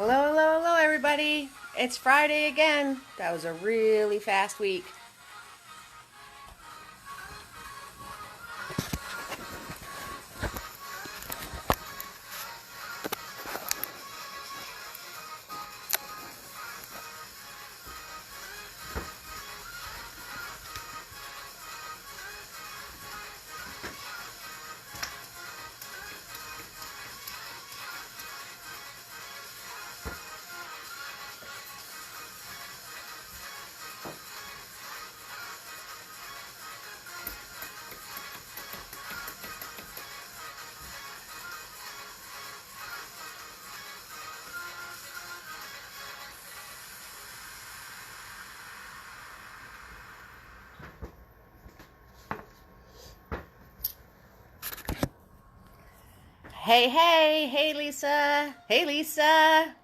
Hello, hello, hello, everybody. It's Friday again. That was a really fast week. Hey, Lisa. Hey, Lisa.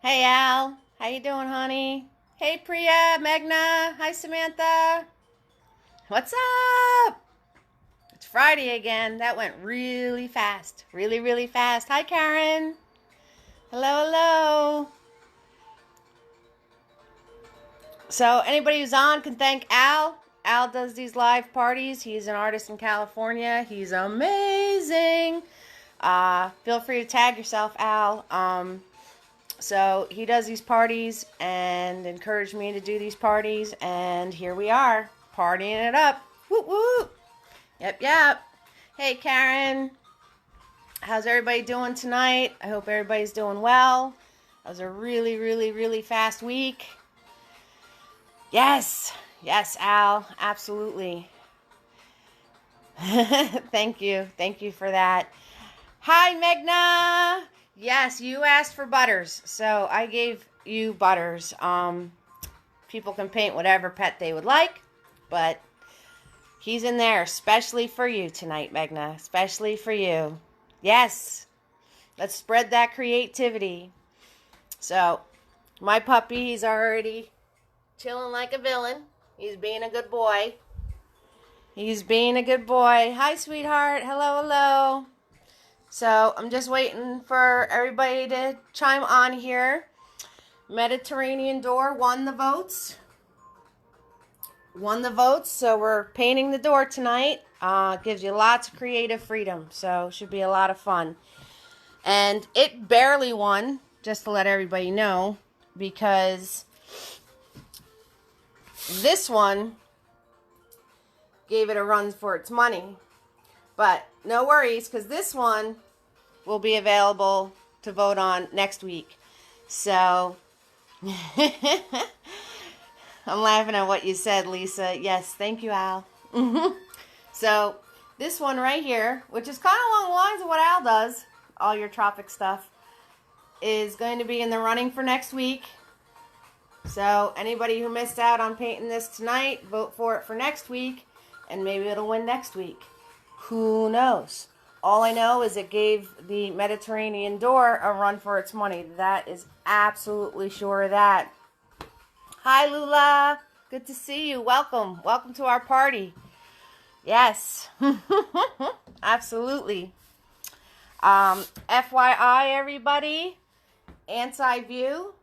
Hey, Al. How you doing, honey? Hey, Priya, Megna. Hi, Samantha. What's up? It's Friday again. That went really fast. Really, really fast. Hi, Karen. Hello, hello. So anybody who's on can thank Al. Al does these live parties. He's an artist in California. He's amazing. Feel free to tag yourself, Al. So he does these parties and encouraged me to do these parties. And here we are, partying it up. Whoop, whoop. Yep. Hey, Karen. How's everybody doing tonight? I hope everybody's doing well. That was a really, really, really fast week. Yes, Al, absolutely. Thank you for that. Hi, Megna. Yes, you asked for Butters, so I gave you Butters. People can paint whatever pet they would like, but he's in there especially for you tonight, Megna, especially for you. Yes, let's spread that creativity. So, my puppy, he's already chilling like a villain. He's being a good boy. Hi, sweetheart. Hello. So I'm just waiting for everybody to chime on here. Mediterranean Door won the votes. So we're painting the door tonight. Gives you lots of creative freedom. So should be a lot of fun. And it barely won, just to let everybody know, because this one gave it a run for its money. But no worries, because this one will be available to vote on next week. So, I'm laughing at what you said, Lisa. Yes, thank you, Al. So, this one right here, which is kind of along the lines of what Al does, all your tropic stuff, is going to be in the running for next week. So anybody who missed out on painting this tonight, vote for it for next week, and maybe it'll win next week. Who knows? All I know is it gave the Mediterranean Door a run for its money. That is absolutely sure of that. Hi, Lula. Good to see you. Welcome to our party. Yes. Absolutely. FYI, everybody, Anti-View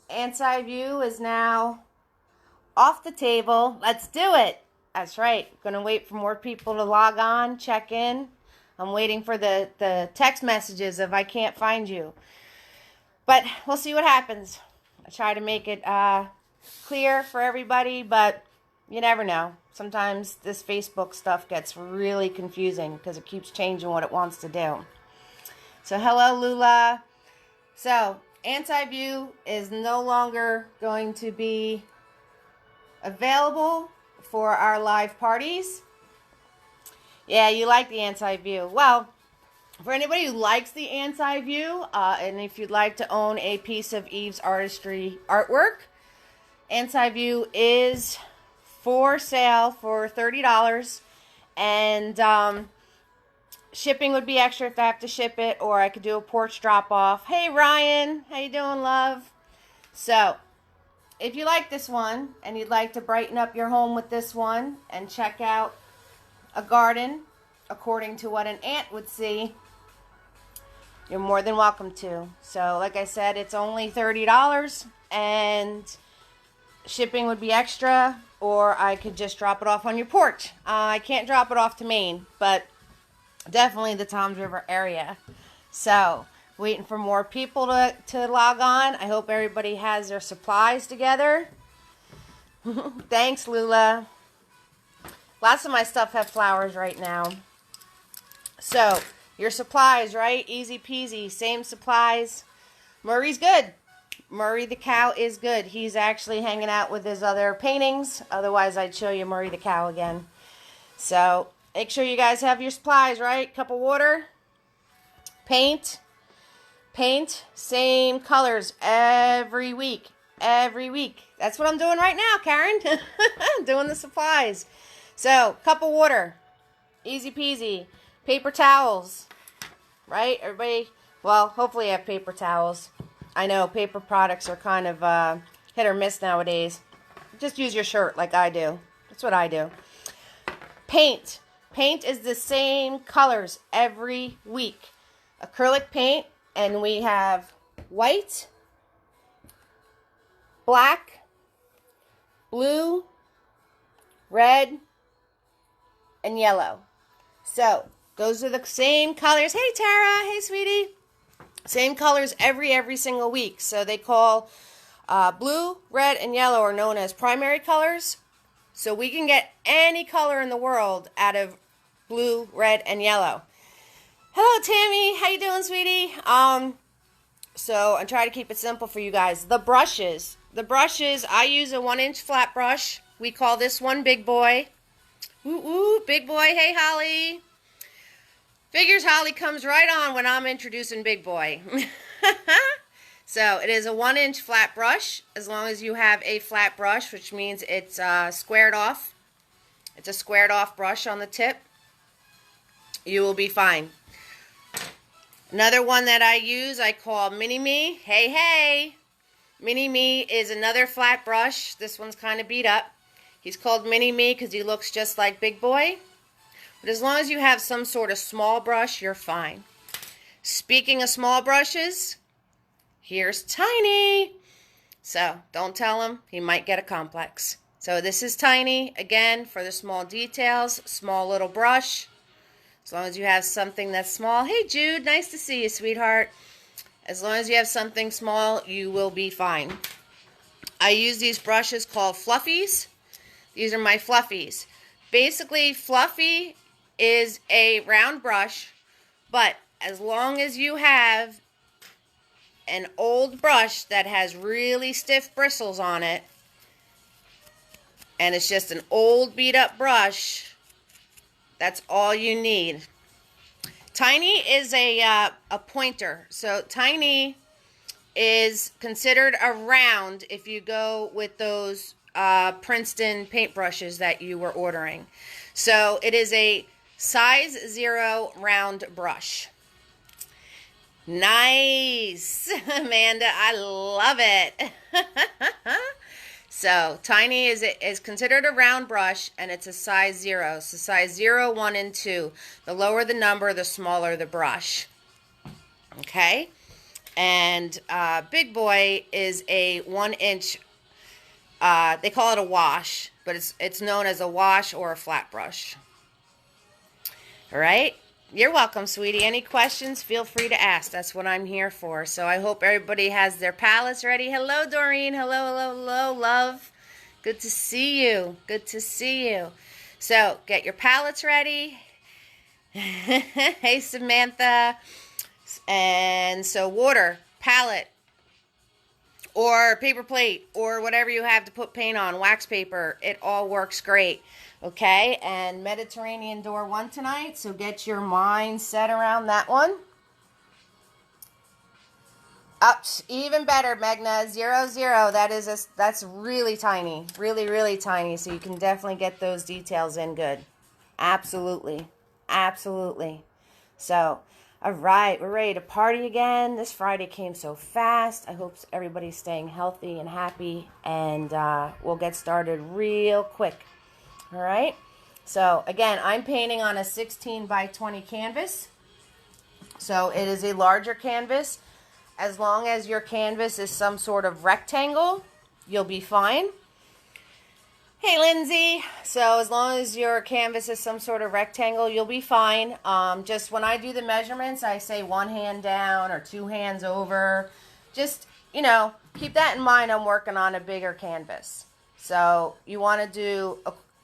is now off the table. Let's do it. That's right. Gonna wait for more people to log on, check in. I'm waiting for the text messages if I can't find you. But we'll see what happens. I try to make it clear for everybody, but you never know. Sometimes this Facebook stuff gets really confusing because it keeps changing what it wants to do. So hello, Lula. So Anti-View is no longer going to be available for our live parties. Yeah, you like the Anti-View. Well, for anybody who likes the Anti-View, and if you'd like to own a piece of Eve's artistry artwork, Anti-View is for sale for $30, and shipping would be extra if I have to ship it, or I could do a porch drop-off. Hey, Ryan. How you doing, love? So, if you like this one, and you'd like to brighten up your home with this one, and check out a garden according to what an ant would see, you're more than welcome to. So like I said, it's only $30 and shipping would be extra, or I could just drop it off on your porch. I can't drop it off to Maine, but definitely the Toms River area. So waiting for more people to log on. I hope everybody has their supplies together. Thanks, Lula. Lots of my stuff have flowers right now. So your supplies, right? Easy peasy. Same supplies. Murray's good. Murray the cow is good. He's actually hanging out with his other paintings. Otherwise, I'd show you Murray the cow again. So make sure you guys have your supplies, right? Cup of water. Paint. Paint. Same colors every week. Every week. That's what I'm doing right now, Karen. Doing the supplies. So, cup of water. Easy peasy. Paper towels. Right? Everybody, well, hopefully you have paper towels. I know paper products are kind of hit or miss nowadays. Just use your shirt like I do. That's what I do. Paint. Paint is the same colors every week. Acrylic paint, and we have white, black, blue, red, and yellow. So, those are the same colors. Hey, Tara. Hey, sweetie. Same colors every single week. So they call blue, red, and yellow are known as primary colors. So we can get any color in the world out of blue, red, and yellow. Hello, Tammy. How you doing, sweetie? So I try to keep it simple for you guys. The brushes. I use a 1-inch flat brush. We call this one Big Boy. Ooh, Big Boy. Hey, Holly. Figures Holly comes right on when I'm introducing Big Boy. So it is a 1-inch flat brush, as long as you have a flat brush, which means it's squared off. It's a squared off brush on the tip. You will be fine. Another one that I use, I call Mini Me. Hey, hey. Mini Me is another flat brush. This one's kind of beat up. He's called Mini Me because he looks just like Big Boy. But as long as you have some sort of small brush, you're fine. Speaking of small brushes, here's Tiny. So don't tell him. He might get a complex. So this is Tiny. Again, for the small details, small little brush. As long as you have something that's small. Hey, Jude. Nice to see you, sweetheart. As long as you have something small, you will be fine. I use these brushes called fluffies. These are my fluffies. Basically, fluffy is a round brush, but as long as you have an old brush that has really stiff bristles on it, and it's just an old beat up brush, that's all you need. Tiny is a pointer, so Tiny is considered a round if you go with those Princeton paintbrushes that you were ordering. So it is a size 0 round brush. Nice, Amanda. I love it. So Tiny is considered a round brush, and it's a size 0. So size 0, 1, and 2. The lower the number, the smaller the brush. Okay. And Big Boy is a 1-inch. They call it a wash, but it's known as a wash or a flat brush. All right. You're welcome, sweetie. Any questions, feel free to ask. That's what I'm here for. So I hope everybody has their palettes ready. Hello, Doreen. Hello, love. Good to see you. Good to see you. So get your palettes ready. Hey, Samantha. And so water, palette, or paper plate, or whatever you have to put paint on, wax paper. It all works great. Okay, and Mediterranean Door 1 tonight, so get your mind set around that one. Up, even better, Megna, 0, 0. That's really tiny, really tiny, so you can definitely get those details in good. Absolutely, absolutely. So, all right, we're ready to party again. This Friday came so fast. I hope everybody's staying healthy and happy, and we'll get started real quick. All right, so again, I'm painting on a 16 by 20 canvas. So it is a larger canvas. As long as your canvas is some sort of rectangle, you'll be fine. Hey, Lindsay. So as long as your canvas is some sort of rectangle, you'll be fine. Just when I do the measurements, I say one hand down or two hands over. Just, keep that in mind. I'm working on a bigger canvas. So you want to do,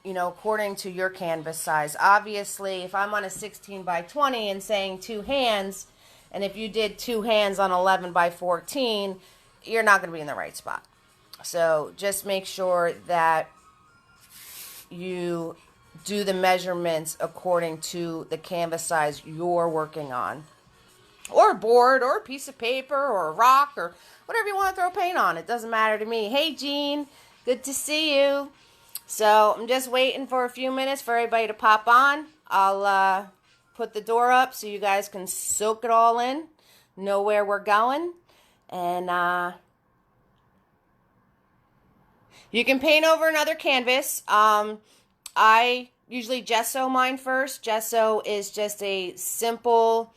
according to your canvas size. Obviously, if I'm on a 16 by 20 and saying two hands, and if you did two hands on 11 by 14, you're not going to be in the right spot. So just make sure that you do the measurements according to the canvas size you're working on. Or a board, or a piece of paper, or a rock, or whatever you want to throw paint on. It doesn't matter to me. Hey, Jean. Good to see you. So I'm just waiting for a few minutes for everybody to pop on. I'll put the door up so you guys can soak it all in, know where we're going. And you can paint over another canvas. I usually gesso mine first. Gesso is just a simple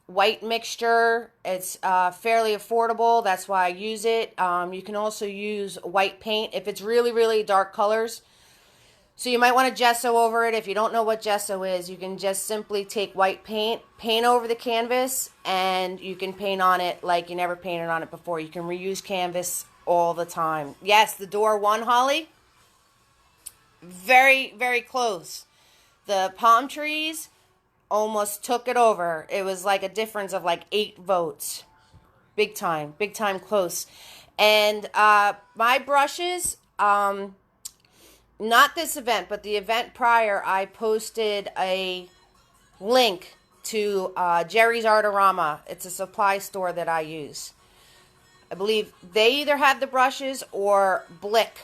white mixture. It's fairly affordable. That's why I use it. You can also use white paint if it's really, really dark colors. So you might want to gesso over it. If you don't know what gesso is, you can just simply take white paint over the canvas, and you can paint on it like you never painted on it before. You can reuse canvas all the time. Yes, the door won, Holly. Very, very close. The palm trees almost took it over. It was like a difference of like 8 votes. Big time close. And my brushes, not this event, but the event prior, I posted a link to Jerry's Artorama. It's a supply store that I use. I believe they either have the brushes or Blick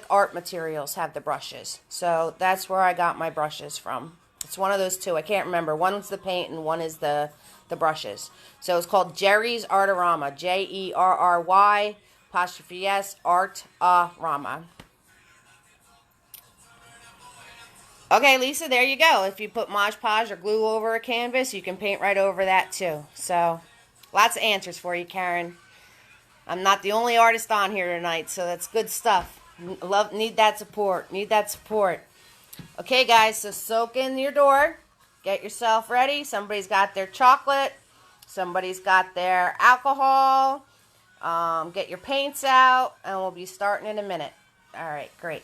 Art Materials have the brushes. So that's where I got my brushes from. It's one of those two. I can't remember. One's the paint and one is the brushes. So it's called Jerry's Artorama. Jerry ''S Artorama. Okay, Lisa, there you go. If you put Mod Podge or glue over a canvas, you can paint right over that too. So lots of answers for you, Karen. I'm not the only artist on here tonight, so that's good stuff. Need that support. Okay, guys, so soak in your door. Get yourself ready. Somebody's got their chocolate. Somebody's got their alcohol. Get your paints out, and we'll be starting in a minute. All right, great.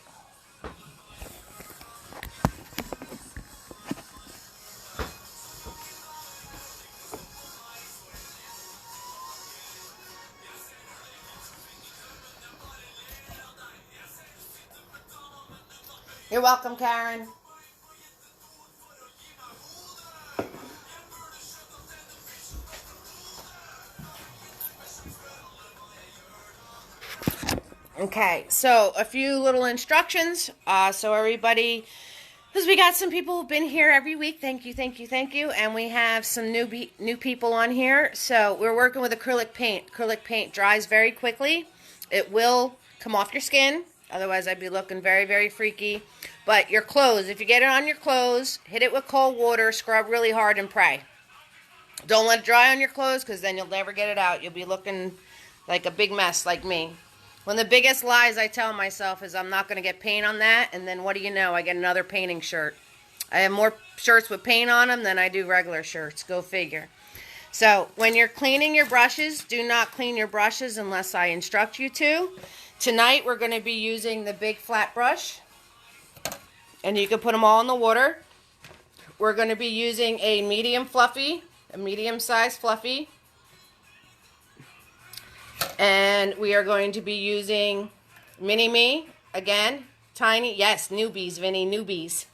You're welcome, Karen. Okay, so a few little instructions. So everybody, because we got some people who've been here every week. Thank you. And we have some new people on here. So we're working with acrylic paint. Acrylic paint dries very quickly. It will come off your skin. Otherwise, I'd be looking very, very freaky. But your clothes, if you get it on your clothes, hit it with cold water, scrub really hard, and pray. Don't let it dry on your clothes, because then you'll never get it out. You'll be looking like a big mess like me. One of the biggest lies I tell myself is I'm not going to get paint on that, and then what do you know? I get another painting shirt. I have more shirts with paint on them than I do regular shirts. Go figure. So when you're cleaning your brushes, do not clean your brushes unless I instruct you to. Tonight we're going to be using the big flat brush, and you can put them all in the water. We're going to be using a medium fluffy, a medium-sized fluffy, and we are going to be using Mini-Me, again, tiny, yes, newbies, Vinny, newbies.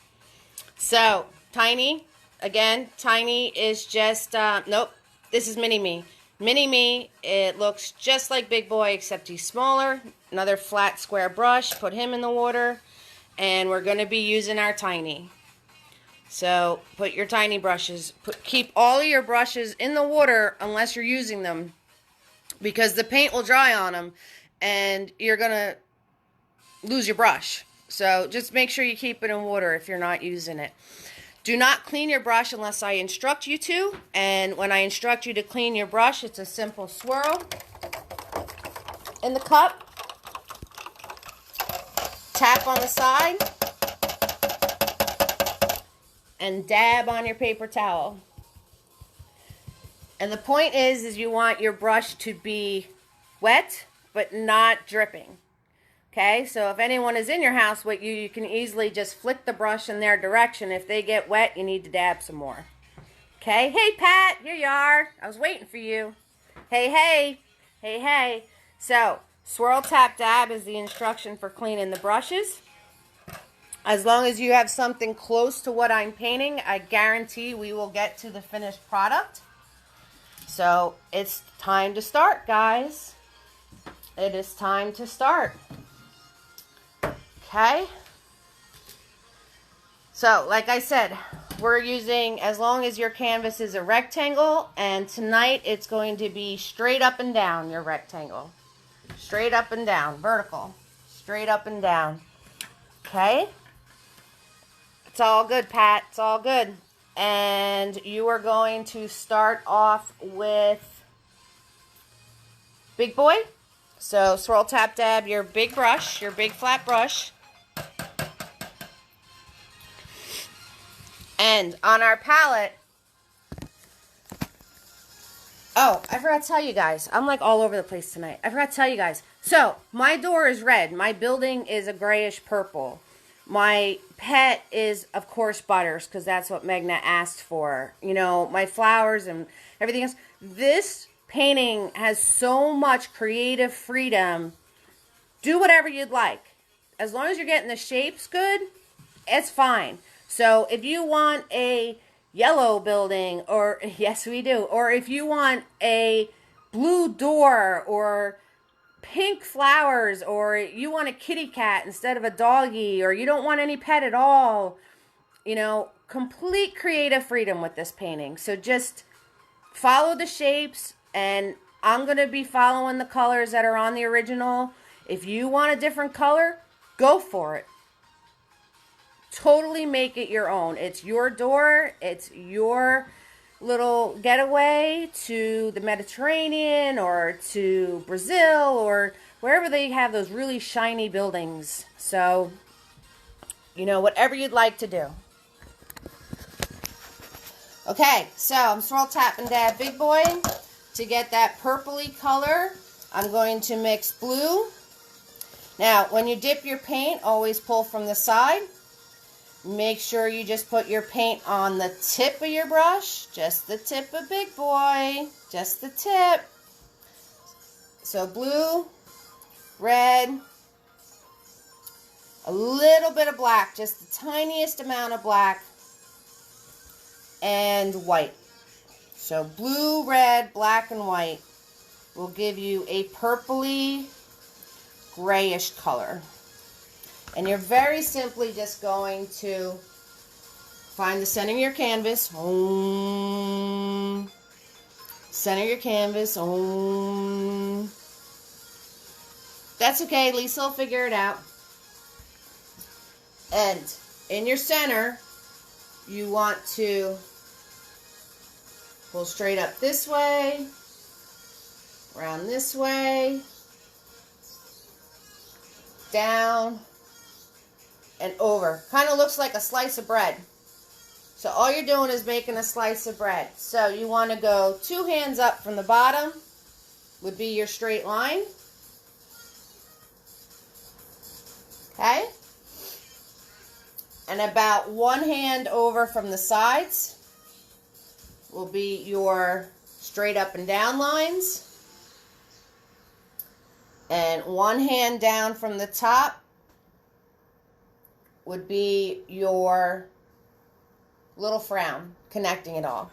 So, tiny, again, tiny is just, nope, this is Mini-Me. Mini-Me, it looks just like Big Boy, except he's smaller. Another flat square brush, put him in the water, and we're going to be using our tiny. So put your tiny brushes, keep all of your brushes in the water unless you're using them, because the paint will dry on them and you're going to lose your brush. So just make sure you keep it in water if you're not using it. Do not clean your brush unless I instruct you to. And when I instruct you to clean your brush, it's a simple swirl in the cup. Tap on the side. And dab on your paper towel. And the point is you want your brush to be wet, but not dripping. Okay, so if anyone is in your house with you, you can easily just flick the brush in their direction. If they get wet, you need to dab some more. Okay, hey Pat, here you are. I was waiting for you. Hey, hey, hey, hey. So, swirl, tap, dab is the instruction for cleaning the brushes. As long as you have something close to what I'm painting, I guarantee we will get to the finished product. So, it's time to start, guys. It is time to start. Okay. So, like I said, we're using, as long as your canvas is a rectangle, and tonight it's going to be straight up and down, your rectangle. Straight up and down, vertical. Straight up and down. Okay? It's all good, Pat. It's all good. And you are going to start off with Big Boy. So swirl, tap, dab your big brush, your big flat brush. And on our palette, oh, I forgot to tell you guys. I'm like all over the place tonight. I forgot to tell you guys. So my door is red. My building is a grayish purple. My pet is, of course, Butters, because that's what Megna asked for. You know, my flowers and everything else. This painting has so much creative freedom. Do whatever you'd like. As long as you're getting the shapes good, it's fine. So if you want a yellow building, or yes we do, or if you want a blue door, or pink flowers, or you want a kitty cat instead of a doggy, or you don't want any pet at all, you know, complete creative freedom with this painting. So just follow the shapes, and I'm going to be following the colors that are on the original. If you want a different color, go for it. Totally make it your own. It's your door. It's your little getaway to the Mediterranean or to Brazil or wherever they have those really shiny buildings. So, you know, whatever you'd like to do. Okay, so I'm swirl, tap, and dab Big Boy. To get that purpley color, I'm going to mix blue. Now, when you dip your paint, always pull from the side. Make sure you just put your paint on the tip of your brush. Just the tip of Big Boy. Just the tip. So blue, red, a little bit of black, just the tiniest amount of black, and white. So blue, red, black, and white will give you a purpley, grayish color. And you're very simply just going to find the center of your canvas. Center your canvas. That's okay. Lisa will figure it out. And in your center, you want to pull straight up this way, around this way, down, and over. Kind of looks like a slice of bread. So all you're doing is making a slice of bread. So you want to go 2 hands up from the bottom, would be your straight line. Okay? And about 1 hand over from the sides will be your straight up and down lines. And 1 hand down from the top would be your little frown, connecting it all.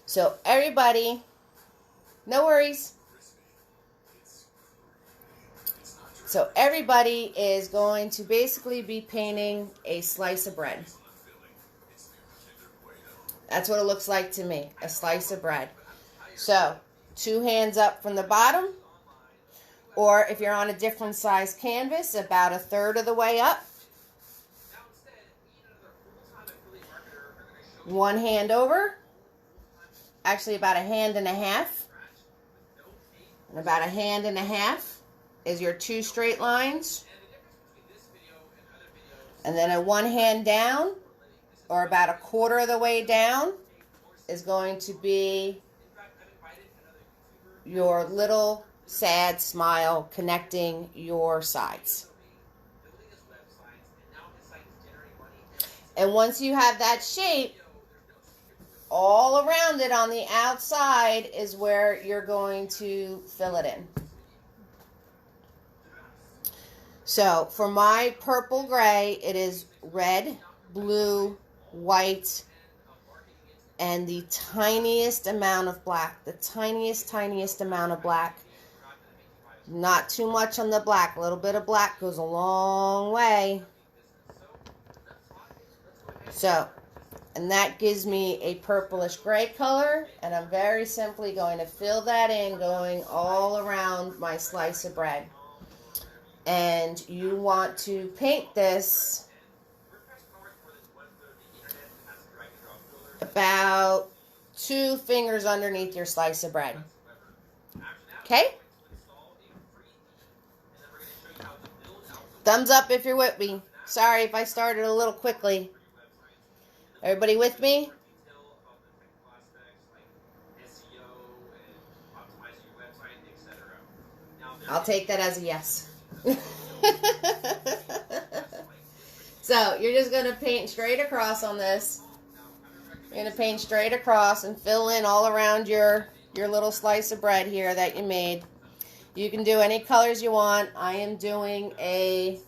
So everybody, no worries. So everybody is going to basically be painting a slice of bread. That's what it looks like to me, a slice of bread. So 2 hands up from the bottom, or if you're on a different size canvas, about 1/3 of the way up. one hand over, actually about a hand and a half, and about a hand and a half is your two straight lines, and then a one hand down, or about a quarter of the way down, is going to be your little sad smile connecting your sides. And once you have that shape, all around it on the outside is where you're going to fill it in. So for my purple gray, it is red, blue, white, and the tiniest amount of black. The tiniest amount of black. Not too much on the black. A little bit of black goes a long way. So, and that gives me a purplish gray color, and I'm very simply going to fill that in, going all around my slice of bread. And you want to paint this about 2 fingers underneath your slice of bread. Okay? Thumbs up if you're with me. Sorry if I started a little quickly. Everybody with me? I'll take that as a yes. So you're just going to paint straight across on this. You're going to paint straight across and fill in all around your little slice of bread here that you made. You can do any colors you want. I am doing a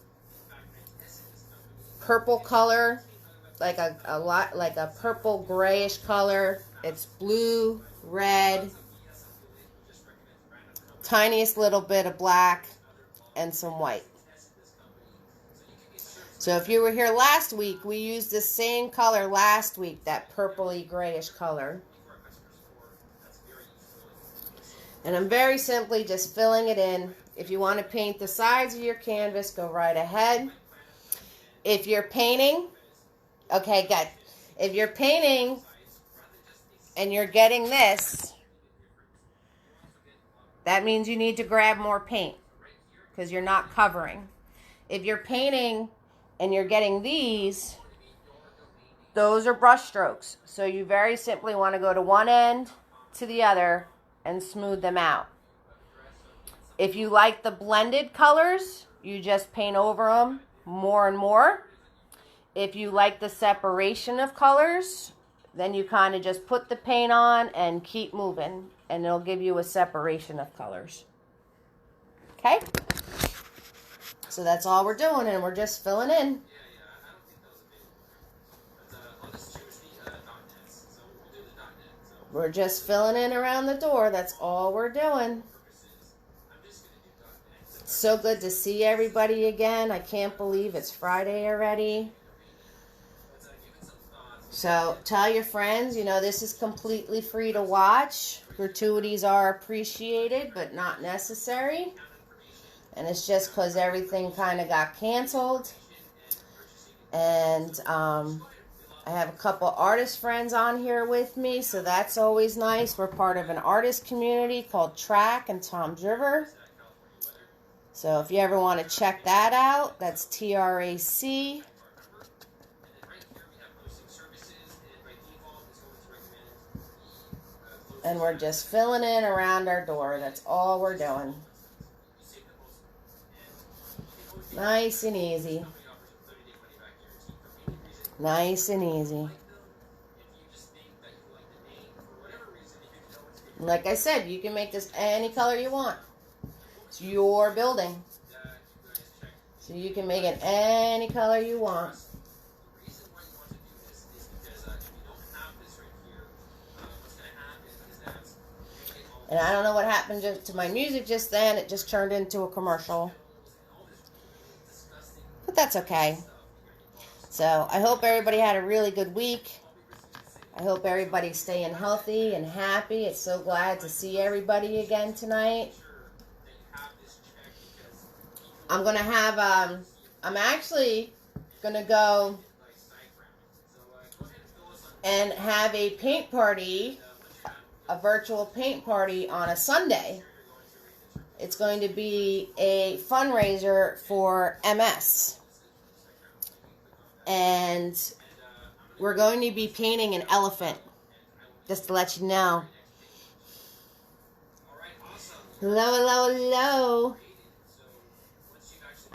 purple color, like a purple grayish color. It's blue, red, tiniest little bit of black, and some white. So if you were here last week, we used the same color last week, that purpley grayish color. And I'm very simply just filling it in. If you want to paint the sides of your canvas, go right ahead. If you're painting, okay, good. If you're painting and you're getting this, that means you need to grab more paint because you're not covering. If you're painting and you're getting these, those are brush strokes. So you very simply want to go to one end to the other and smooth them out. If you like the blended colors, you just paint over them more and more. If you like the separation of colors, then you kind of just put the paint on and keep moving, and it'll give you a separation of colors. Okay? So that's all we're doing, and we're just filling in. We're just filling in around the door. That's all we're doing. It's so good to see everybody again. I can't believe it's Friday already. So tell your friends, you know, this is completely free to watch. Gratuities are appreciated, but not necessary. And it's just because everything kind of got canceled. And I have a couple artist friends on here with me, so that's always nice. We're part of an artist community called Track and Tom's River. So if you ever want to check that out, that's TRAC. And we're just filling in around our door. That's all we're doing. Nice and easy. Nice and easy. Like I said, you can make this any color you want. It's your building. So you can make it any color you want. And I don't know what happened to my music just then. It just turned into a commercial. But that's okay. So I hope everybody had a really good week. I hope everybody's staying healthy and happy. It's so glad to see everybody again tonight. I'm going to have, I'm actually going to go and have a paint party, a virtual paint party on a Sunday. It's going to be a fundraiser for MS. And we're going to be painting an elephant, just to let you know. Hello, hello, hello.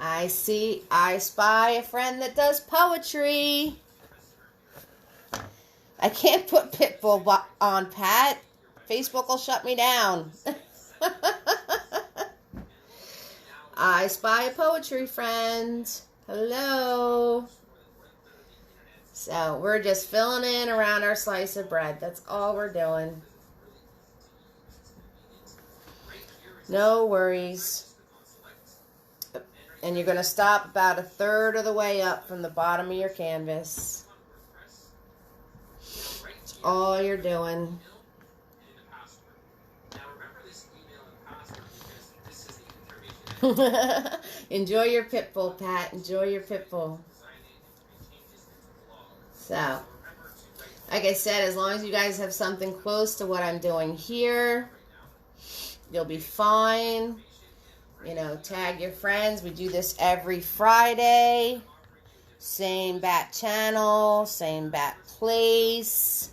I spy a friend that does poetry. I can't put Pitbull on, Pat. Facebook will shut me down. I spy a poetry friend. Hello. So we're just filling in around our slice of bread. That's all we're doing. No worries. And you're going to stop about 1/3 of the way up from the bottom of your canvas. That's all you're doing. Enjoy your Pitbull, Pat. Enjoy your Pitbull. So, like I said, as long as you guys have something close to what I'm doing here, you'll be fine. You know, tag your friends. We do this every Friday. Same bat channel, same bat place.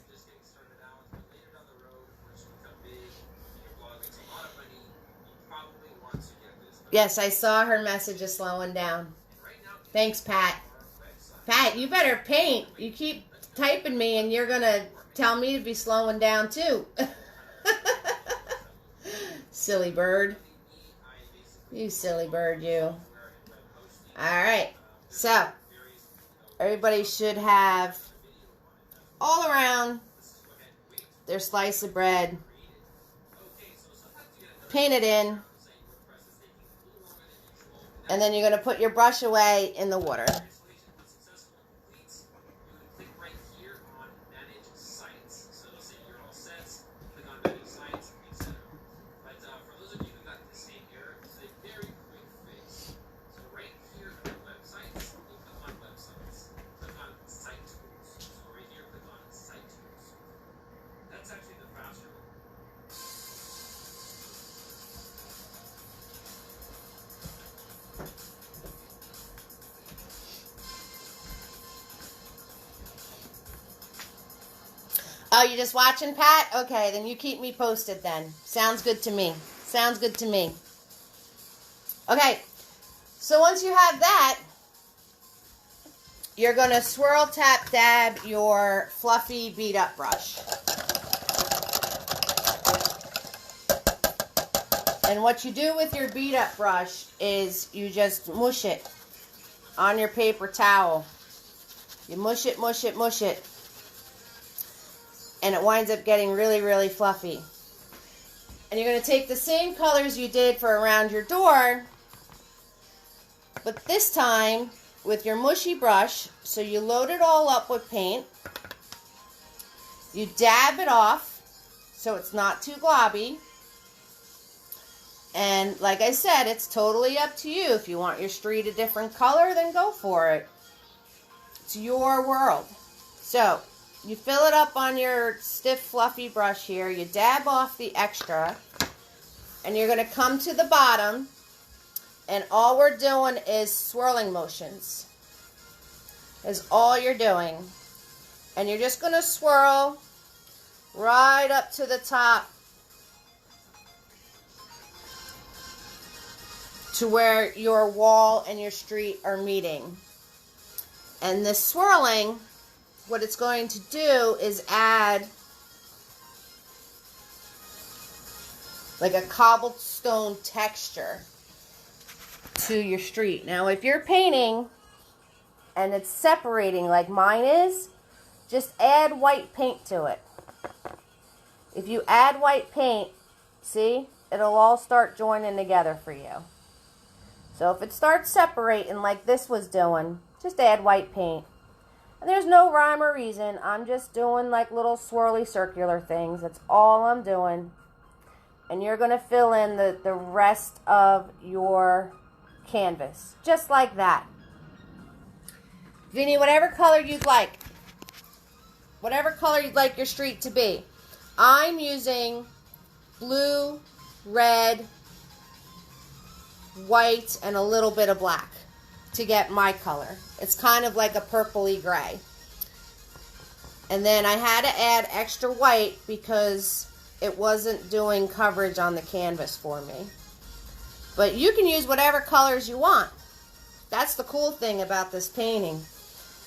Yes, I saw her message is slowing down. Thanks, Pat. Pat, you better paint. You keep typing me and you're going to tell me to be slowing down too. Silly bird. You silly bird, you. Alright, so everybody should have all around their slice of bread. Paint it in. And then you're going to put your brush away in the water. Oh, you're just watching, Pat? Okay, then you keep me posted then. Sounds good to me. Sounds good to me. Okay, so once you have that, you're going to swirl, tap, dab your fluffy beat-up brush. And what you do with your beat-up brush is you just mush it on your paper towel. You mush it, mush it, mush it. And it winds up getting really, really fluffy. And you're going to take the same colors you did for around your door, but this time with your mushy brush. So you load it all up with paint. You dab it off so it's not too globby. And like I said, it's totally up to you. If you want your street a different color, then go for it. It's your world. So you fill it up on your stiff, fluffy brush here. You dab off the extra. And you're going to come to the bottom. And all we're doing is swirling motions. Is all you're doing. And you're just going to swirl right up to the top. To where your wall and your street are meeting. And this swirling, what it's going to do is add like a cobblestone texture to your street. Now, if you're painting and it's separating like mine is, just add white paint to it. If you add white paint, see, it'll all start joining together for you. So if it starts separating like this was doing, just add white paint. And there's no rhyme or reason. I'm just doing like little swirly circular things. That's all I'm doing. And you're going to fill in the rest of your canvas. Just like that. Vinny, whatever color you'd like. whatever color you'd like your street to be. I'm using blue, red, white, and a little bit of black to get my color. It's kind of like a purpley gray. And then I had to add extra white because it wasn't doing coverage on the canvas for me. But you can use whatever colors you want. That's the cool thing about this painting,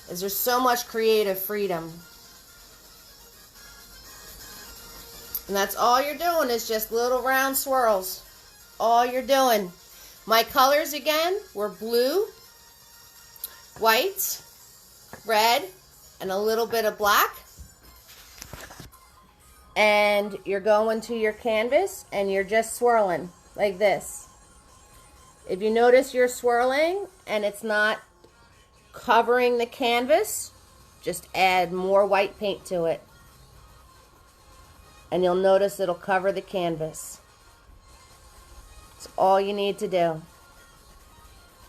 is there's so much creative freedom. And that's all you're doing is just little round swirls. All you're doing. My colors again were blue, white, red, and a little bit of black. And you're going to your canvas and you're just swirling like this. If you notice you're swirling and it's not covering the canvas, just add more white paint to it. And you'll notice it'll cover the canvas. It's all you need to do.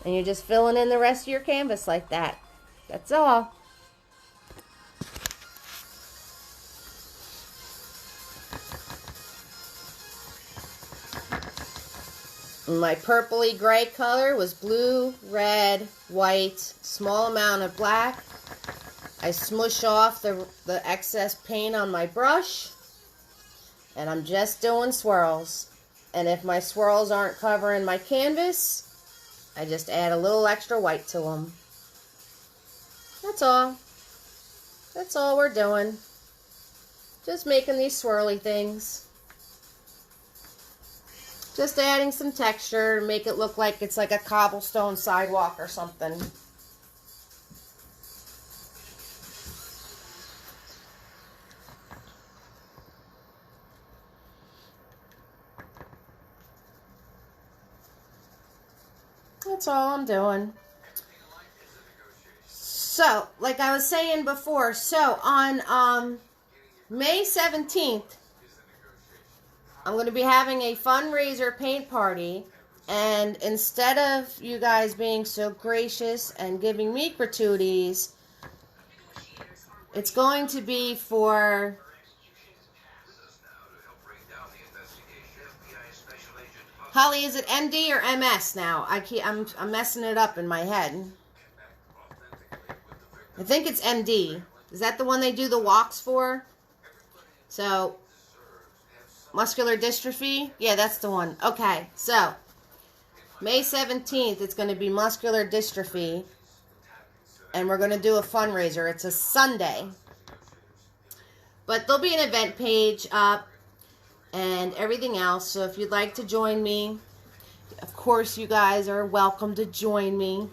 And you're just filling in the rest of your canvas like that. That's all. My purpley gray color was blue, red, white, small amount of black. I smush off the excess paint on my brush. And I'm just doing swirls. And if my swirls aren't covering my canvas, I just add a little extra white to them. That's all. That's all we're doing. Just making these swirly things. Just adding some texture to make it look like it's like a cobblestone sidewalk or something. That's all I'm doing. So, like I was saying before, so on May 17th, I'm going to be having a fundraiser paint party, and instead of you guys being so gracious and giving me gratuities, it's going to be for Holly. Is it MD or MS now? I'm messing it up in my head. I think it's MD. Is that the one they do the walks for? So, muscular dystrophy? Yeah, that's the one. Okay, so, May 17th, it's going to be muscular dystrophy. And we're going to do a fundraiser. It's a Sunday. But there'll be an event page up and everything else. So if you'd like to join me, of course you guys are welcome to join me.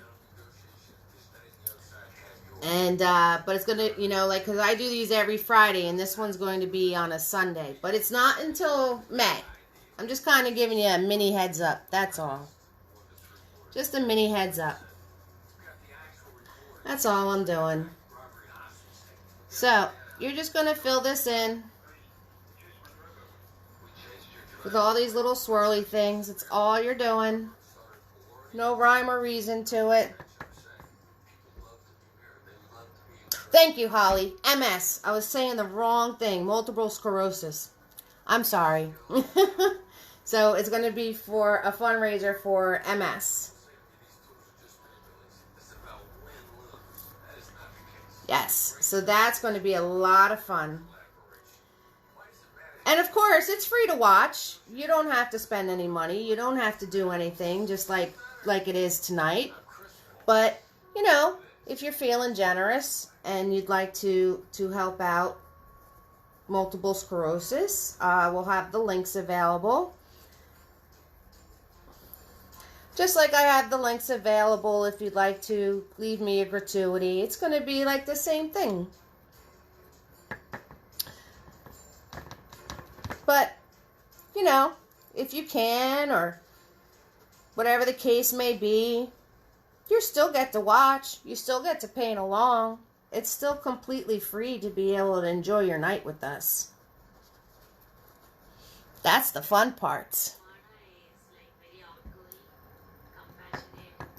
And, but it's going to, you know, like, because I do these every Friday, and this one's going to be on a Sunday. But it's not until May. I'm just kind of giving you a mini heads up. That's all. Just a mini heads up. That's all I'm doing. So, you're just going to fill this in with all these little swirly things. It's all you're doing. No rhyme or reason to it. Thank you, Holly. MS. I was saying the wrong thing. Multiple sclerosis. I'm sorry. So it's going to be for a fundraiser for MS. Yes. So that's going to be a lot of fun. And of course, it's free to watch. You don't have to spend any money. You don't have to do anything, just like it is tonight. But, you know, if you're feeling generous and you'd like to help out multiple sclerosis, we'll have the links available. Just like I have the links available if you'd like to leave me a gratuity. It's going to be like the same thing. But, you know, if you can, or whatever the case may be, you still get to watch. You still get to paint along. It's still completely free to be able to enjoy your night with us. That's the fun part.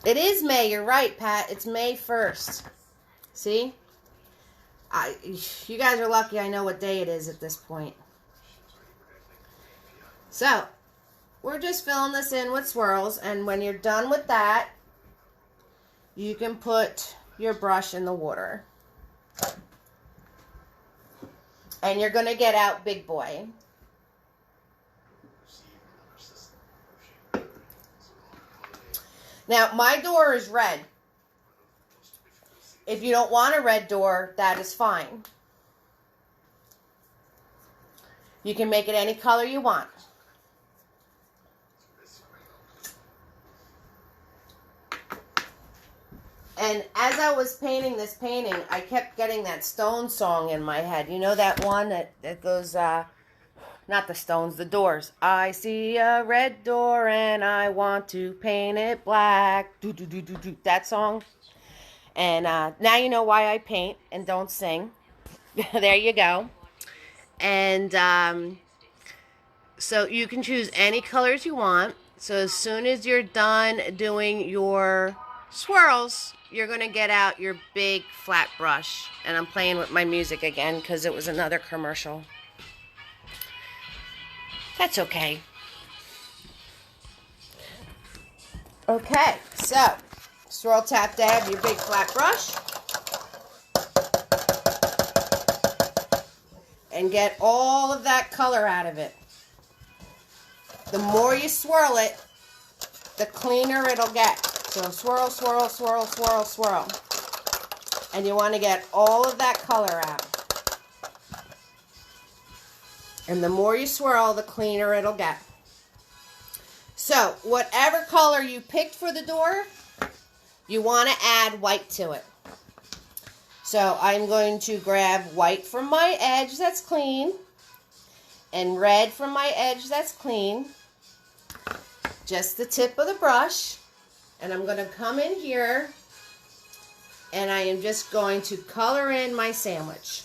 It is May. You're right, Pat. It's May 1st. See? You guys are lucky I know what day it is at this point. So, we're just filling this in with swirls, and when you're done with that, you can put your brush in the water. And you're going to get out Big Boy. Now, my door is red. If you don't want a red door, that is fine. You can make it any color you want. And as I was painting this painting, I kept getting that Stone song in my head. You know that one that goes, not the Stones, the Doors. I see a red door and I want to paint it black. Do, do, do, do, do. That song. And now you know why I paint and don't sing. There you go. And so you can choose any colors you want. So as soon as you're done doing your swirls, you're going to get out your big flat brush. And I'm playing with my music again because it was another commercial. That's okay. Okay, so swirl, tap, dab your big flat brush. And get all of that color out of it. The more you swirl it, the cleaner it'll get. So swirl, swirl, swirl, swirl, swirl. And you want to get all of that color out. And the more you swirl, the cleaner it'll get. So whatever color you picked for the door, you want to add white to it. So I'm going to grab white from my edge that's clean and red from my edge that's clean. Just the tip of the brush. And I'm going to come in here and I am just going to color in my sandwich.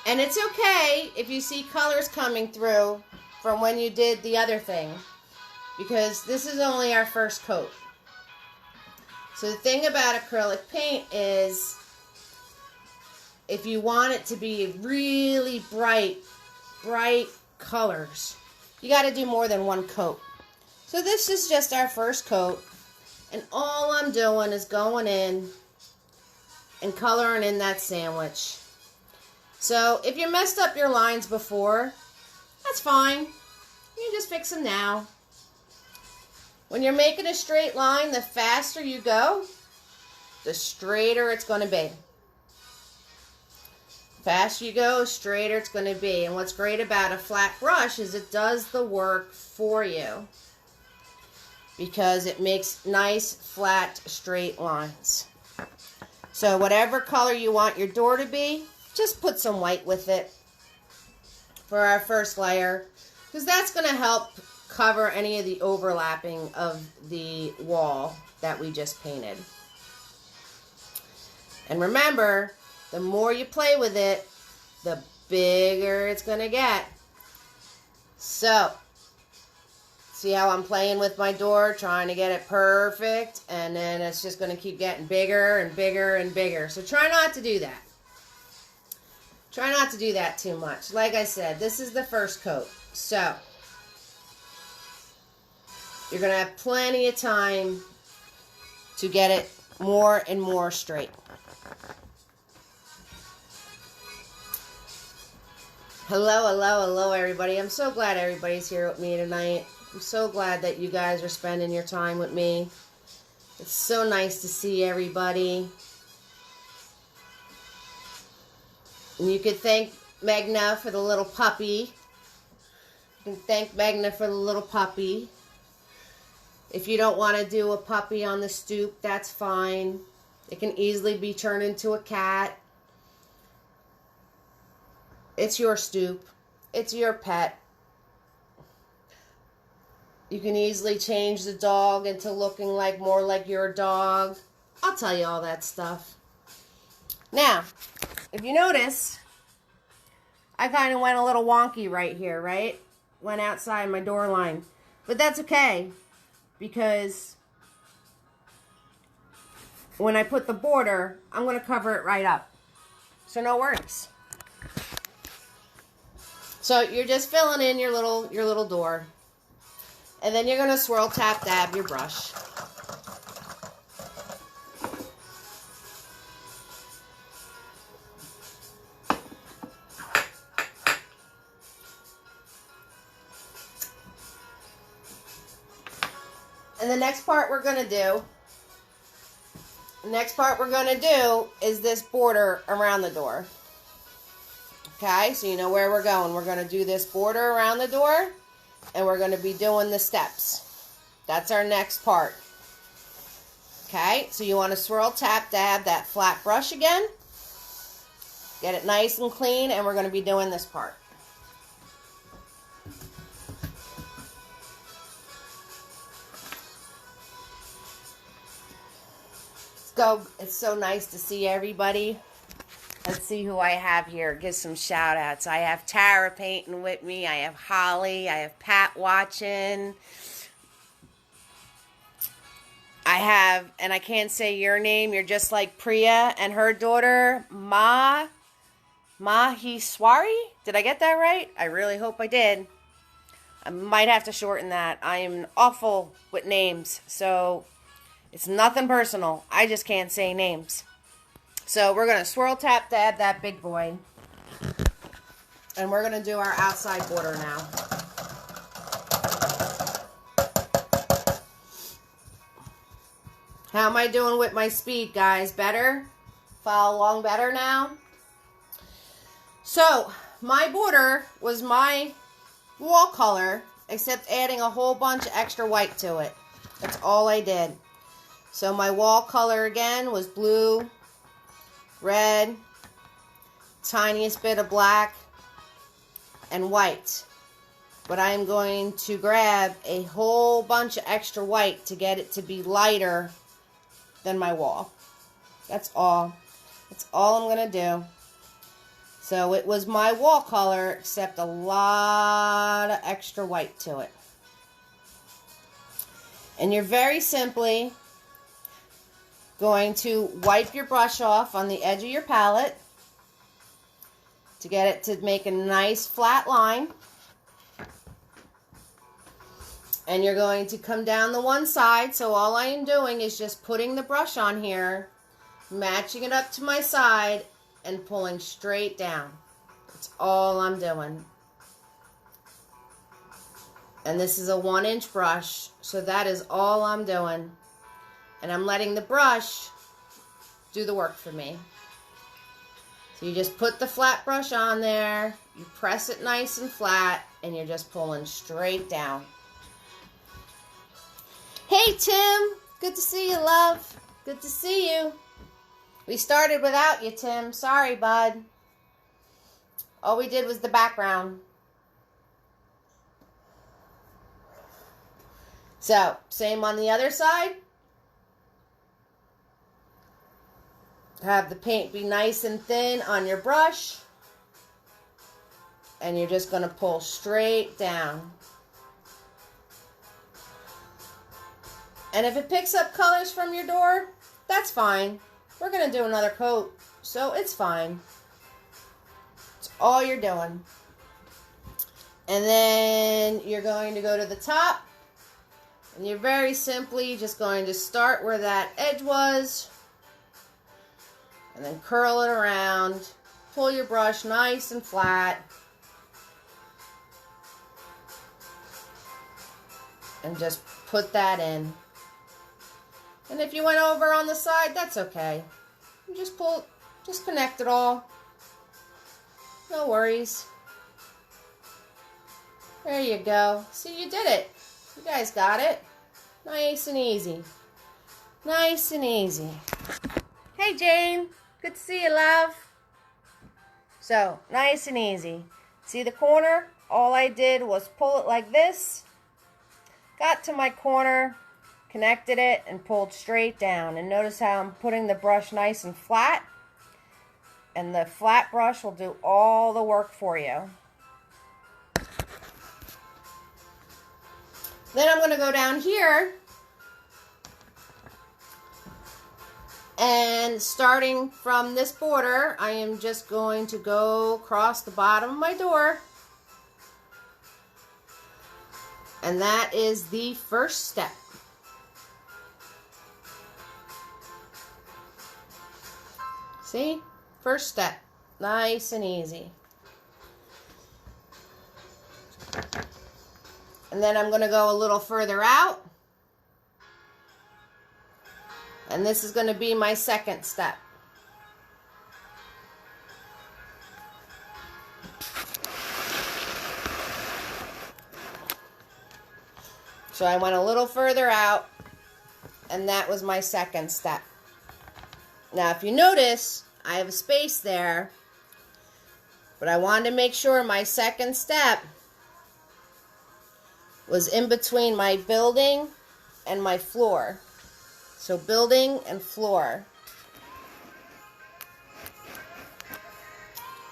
And it's okay if you see colors coming through from when you did the other thing, because this is only our first coat. So the thing about acrylic paint is, if you want it to be really bright colors, you got to do more than one coat. So this is just our first coat, and all I'm doing is going in and coloring in that sandwich. So if you messed up your lines before, that's fine. You can just fix them now. When you're making a straight line, the faster you go, the straighter it's going to be. Faster you go, straighter it's going to be. And what's great about a flat brush is it does the work for you, because it makes nice, flat, straight lines. So whatever color you want your door to be, just put some white with it for our first layer, because that's going to help cover any of the overlapping of the wall that we just painted. And remember, the more you play with it, the bigger it's going to get. So, see how I'm playing with my door, trying to get it perfect, and then it's just going to keep getting bigger and bigger and bigger. So try not to do that. Try not to do that too much. Like I said, this is the first coat. So, you're going to have plenty of time to get it more and more straight. Hello, hello, hello, everybody. I'm so glad everybody's here with me tonight. I'm so glad that you guys are spending your time with me. It's so nice to see everybody. And you could thank Magna for the little puppy. You can thank Magna for the little puppy. If you don't want to do a puppy on the stoop, that's fine. It can easily be turned into a cat. It's your stoop. It's your pet. You can easily change the dog into looking like more like your dog. I'll tell you all that stuff. Now, if you notice, I kind of went a little wonky right here, right? Went outside my door line. But that's okay, because when I put the border, I'm going to cover it right up. So no worries. So you're just filling in your little door. And then you're going to swirl, tap, dab your brush. And the next part we're going to do is this border around the door. Okay, so you know where we're going. We're going to do this border around the door, and we're going to be doing the steps. That's our next part. Okay, so you want to swirl, tap, dab that flat brush again. Get it nice and clean, and we're going to be doing this part. Go. It's so nice to see everybody. Let's see who I have here. Give some shout outs. I have Tara painting with me. I have Holly. I have Pat watching. I have, and I can't say your name. You're just like Priya and her daughter, Maheshwari. Did I get that right? I really hope I did. I might have to shorten that. I am awful with names, so it's nothing personal. I just can't say names. So we're going to swirl, tap, dab that big boy. And we're going to do our outside border now. How am I doing with my speed, guys? Better? Follow along better now? So, my border was my wall color, except adding a whole bunch of extra white to it. That's all I did. So my wall color again was blue, red, tiniest bit of black, and white. But I am going to grab a whole bunch of extra white to get it to be lighter than my wall. That's all. That's all I'm going to do. So it was my wall color, except a lot of extra white to it. And you're very simply going to wipe your brush off on the edge of your palette to get it to make a nice flat line. And you're going to come down the one side. So all I am doing is just putting the brush on here, matching it up to my side, and pulling straight down. That's all I'm doing. And this is a 1-inch brush, so that is all I'm doing. And I'm letting the brush do the work for me. So you just put the flat brush on there, you press it nice and flat, and you're just pulling straight down. Hey Tim, good to see you, love. Good to see you. We started without you, Tim. Sorry, bud. All we did was the background. So, same on the other side. Have the paint be nice and thin on your brush. And you're just going to pull straight down. And if it picks up colors from your door, that's fine. We're going to do another coat, so it's fine. It's all you're doing. And then you're going to go to the top. And you're very simply just going to start where that edge was. And then curl it around. Pull your brush nice and flat. And just put that in. And if you went over on the side, that's okay. You just connect it all. No worries. There you go. See, you did it. You guys got it. Nice and easy. Nice and easy. Hey, Jane. Good to see you, love. So, nice and easy. See the corner? All I did was pull it like this. Got to my corner, connected it, and pulled straight down. And notice how I'm putting the brush nice and flat. And the flat brush will do all the work for you. Then I'm going to go down here And starting from this border, I am just going to go across the bottom of my door. And that is the first step. See? First step. Nice and easy. And then I'm going to go a little further out. And this is going to be my second step. So I went a little further out, and that was my second step. Now, if you notice, I have a space there, but I wanted to make sure my second step was in between my building and my floor. So building and floor.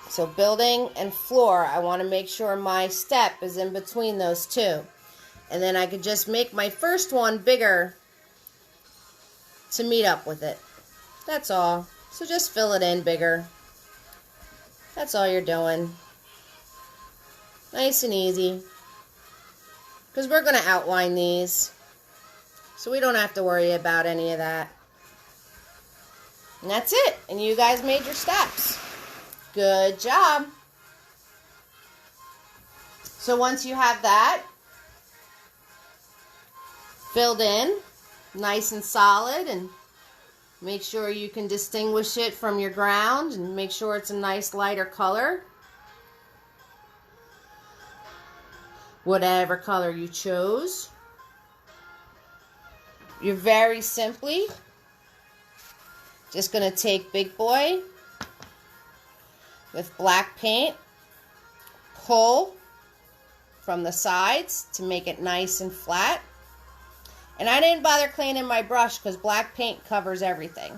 So building and floor, I want to make sure my step is in between those two. And then I could just make my first one bigger to meet up with it. That's all. So just fill it in bigger. That's all you're doing. Nice and easy. Because we're going to outline these. So we don't have to worry about any of that. And that's it. And you guys made your steps. Good job. So once you have that filled in, nice and solid, and make sure you can distinguish it from your ground and make sure it's a nice lighter color. Whatever color you chose. You're very simply just going to take Big Boy with black paint, pull from the sides to make it nice and flat. And I didn't bother cleaning my brush because black paint covers everything.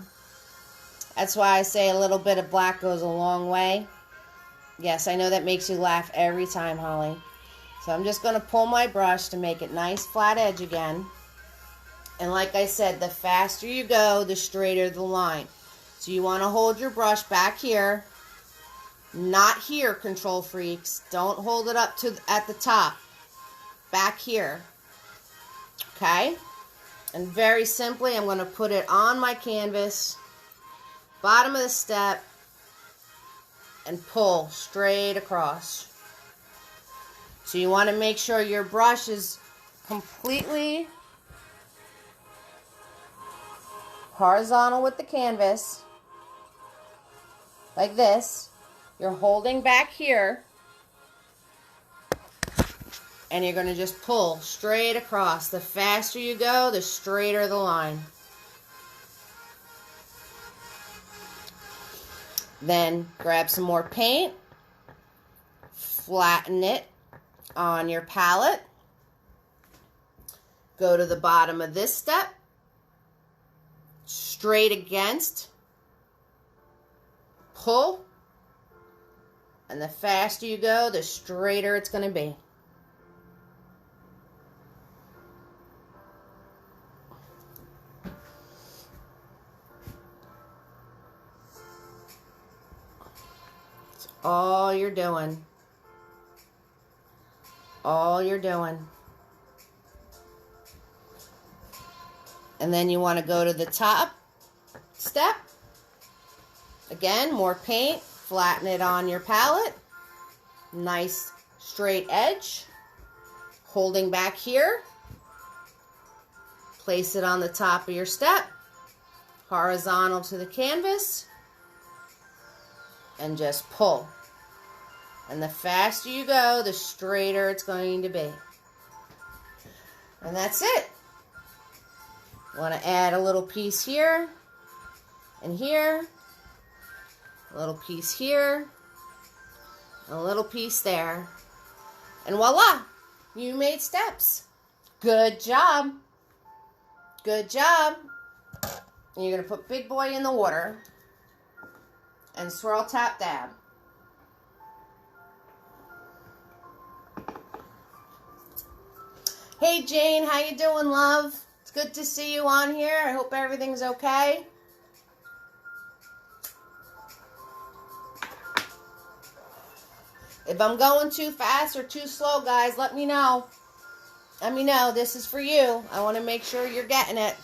That's why I say a little bit of black goes a long way. Yes, I know that makes you laugh every time, Holly. So I'm just going to pull my brush to make it nice flat edge again. And like I said, the faster you go, the straighter the line. So you want to hold your brush back here. Not here, control freaks. Don't hold it up to at the top. Back here. Okay? And very simply, I'm going to put it on my canvas, bottom of the step, and pull straight across. So you want to make sure your brush is completely horizontal with the canvas, like this. You're holding back here, and you're going to just pull straight across. The faster you go, the straighter the line. Then grab some more paint, flatten it on your palette, go to the bottom of this step, straight against, pull, and the faster you go, the straighter it's going to be. It's all you're doing. All you're doing. And then you want to go to the top step. Again, more paint. Flatten it on your palette. Nice straight edge. Holding back here. Place it on the top of your step. Horizontal to the canvas. And just pull. And the faster you go, the straighter it's going to be. And that's it. Want to add a little piece here and here, a little piece here, a little piece there, and voila, you made steps. Good job. Good job. And you're going to put Big Boy in the water and swirl, tap, dab. Hey Jane, how you doing, love? It's good to see you on here. I hope everything's okay. If I'm going too fast or too slow, guys, let me know. Let me know. This is for you. I want to make sure you're getting it.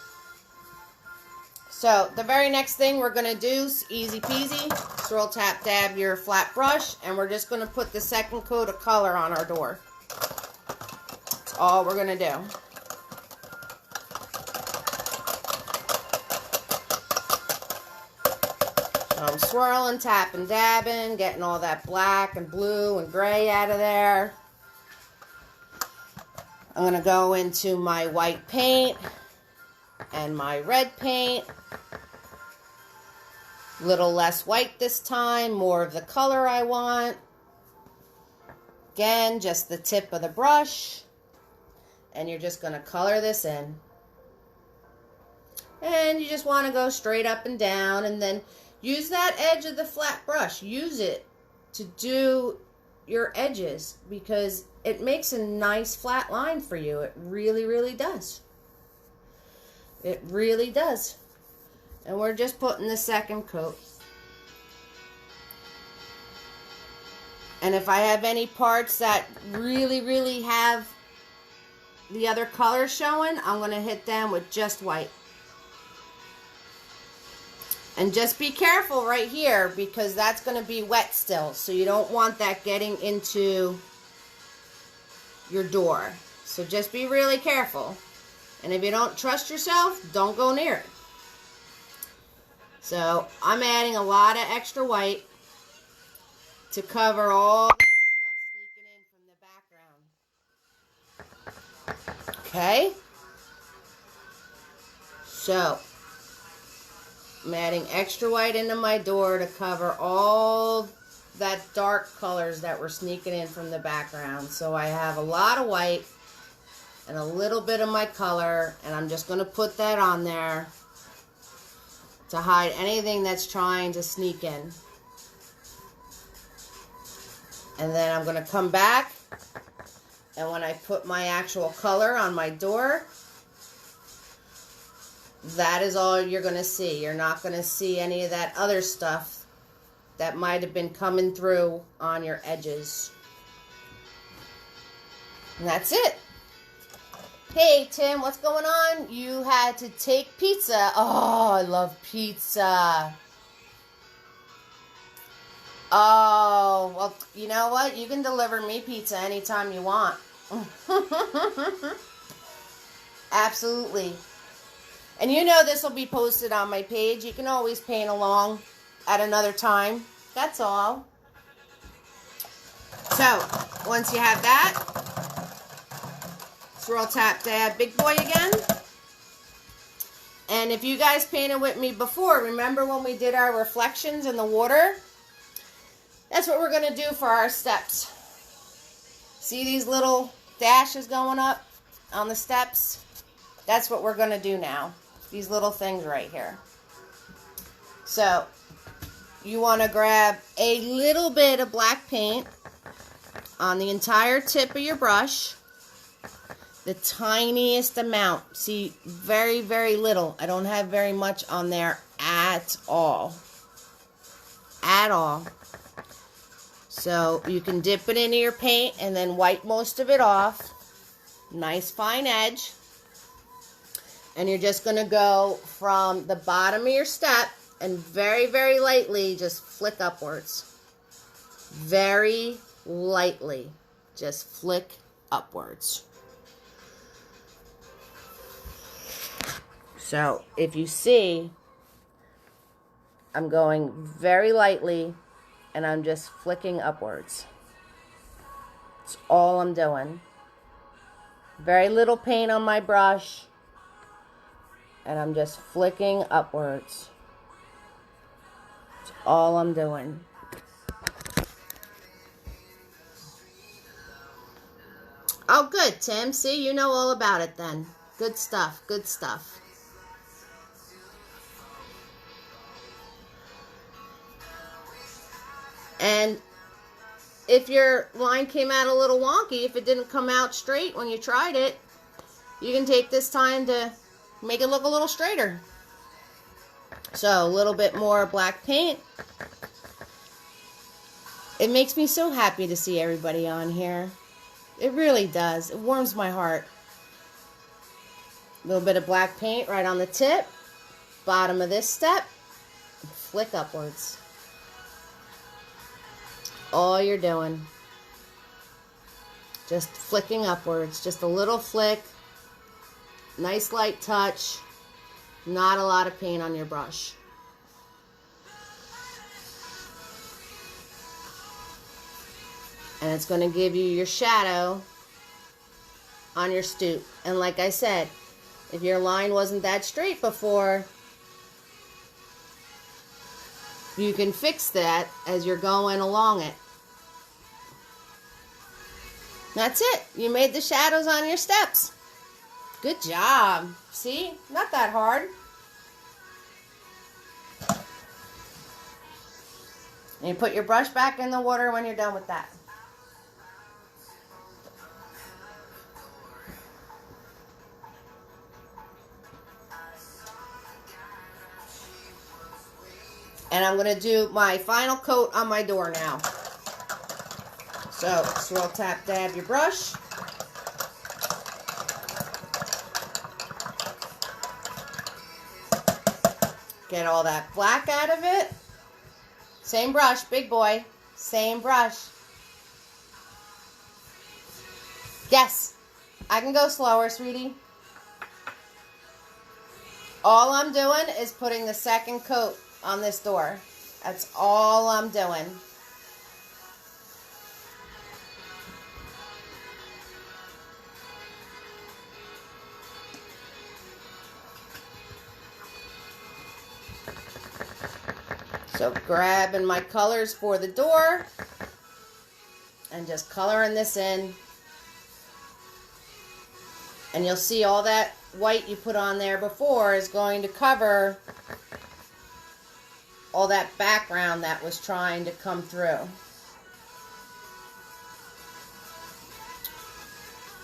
So the very next thing we're going to do is easy peasy. Swirl, tap, dab your flat brush. And we're just going to put the second coat of color on our door. That's all we're going to do. So I'm swirling, tapping, dabbing, getting all that black and blue and gray out of there. I'm going to go into my white paint and my red paint. Little less white this time, more of the color I want. Again, just the tip of the brush. And you're just going to color this in. And you just want to go straight up and down, and then use that edge of the flat brush. Use it to do your edges because it makes a nice flat line for you. It really, really does. It really does. And we're just putting the second coat. And if I have any parts that really, really have the other color showing, I'm going to hit them with just white. And just be careful right here because that's going to be wet still. So you don't want that getting into your door. So just be really careful. And if you don't trust yourself, don't go near it. So I'm adding a lot of extra white to cover all that stuff sneaking in from the background. Okay? So I'm adding extra white into my door to cover all that dark colors that were sneaking in from the background. So I have a lot of white and a little bit of my color, and I'm just going to put that on there to hide anything that's trying to sneak in. And then I'm going to come back, and when I put my actual color on my door, that is all you're going to see. You're not going to see any of that other stuff that might have been coming through on your edges. And that's it. Hey, Tim, what's going on? You had to take pizza. Oh, I love pizza. Oh, well, you know what? You can deliver me pizza anytime you want. Absolutely. And you know this will be posted on my page. You can always paint along at another time. That's all. So, once you have that, swirl, tap, dab, big boy again. And if you guys painted with me before, remember when we did our reflections in the water? That's what we're going to do for our steps. See these little dashes going up on the steps? That's what we're going to do now. These little things right here. So, you want to grab a little bit of black paint on the entire tip of your brush. The tiniest amount. See, very, very little. I don't have very much on there at all. At all. So, you can dip it into your paint and then wipe most of it off. Nice fine edge. And you're just going to go from the bottom of your step and very, very lightly just flick upwards. Very lightly. Just flick upwards. So, if you see, I'm going very lightly and I'm just flicking upwards. That's all I'm doing. Very little paint on my brush. And I'm just flicking upwards. That's all I'm doing. Oh, good, Tim. See, you know all about it then. Good stuff, good stuff. And if your line came out a little wonky, if it didn't come out straight when you tried it, you can take this time to make it look a little straighter. So, a little bit more black paint. It makes me so happy to see everybody on here. It really does. It warms my heart. A little bit of black paint right on the tip. Bottom of this step. Flick upwards. All you're doing. Just flicking upwards. Just a little flick. Nice light touch. Not a lot of paint on your brush. And it's going to give you your shadow on your stoop. And like I said, if your line wasn't that straight before, you can fix that as you're going along it. That's it. You made the shadows on your steps. Good job. See? Not that hard. And you put your brush back in the water when you're done with that. And I'm going to do my final coat on my door now. So, swirl, tap, dab your brush. Get all that black out of it. Same brush, big boy. Same brush. Yes, I can go slower, sweetie. All I'm doing is putting the second coat on this door. That's all I'm doing. So grabbing my colors for the door and just coloring this in. And you'll see all that white you put on there before is going to cover all that background that was trying to come through.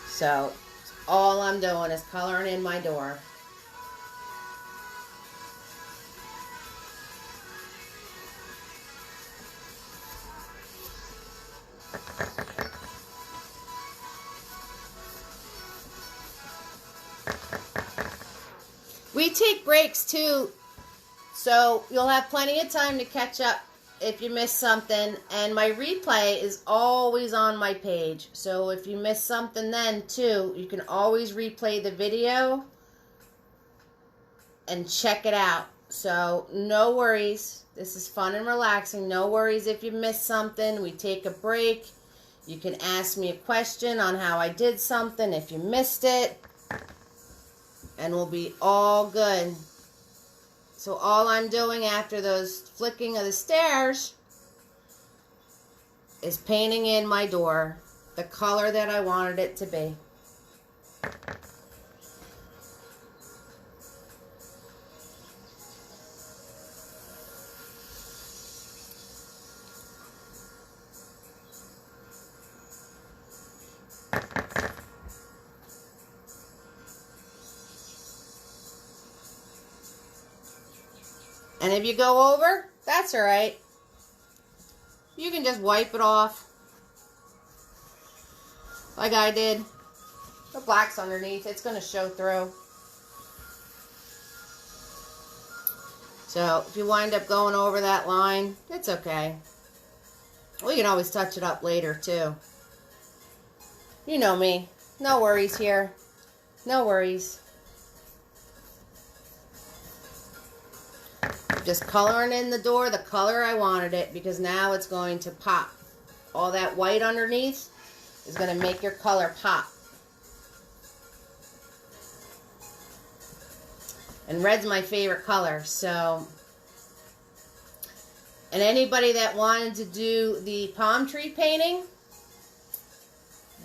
So all I'm doing is coloring in my door. We take breaks too, so you'll have plenty of time to catch up if you miss something. And my replay is always on my page, so if you miss something then too, you can always replay the video and check it out. So no worries, this is fun and relaxing. No worries if you miss something. We take a break. You can ask me a question on how I did something if you missed it. And we'll be all good. So all I'm doing after those flicking of the stairs is painting in my door the color that I wanted it to be. And if you go over, that's all right. You can just wipe it off like I did. The black's underneath. It's going to show through. So if you wind up going over that line, it's okay. We can always touch it up later too. You know me. No worries here. No worries. Just coloring in the door the color I wanted it, because now it's going to pop. All that white underneath is going to make your color pop. And red's my favorite color, so. And anybody that wanted to do the palm tree painting,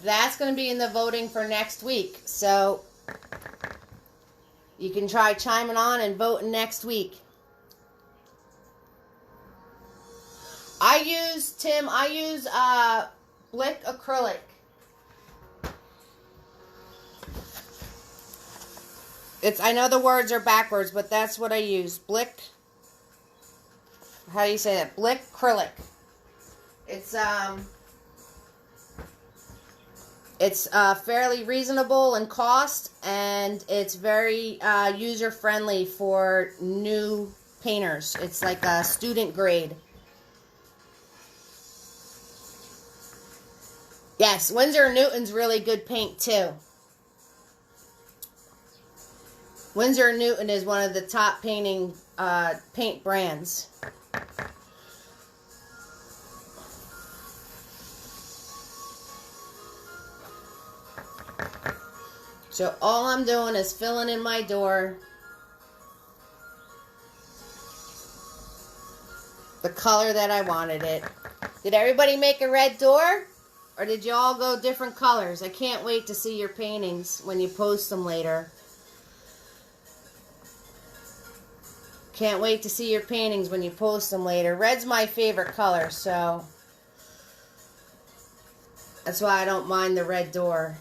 that's going to be in the voting for next week. So you can try chiming on and voting next week. I use Blick acrylic. I know the words are backwards, but that's what I use. Blick. How do you say that? Blick acrylic. It's fairly reasonable in cost, and it's very user-friendly for new painters. It's like a student grade. Yes, Winsor & Newton's really good paint too. Winsor & Newton is one of the top paint brands. So all I'm doing is filling in my door the color that I wanted it. Did everybody make a red door? Or did you all go different colors? I can't wait to see your paintings when you post them later. Can't wait to see your paintings when you post them later. Red's my favorite color, so that's why I don't mind the red door.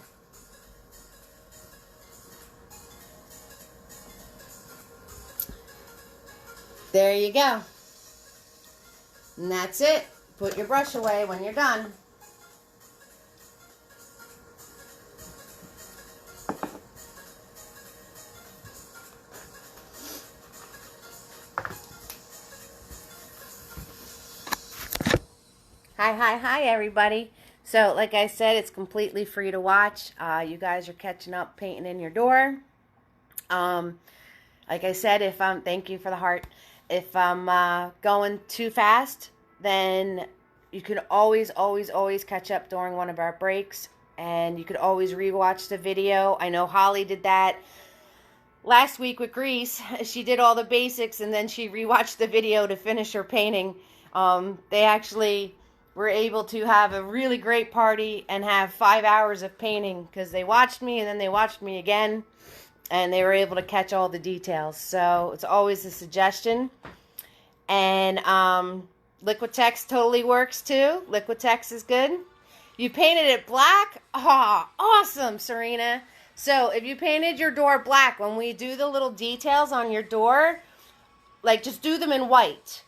There you go. And that's it. Put your brush away when you're done. Hi, everybody. So, like I said, it's completely free to watch. You guys are catching up painting in your door. Like I said, thank you for the heart. If I'm going too fast, then you can always catch up during one of our breaks. And you could always rewatch the video. I know Holly did that last week with Grease. She did all the basics and then she rewatched the video to finish her painting. They actually were able to have a really great party and have 5 hours of painting because they watched me and then they watched me again. And they were able to catch all the details. So it's always a suggestion. And Liquitex totally works too. Liquitex is good. You painted it black? Oh, awesome, Serena. So if you painted your door black, when we do the little details on your door, like just do them in white.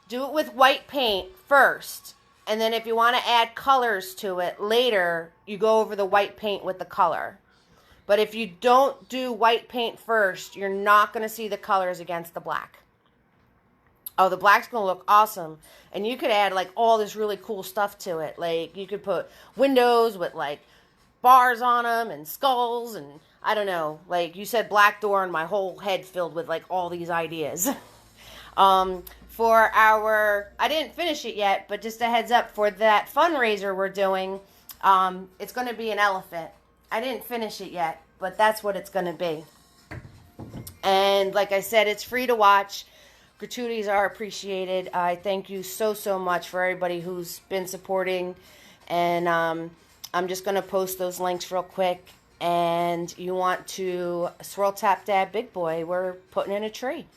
Do it with white paint first. And then if you want to add colors to it later, you go over the white paint with the color. But if you don't do white paint first, you're not going to see the colors against the black. Oh, the black's going to look awesome. And you could add like all this really cool stuff to it. Like you could put windows with like bars on them and skulls and I don't know. Like you said black door and my whole head filled with like all these ideas. For our, I didn't finish it yet, but just a heads up for that fundraiser we're doing, it's going to be an elephant. I didn't finish it yet, but that's what it's going to be. And like I said, it's free to watch. Gratuities are appreciated. I thank you so much for everybody who's been supporting. And I'm just going to post those links real quick. And you want to Swirl Tap Dab Big Boy, we're putting in a tree.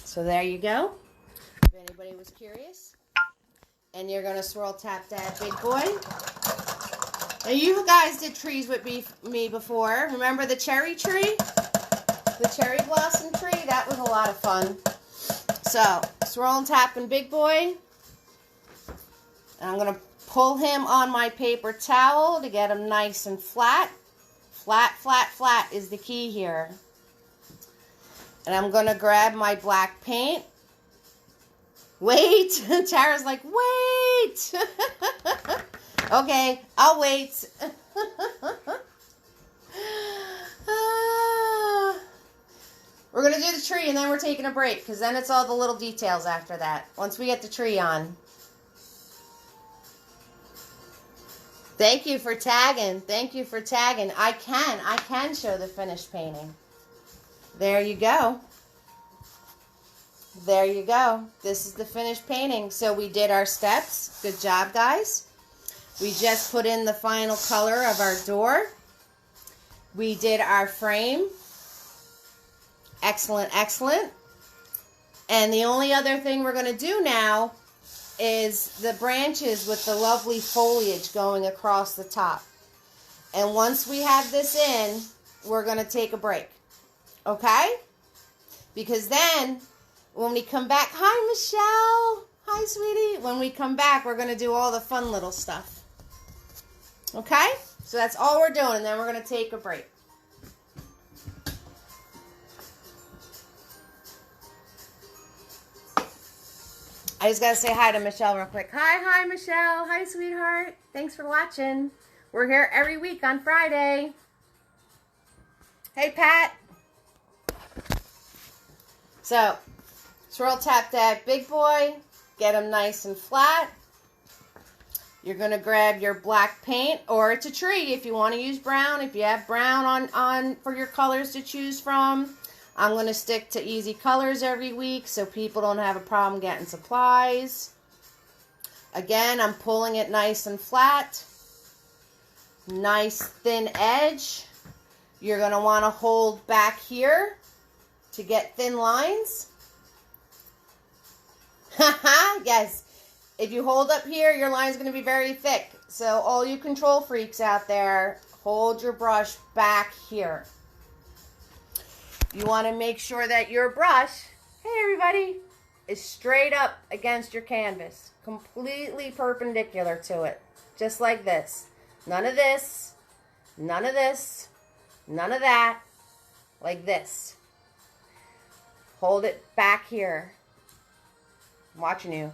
So there you go, if anybody was curious. And you're going to Swirl Tap Dab Big Boy. Now you guys did trees with me before. Remember the cherry tree? The cherry blossom tree? That was a lot of fun. So, swirl and tapping Big Boy. And I'm going to pull him on my paper towel to get him nice and flat. Flat, flat, flat is the key here. And I'm going to grab my black paint. Wait. Tara's like, wait. Okay, I'll wait. We're going to do the tree and then we're taking a break because then it's all the little details after that. Once we get the tree on. Thank you for tagging. Thank you for tagging. I can show the finished painting. There you go. There you go. This is the finished painting. So we did our steps. Good job, guys. We just put in the final color of our door. We did our frame. Excellent, excellent. And the only other thing we're going to do now is the branches with the lovely foliage going across the top. And once we have this in, we're going to take a break. Okay? Because then, when we come back, hi Michelle, hi sweetie. When we come back, we're going to do all the fun little stuff. Okay? So that's all we're doing, and then we're going to take a break. I just got to say hi to Michelle real quick. Hi Michelle. Hi sweetheart. Thanks for watching. We're here every week on Friday. Hey Pat. So, swirl tap that big boy. Get them nice and flat. You're going to grab your black paint, or it's a tree if you want to use brown. If you have brown on for your colors to choose from. I'm going to stick to easy colors every week so people don't have a problem getting supplies. Again, I'm pulling it nice and flat. Nice thin edge. You're going to want to hold back here to get thin lines. Haha, yes. If you hold up here, your line is going to be very thick. So all you control freaks out there, hold your brush back here. You want to make sure that your brush, hey everybody, is straight up against your canvas. Completely perpendicular to it. Just like this. None of this, none of this, none of that. Like this. Hold it back here. I'm watching you,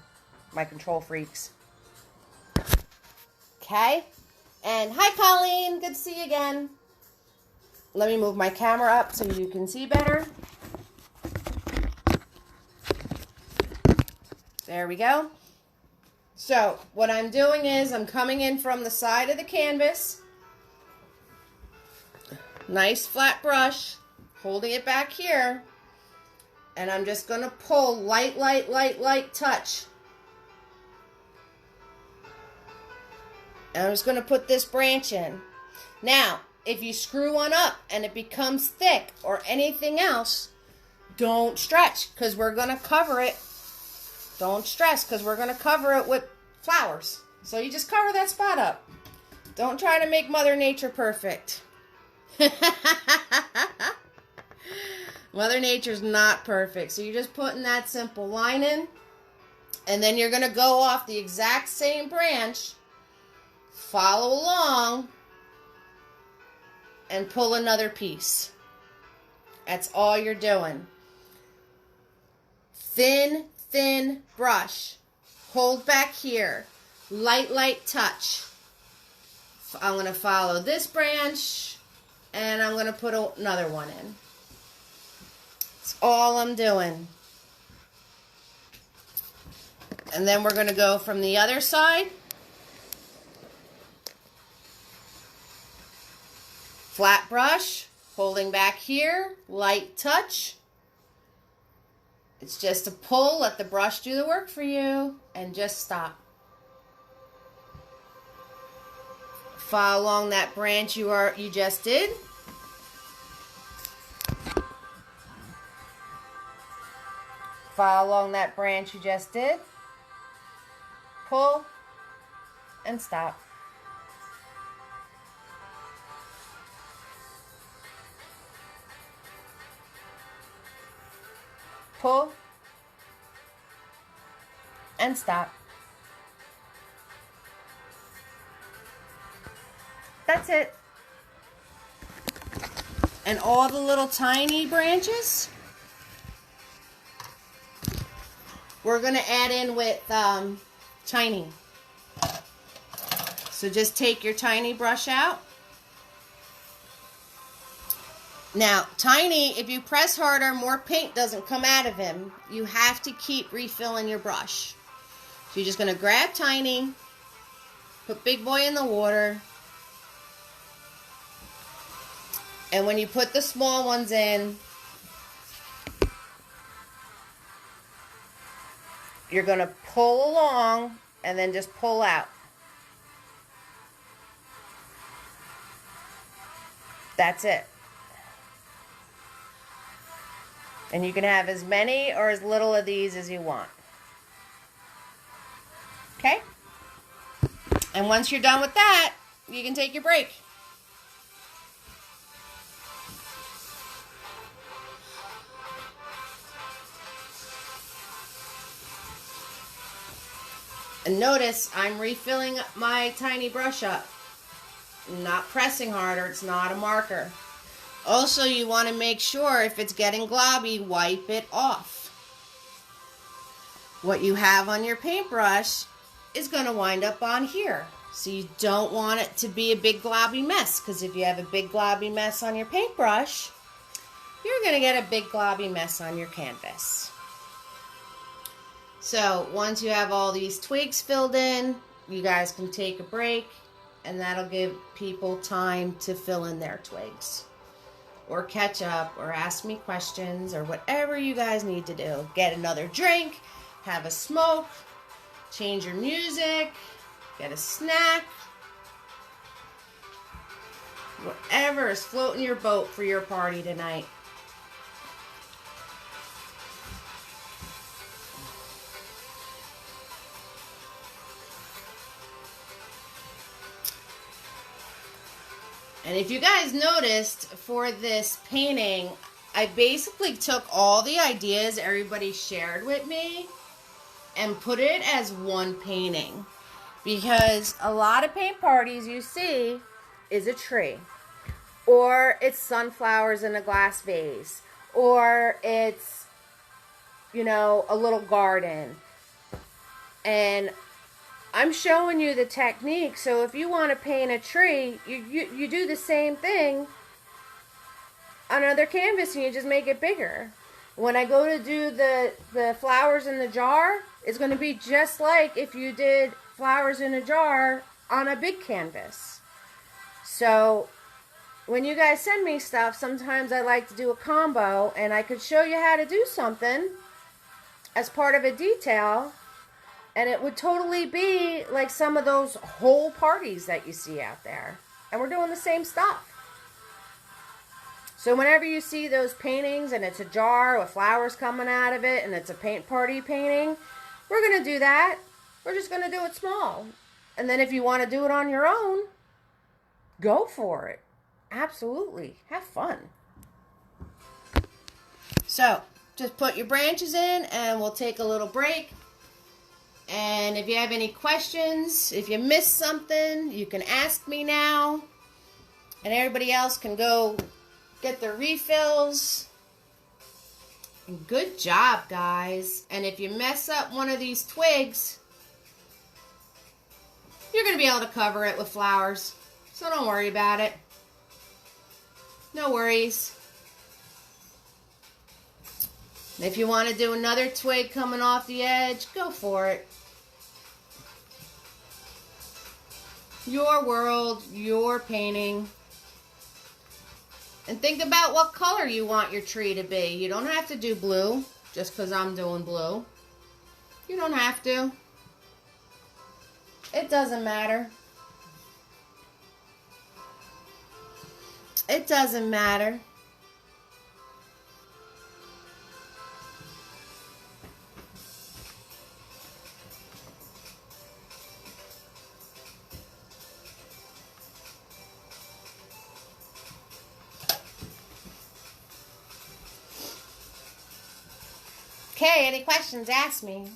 my control freaks. Okay? And hi Colleen, good to see you again. Let me move my camera up so you can see better. There we go. So, what I'm doing is I'm coming in from the side of the canvas. Nice flat brush. Holding it back here. And I'm just going to pull light touch. And I'm just going to put this branch in. Now, if you screw one up and it becomes thick or anything else, don't stretch because we're going to cover it. Don't stress because we're going to cover it with flowers. So you just cover that spot up. Don't try to make Mother Nature perfect. Mother Nature's not perfect. So you're just putting that simple line in. And then you're going to go off the exact same branch. Follow along. And pull another piece. That's all you're doing. Thin brush. Hold back here. Light touch. I'm going to follow this branch. And I'm going to put another one in. That's all I'm doing. And then we're going to go from the other side. Flat brush, holding back here, light touch. It's just a pull, let the brush do the work for you, and just stop. Follow along that branch you just did. Follow along that branch you just did. Pull and stop. Pull and stop. That's it. And all the little tiny branches we're going to add in with tiny. So just take your tiny brush out. Now, Tiny, if you press harder, more paint doesn't come out of him. You have to keep refilling your brush. So you're just going to grab Tiny, put Big Boy in the water, and when you put the small ones in, you're going to pull along and then just pull out. That's it. And you can have as many or as little of these as you want. Okay? And once you're done with that, you can take your break. And notice I'm refilling my tiny brush up. Not pressing harder, it's not a marker. Also, you want to make sure if it's getting globby, wipe it off. What you have on your paintbrush is going to wind up on here. So you don't want it to be a big globby mess, because if you have a big globby mess on your paintbrush, you're going to get a big globby mess on your canvas. So once you have all these twigs filled in, you guys can take a break, and that'll give people time to fill in their twigs, or catch up, or ask me questions, or whatever you guys need to do. Get another drink, have a smoke, change your music, get a snack, whatever is floating your boat for your party tonight. And if you guys noticed, for this painting, I basically took all the ideas everybody shared with me and put it as one painting. Because a lot of paint parties you see is a tree. Or it's sunflowers in a glass vase. Or it's, you know, a little garden. And I'm showing you the technique, so if you want to paint a tree, you do the same thing on another canvas and you just make it bigger. When I go to do the flowers in the jar, it's going to be just like if you did flowers in a jar on a big canvas. So when you guys send me stuff, sometimes I like to do a combo, and I could show you how to do something as part of a detail. And it would totally be like some of those whole parties that you see out there. And we're doing the same stuff. So whenever you see those paintings and it's a jar with flowers coming out of it and it's a paint party painting, we're going to do that. We're just going to do it small. And then if you want to do it on your own, go for it. Absolutely. Have fun. So just put your branches in and we'll take a little break. And if you have any questions, if you missed something, you can ask me now. And everybody else can go get their refills. And good job, guys. And if you mess up one of these twigs, you're going to be able to cover it with flowers. So don't worry about it. No worries. And if you want to do another twig coming off the edge, go for it. Your world, your painting. And think about what color you want your tree to be. You don't have to do blue just because I'm doing blue. You don't have to. It doesn't matter. It doesn't matter. Okay, any questions, ask me.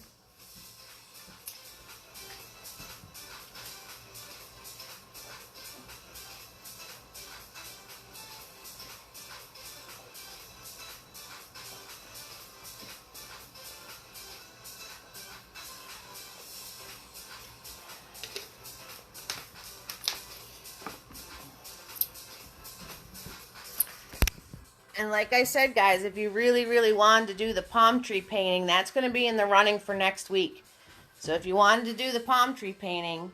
And like I said, guys, if you really, really wanted to do the palm tree painting, that's going to be in the running for next week. So if you wanted to do the palm tree painting,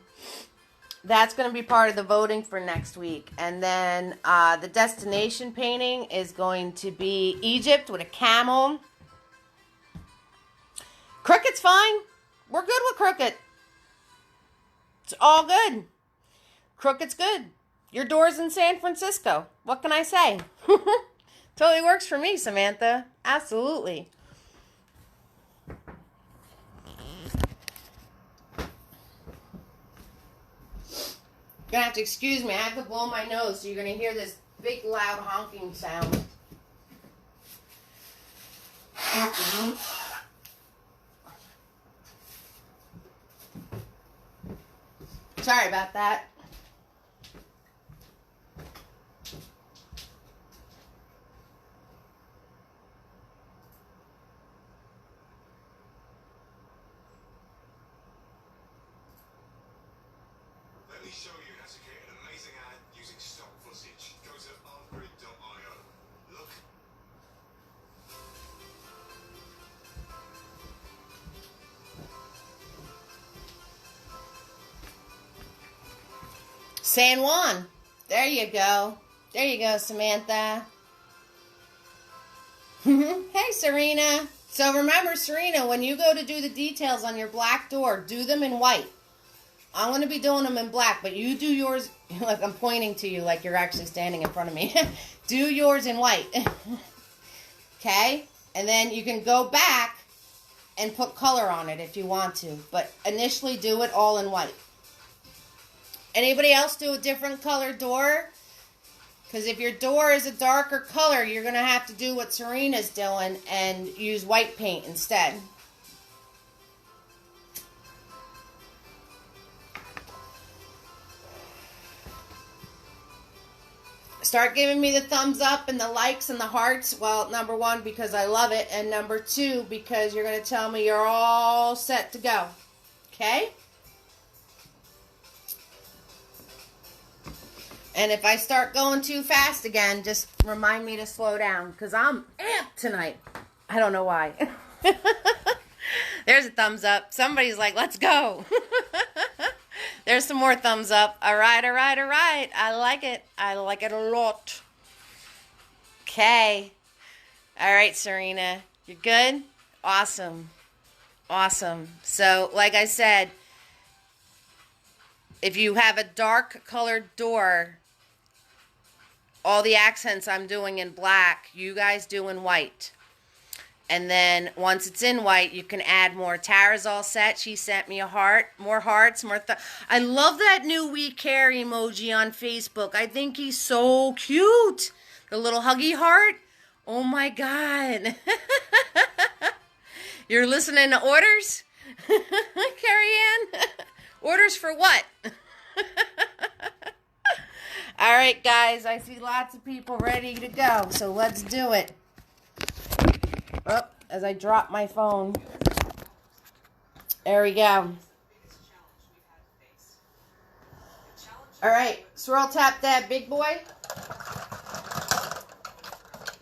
that's going to be part of the voting for next week. And then the destination painting is going to be Egypt with a camel. Crooked's fine. We're good with crooked. It's all good. Crooked's good. Your door's in San Francisco. What can I say? Totally works for me, Samantha. Absolutely. Gonna have to excuse me. I have to blow my nose, so you're gonna hear this big, loud honking sound. Sorry about that. Let me show you how to create an amazing ad using stock footage. Go to artgrid.io. Look. San Juan. There you go. There you go, Samantha. Hey, Serena. So remember, Serena, when you go to do the details on your black door, do them in white. I'm going to be doing them in black, but you do yours, like I'm pointing to you like you're actually standing in front of me. Do yours in white. Okay? And then you can go back and put color on it if you want to. But initially do it all in white. Anybody else do a different color door? Because if your door is a darker color, you're going to have to do what Serena's doing and use white paint instead. Start giving me the thumbs up and the likes and the hearts. Well, number one, because I love it. And number two, because you're going to tell me you're all set to go. Okay? And if I start going too fast again, just remind me to slow down. Because I'm amped tonight. I don't know why. There's a thumbs up. Somebody's like, let's go. There's some more thumbs up. All right, all right, all right. I like it. I like it a lot. Okay. All right, Serena. You good? Awesome. Awesome. So, like I said, if you have a dark colored door, all the accents I'm doing in black, you guys do in white. And then once it's in white, you can add more. Tara's all set. She sent me a heart. More hearts. More. I love that new We Care emoji on Facebook. I think he's so cute. The little huggy heart. Oh my God. You're listening to orders? Carrie Ann? Orders for what? All right, guys. I see lots of people ready to go. So let's do it. Oh, as I drop my phone. There we go. All right, swirl tap that big boy.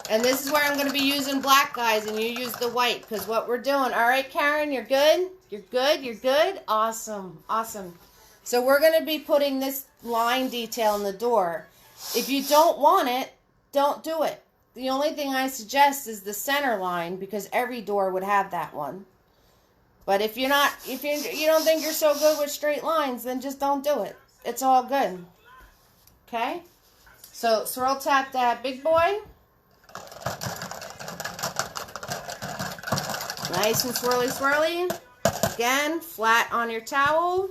And this is where I'm going to be using black, guys, and you use the white, because what we're doing. All right, Karen, you're good? You're good? You're good? Awesome. Awesome. So we're going to be putting this line detail in the door. If you don't want it, don't do it. The only thing I suggest is the center line, because every door would have that one. But if you don't think you're so good with straight lines, then just don't do it. It's all good. Okay? So swirl tap that big boy. Nice and swirly swirly. Again, flat on your towel.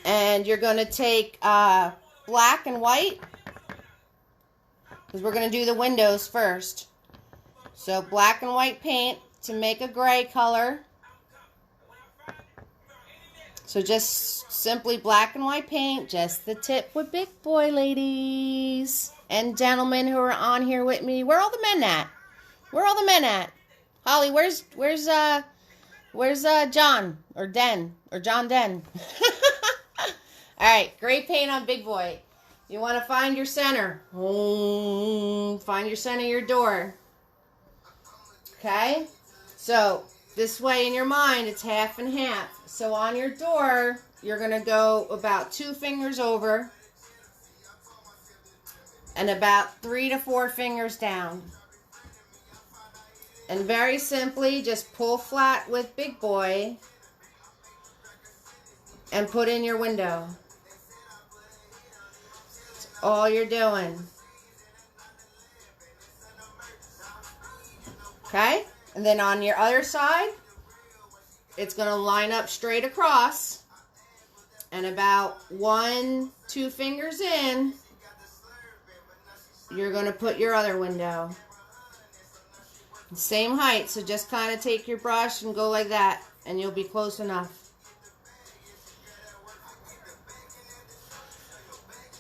And you're going to take black and white, because we're going to do the windows first. So black and white paint to make a gray color. So just simply black and white paint, just the tip with big boy, ladies and gentlemen who are on here with me. Where are all the men at? Where are all the men at? Holly, where's John or Den or John Den? All right, gray paint on big boy. You want to find your center. Find your center of your door. Okay? So, this way in your mind, it's half and half. So, on your door, you're going to go about 2 fingers over and about 3 to 4 fingers down. And very simply, just pull flat with big boy and put in your window. All you're doing. Okay? And then on your other side, it's going to line up straight across. And about 1-2 fingers in, you're going to put your other window. Same height, so just kind of take your brush and go like that, and you'll be close enough.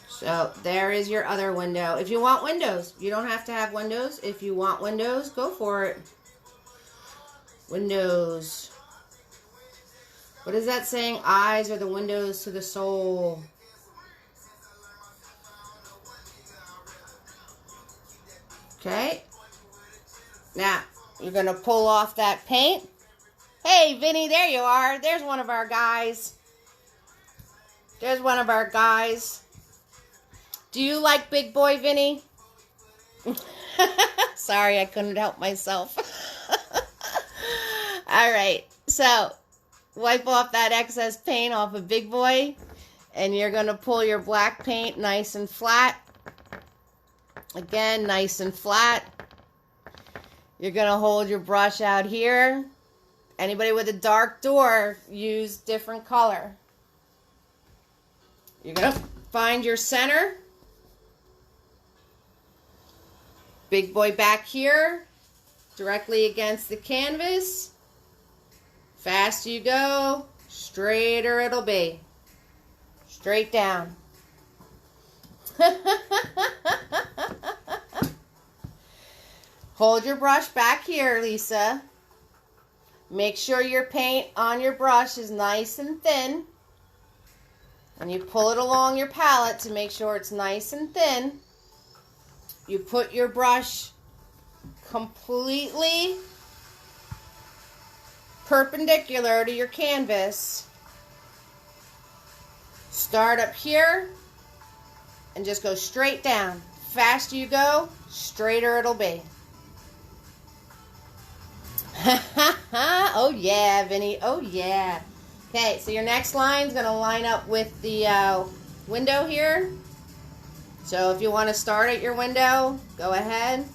So there is your other window. If you want windows, you don't have to have windows. If you want windows, go for it. Windows. What is that saying? Eyes are the windows to the soul. Okay. Now, you're going to pull off that paint. Hey, Vinny, there you are. There's one of our guys. There's one of our guys. Do you like big boy, Vinny? Sorry, I couldn't help myself. All right. So, wipe off that excess paint off of big boy. And you're going to pull your black paint nice and flat. Again, nice and flat. You're going to hold your brush out here. Anybody with a dark door, use different color. You're going to find your center. Big boy back here, directly against the canvas. Fast you go, straighter it'll be. Straight down. Hold your brush back here, Lisa. Make sure your paint on your brush is nice and thin. And you pull it along your palette to make sure it's nice and thin. You put your brush completely perpendicular to your canvas. Start up here and just go straight down. Faster you go, straighter it'll be. Oh yeah, Vinny. Oh yeah. Okay, so your next line is going to line up with the window here. So if you want to start at your window, go ahead.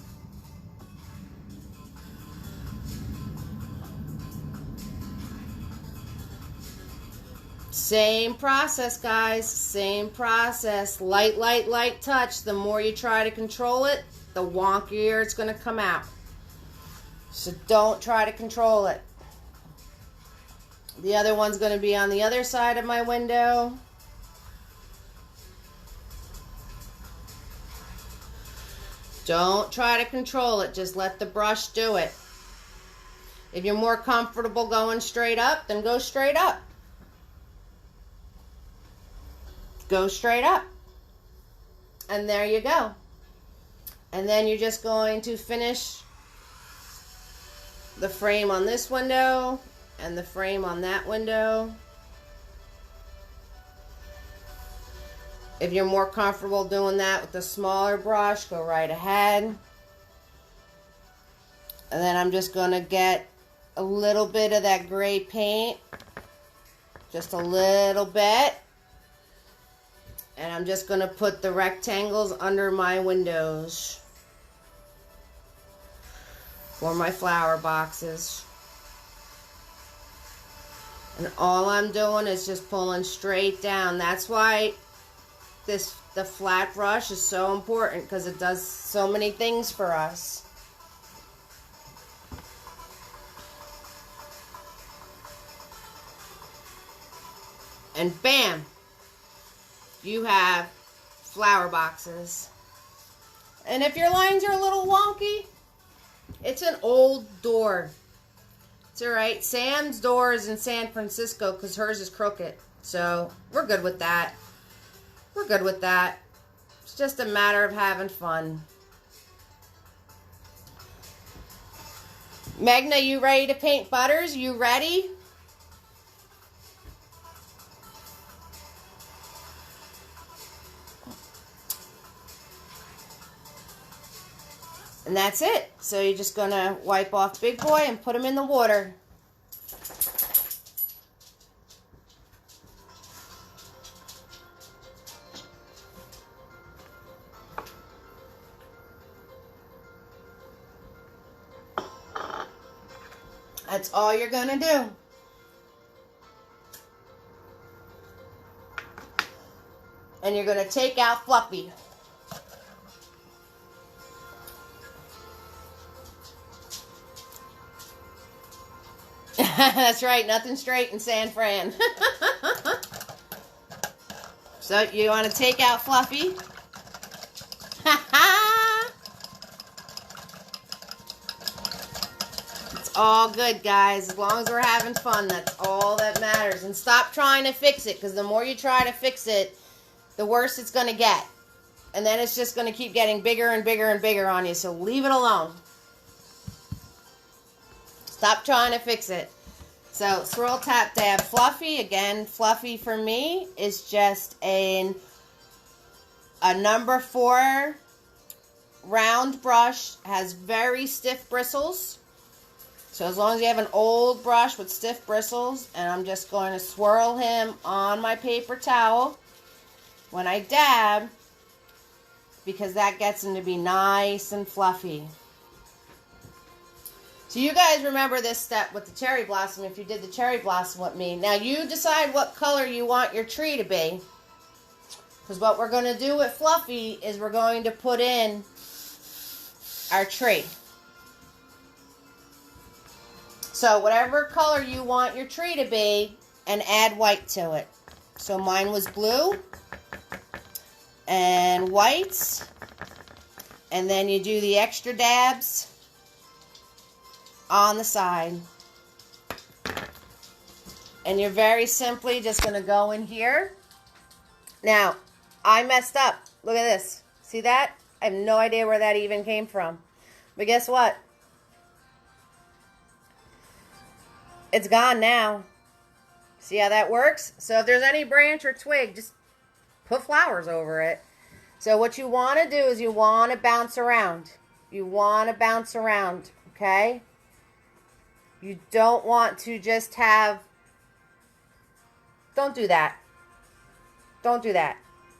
Same process, guys. Same process. Light, light, light touch. The more you try to control it, the wonkier it's going to come out. So don't try to control it. The other one's going to be on the other side of my window. Don't try to control it. Just let the brush do it. If you're more comfortable going straight up, then go straight up. Go straight up. And there you go. And then you're just going to finish the frame on this window and the frame on that window. If you're more comfortable doing that with the smaller brush, go right ahead. And then I'm just going to get a little bit of that gray paint. Just a little bit. And I'm just going to put the rectangles under my windows for my flower boxes. And all I'm doing is just pulling straight down. That's why the flat brush is so important, because it does so many things for us. And bam, you have flower boxes. And if your lines are a little wonky, it's an old door. It's alright. Sam's door is in San Francisco because hers is crooked. So we're good with that. We're good with that. It's just a matter of having fun. Magna, you ready to paint Butters? You ready? And that's it. So you're just going to wipe off Big Boy and put him in the water. That's all you're going to do. And you're going to take out Fluffy. That's right, nothing straight in San Fran. So you want to take out Fluffy. It's all good, guys. As long as we're having fun, that's all that matters. And stop trying to fix it, because the more you try to fix it, the worse it's going to get. And then it's just going to keep getting bigger and bigger and bigger on you. So leave it alone. Stop trying to fix it. So swirl, tap, dab, Fluffy. Again, Fluffy for me is just a number 4 round brush. Has very stiff bristles. So as long as you have an old brush with stiff bristles, and I'm just going to swirl him on my paper towel when I dab, because that gets him to be nice and fluffy. So you guys remember this step with the cherry blossom if you did the cherry blossom with me. Now you decide what color you want your tree to be. Because what we're going to do with Fluffy is we're going to put in our tree. So whatever color you want your tree to be, and add white to it. So mine was blue and white. And then you do the extra dabs on the side. And you're very simply just going to go in here. Now, I messed up. Look at this. See that? I have no idea where that even came from. But guess what? It's gone now. See how that works? So if there's any branch or twig, just put flowers over it. So what you want to do is you want to bounce around. You want to bounce around, okay? You don't want to just have... Don't do that. Don't do that.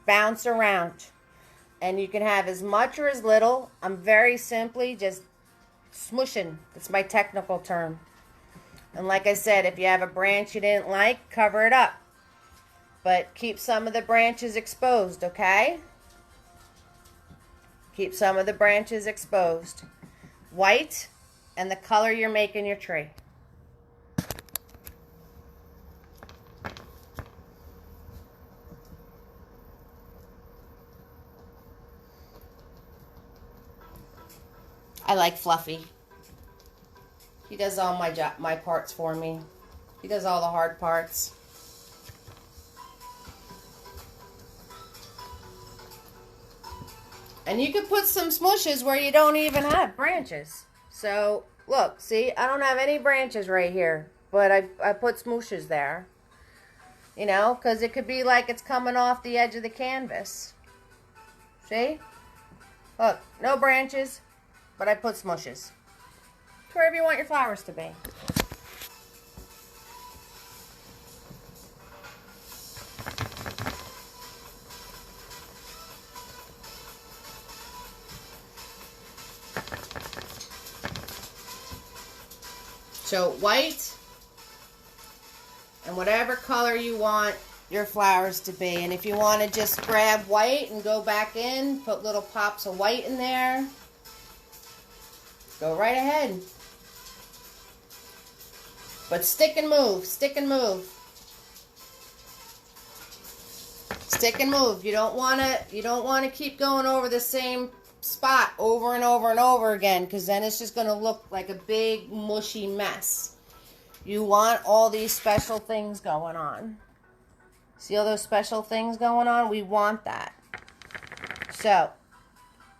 Bounce around. And you can have as much or as little. I'm very simply just smooshing. That's my technical term. And like I said, if you have a branch you didn't like, cover it up. But keep some of the branches exposed, okay? Keep some of the branches exposed. White and the color you're making your tree. I like Fluffy. He does all my parts for me. He does all the hard parts. And you can put some smooshes where you don't even have branches. So, look, see, I don't have any branches right here. But I put smooshes there. You know, because it could be like it's coming off the edge of the canvas. See? Look, no branches, but I put smooshes. Wherever you want your flowers to be. So white and whatever color you want your flowers to be. And if you want to just grab white and go back in, put little pops of white in there, go right ahead. But stick and move, stick and move. Stick and move. You don't want to keep going over the same spot over and over and over again, because then it's just going to look like a big mushy mess. You want all these special things going on. See all those special things going on? We want that. So,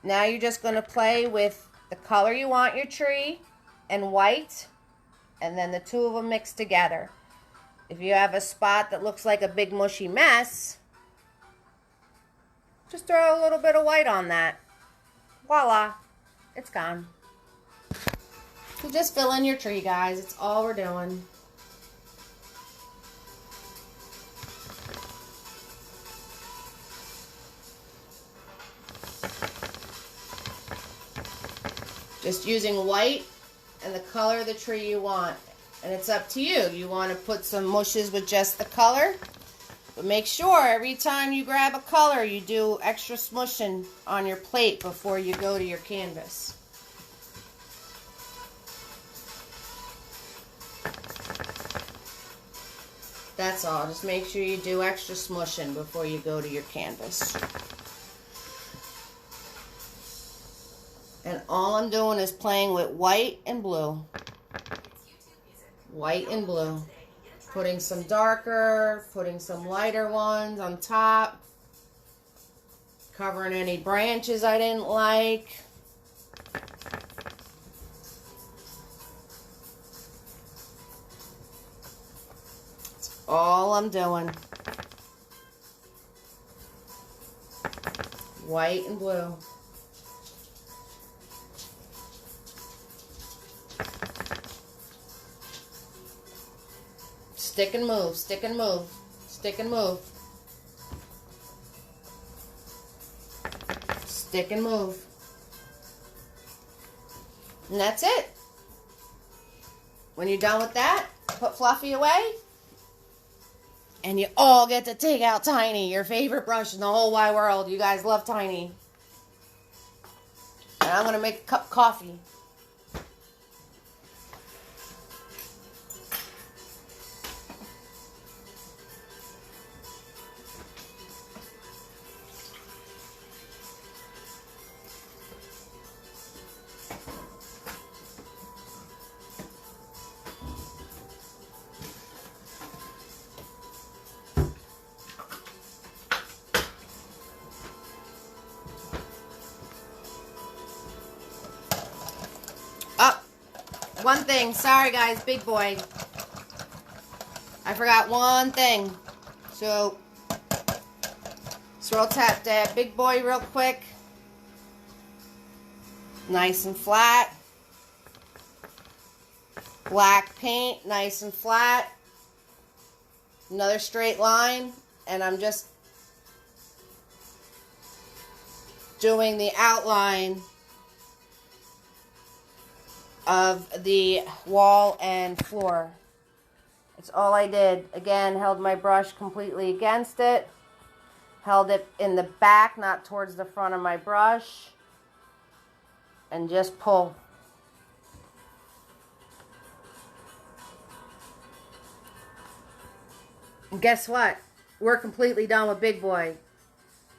now you're just going to play with the color you want your tree and white, and then the two of them mixed together. If you have a spot that looks like a big mushy mess, just throw a little bit of white on that. Voila, it's gone. So just fill in your tree, guys. It's all we're doing. Just using white and the color of the tree you want. And it's up to you. You want to put some mushes with just the color. But make sure every time you grab a color, you do extra smushing on your plate before you go to your canvas. That's all. Just make sure you do extra smushing before you go to your canvas. And all I'm doing is playing with white and blue. White and blue. Putting some darker, putting some lighter ones on top. Covering any branches I didn't like. That's all I'm doing. White and blue. Stick and move, stick and move, stick and move. Stick and move. And that's it. When you're done with that, put Fluffy away. And you all get to take out Tiny, your favorite brush in the whole wide world. You guys love Tiny. And I'm going to make a cup of coffee. One thing. Sorry, guys. Big boy. I forgot one thing. So, swirl tap that big boy real quick. Nice and flat. Black paint. Nice and flat. Another straight line. And I'm just doing the outline of the wall and floor. That's all I did. Again, held my brush completely against it. Held it in the back, not towards the front of my brush. And just pull. And guess what? We're completely done with Big Boy.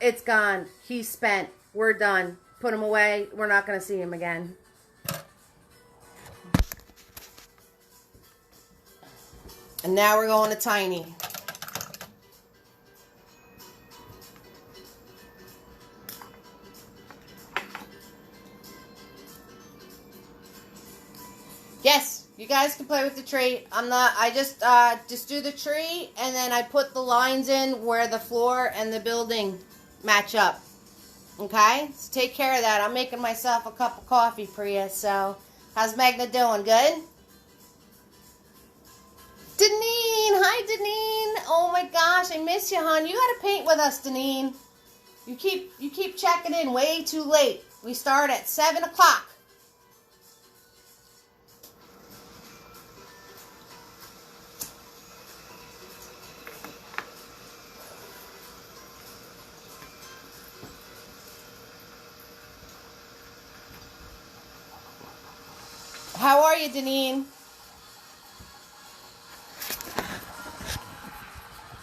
It's gone. He's spent. We're done. Put him away. We're not going to see him again. And now we're going to Tiny. Yes, you guys can play with the tree. I just do the tree and then I put the lines in where the floor and the building match up. Okay? So take care of that. I'm making myself a cup of coffee, Priya. So, how's Magna doing? Good? Deneen! Hi, Deneen! Oh my gosh, I miss you, hon. You gotta paint with us, Deneen. You keep checking in way too late. We start at 7 o'clock. How are you, Deneen?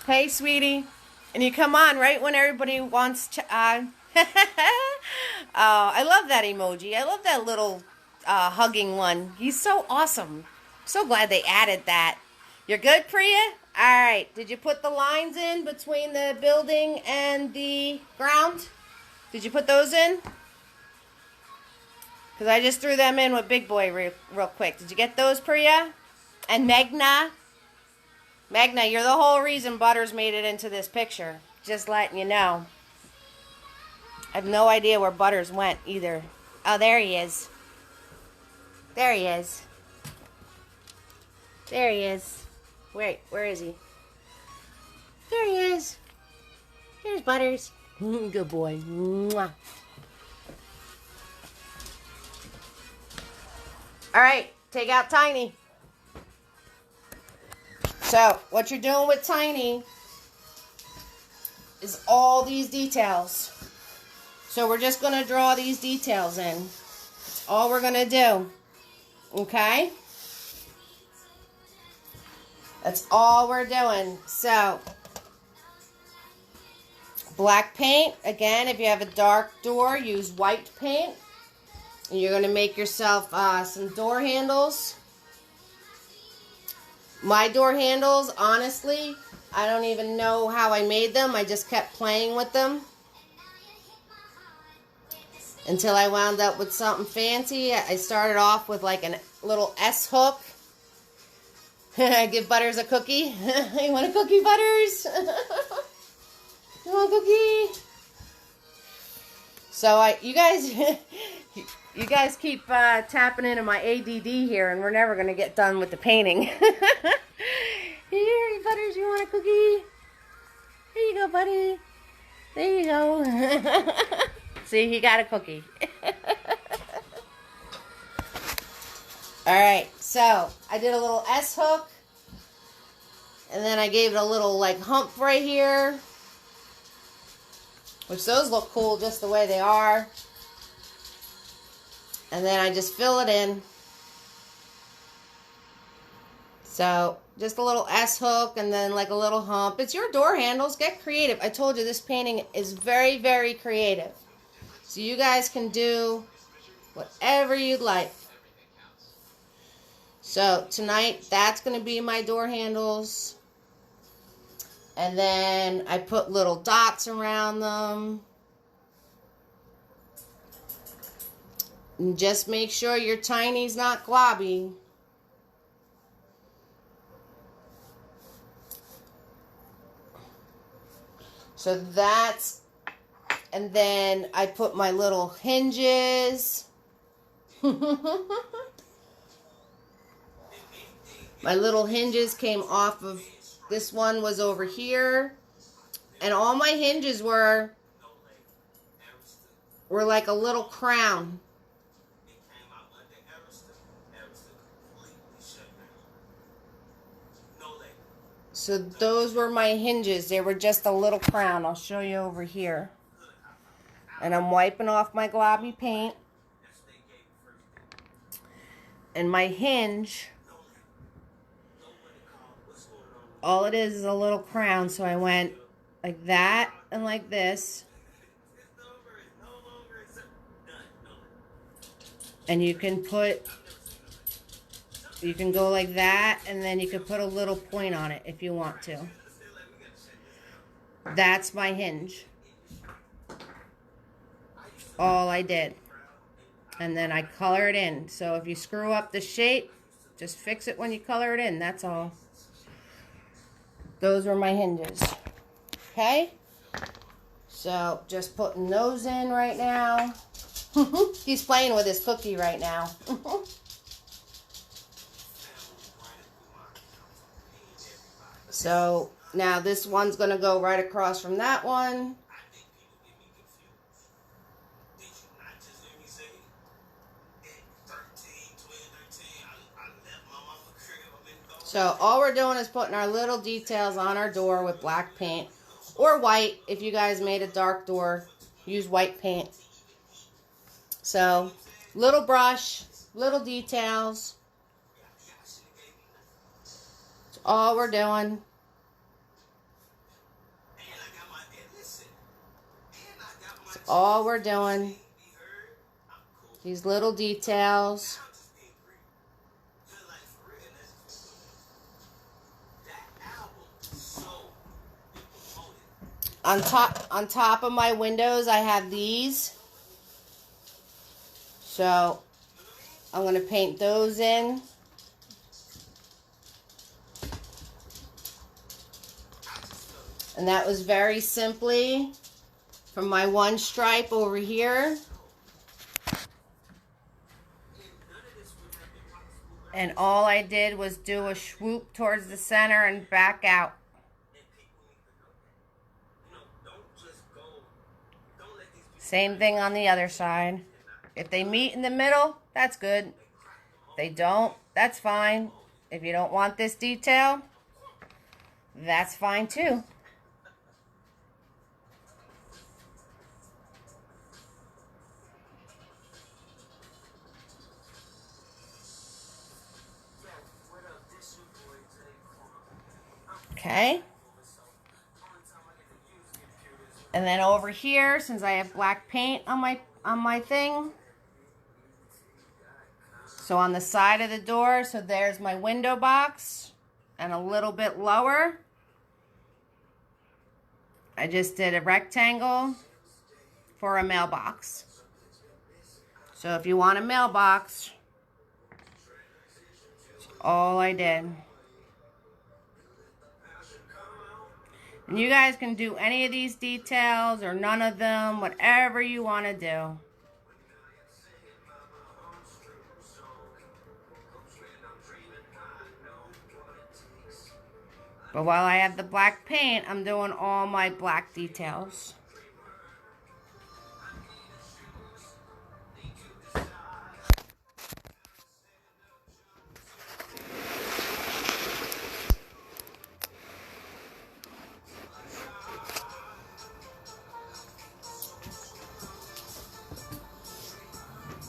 Hey, sweetie. And you come on right when everybody wants to... I love that emoji. I love that little hugging one. He's so awesome. So glad they added that. You're good, Priya? All right. Did you put the lines in between the building and the ground? Did you put those in? Because I just threw them in with Big Boy real quick. Did you get those, Priya? And Magna? Magna, you're the whole reason Butters made it into this picture. Just letting you know. I have no idea where Butters went either. Oh, there he is. There he is. There he is. Wait, where is he? There he is. There's Butters. Good boy. Mwah. All right, take out Tiny. So, what you're doing with Tiny is all these details. So we're just going to draw these details in. That's all we're going to do. Okay? That's all we're doing. So, black paint. Again, if you have a dark door, use white paint. And you're going to make yourself some door handles. My door handles, honestly, I don't even know how I made them. I just kept playing with them until I wound up with something fancy. I started off with like a little S hook. I give Butters a cookie. You want a cookie, Butters? You want a cookie? So you guys keep tapping into my ADD here, and we're never gonna get done with the painting. Here, Butters, you want a cookie? Here you go, buddy. There you go. See, he got a cookie. Alright, so I did a little S hook. And then I gave it a little like hump right here. Which those look cool just the way they are. And then I just fill it in. So just a little S hook and then like a little hump. It's your door handles. Get creative. I told you this painting is very, very creative. So you guys can do whatever you'd like. So tonight, that's going to be my door handles. And then I put little dots around them. And just make sure your tiny's not globby. So that's, and then I put my little hinges. My little hinges came off of, this one was over here. And all my hinges were like a little crown. So those were my hinges. They were just a little crown. I'll show you over here. And I'm wiping off my globby paint. And my hinge, all it is a little crown. So I went like that and like this. And you can go like that, and then you can put a little point on it if you want to. That's my hinge. All I did. And then I color it in. So if you screw up the shape, just fix it when you color it in. That's all. Those were my hinges. Okay? So just putting those in right now. He's playing with his cookie right now. So now this one's going to go right across from that one. So all we're doing is putting our little details on our door with black paint or white. If you guys made a dark door, use white paint. So little brush, little details. That's all we're doing. That's all we're doing. These little details. On top of my windows, I have these. So I'm going to paint those in. And that was very simply from my one stripe over here. And all I did was do a swoop towards the center and back out. Same thing on the other side. If they meet in the middle, that's good. If they don't, that's fine. If you don't want this detail, that's fine too. Okay. And then over here, since I have black paint on my thing, so on the side of the door, so there's my window box, and a little bit lower, I just did a rectangle for a mailbox. So if you want a mailbox, that's all I did. And you guys can do any of these details or none of them, whatever you want to do. But while I have the black paint, I'm doing all my black details.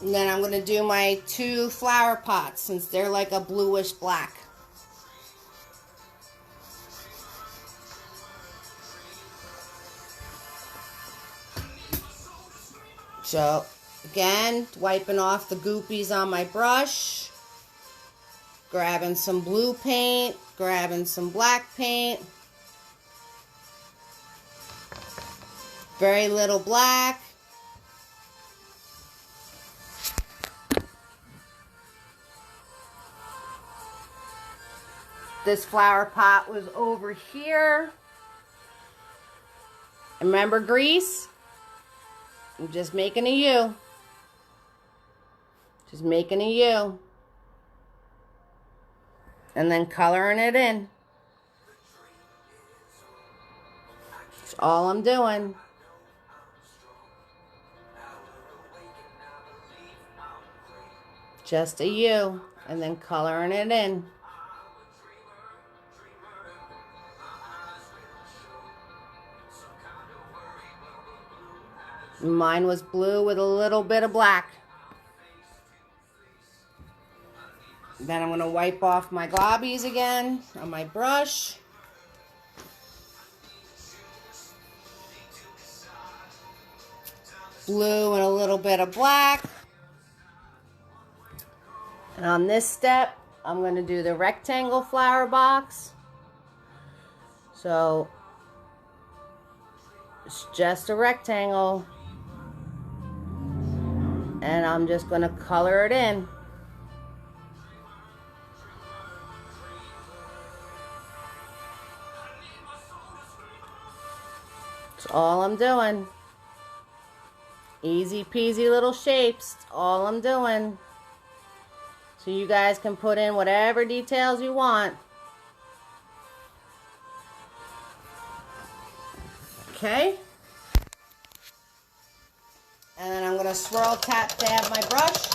And then I'm going to do my 2 flower pots since they're like a bluish black. So, again, wiping off the goopies on my brush, grabbing some blue paint, grabbing some black paint, very little black. This flower pot was over here. Remember grease? I'm just making a U. Just making a U. And then coloring it in. That's all I'm doing. Just a U. And then coloring it in. Mine was blue with a little bit of black. Then I'm going to wipe off my globbies again on my brush. Blue and a little bit of black. And on this step, I'm going to do the rectangle flower box. So, it's just a rectangle. And I'm just going to color it in. That's all I'm doing. Easy peasy little shapes. That's all I'm doing. So you guys can put in whatever details you want. Okay. And then I'm going to swirl, tap, dab my brush.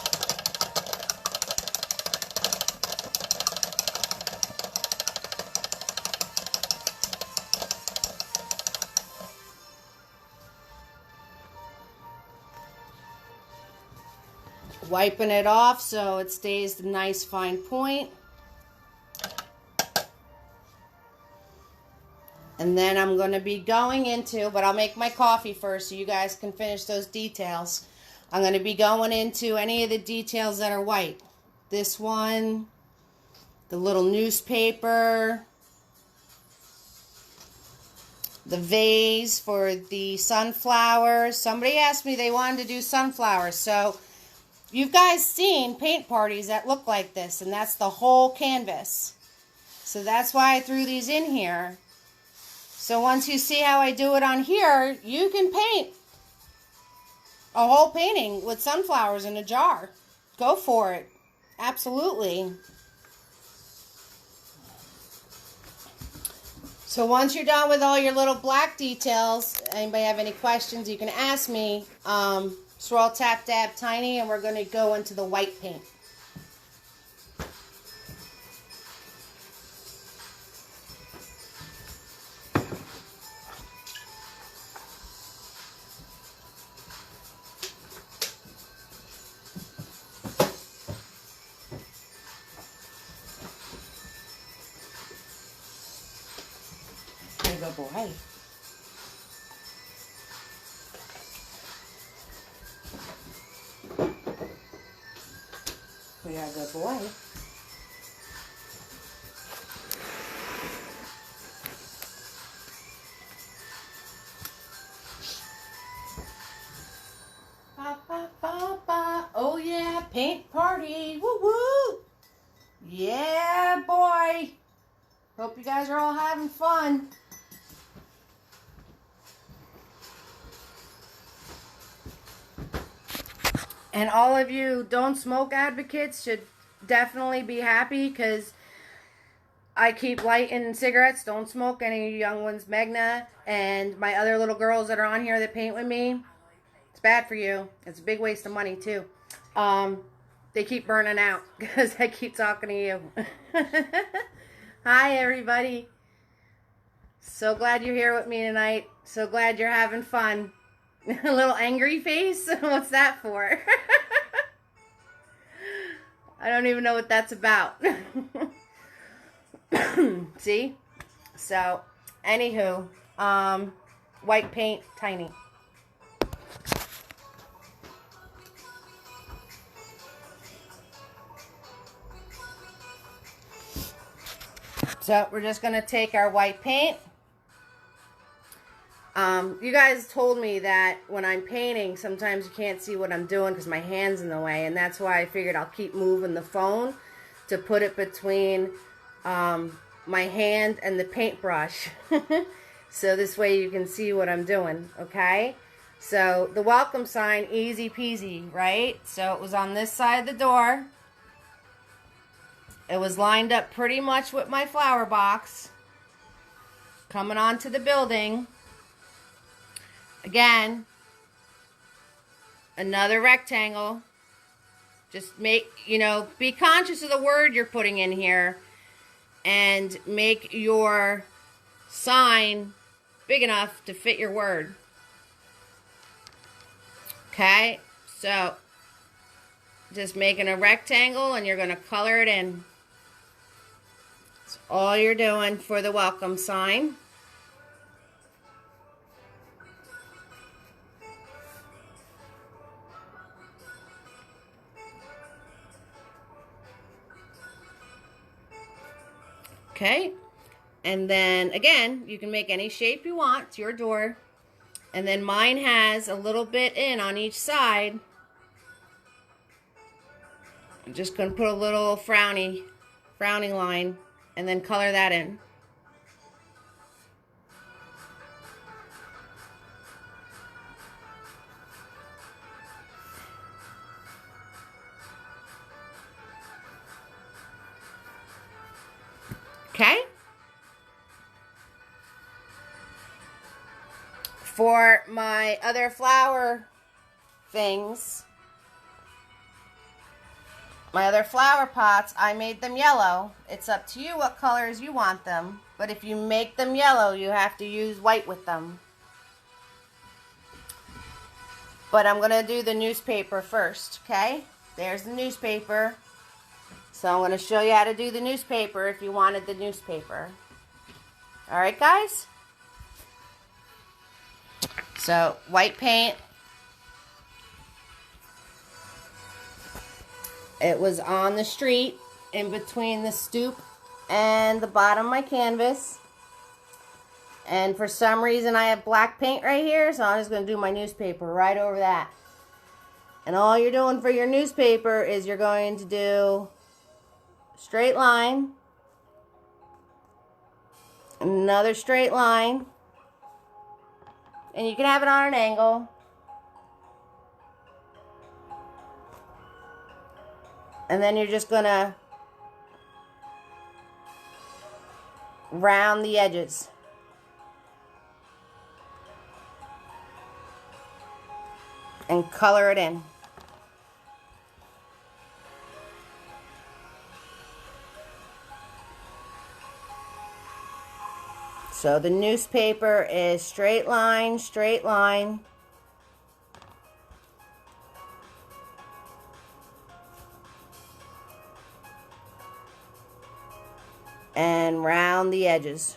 Wiping it off so it stays the nice fine point. And then I'm going to be going into, but I'll make my coffee first so you guys can finish those details. I'm going to be going into any of the details that are white. This one, the little newspaper, the vase for the sunflowers. Somebody asked me they wanted to do sunflowers. So you've guys seen paint parties that look like this, and that's the whole canvas. So that's why I threw these in here. So once you see how I do it on here, you can paint a whole painting with sunflowers in a jar. Go for it. Absolutely. So once you're done with all your little black details, anybody have any questions, you can ask me. Swirl, tap, dab, tiny, and we're going to go into the white paint. boy. We are a good boy. Ba, ba, ba, ba. Oh yeah, paint party. Woo woo. Yeah, boy. Hope you guys are all having fun. And all of you don't smoke advocates should definitely be happy because I keep lighting cigarettes. Don't smoke any young ones. Megna and my other little girls that are on here that paint with me. It's bad for you. It's a big waste of money too. They keep burning out because I keep talking to you. Hi everybody. So glad you're here with me tonight. So glad you're having fun. A little angry face? What's that for? I don't even know what that's about. See? So, anywho, white paint, tiny. So, we're just going to take our white paint. You guys told me that when I'm painting, sometimes you can't see what I'm doing because my hand's in the way. And that's why I figured I'll keep moving the phone to put it between my hand and the paintbrush. So this way you can see what I'm doing, okay? So the welcome sign, easy peasy, right? So it was on this side of the door. It was lined up pretty much with my flower box. Coming onto the building. Again, another rectangle. Just make, be conscious of the word you're putting in here and make your sign big enough to fit your word. Okay, so just making a rectangle and you're going to color it in. That's all you're doing for the welcome sign. Okay, and then again, you can make any shape you want. It's your door. And then mine has a little bit in on each side. I'm just going to put a little frowning line and then color that in. Okay? For my other flower things, my other flower pots, I made them yellow. It's up to you what colors you want them. But if you make them yellow, you have to use white with them. But I'm going to do the newspaper first, okay? There's the newspaper. So I'm going to show you how to do the newspaper if you wanted the newspaper. Alright, guys? So, white paint. It was on the street in between the stoop and the bottom of my canvas. And for some reason I have black paint right here, so I'm just going to do my newspaper right over that. And all you're doing for your newspaper is you're going to do straight line, another straight line, and you can have it on an angle. And then you're just going to round the edges. And color it in. So the newspaper is straight line, and round the edges.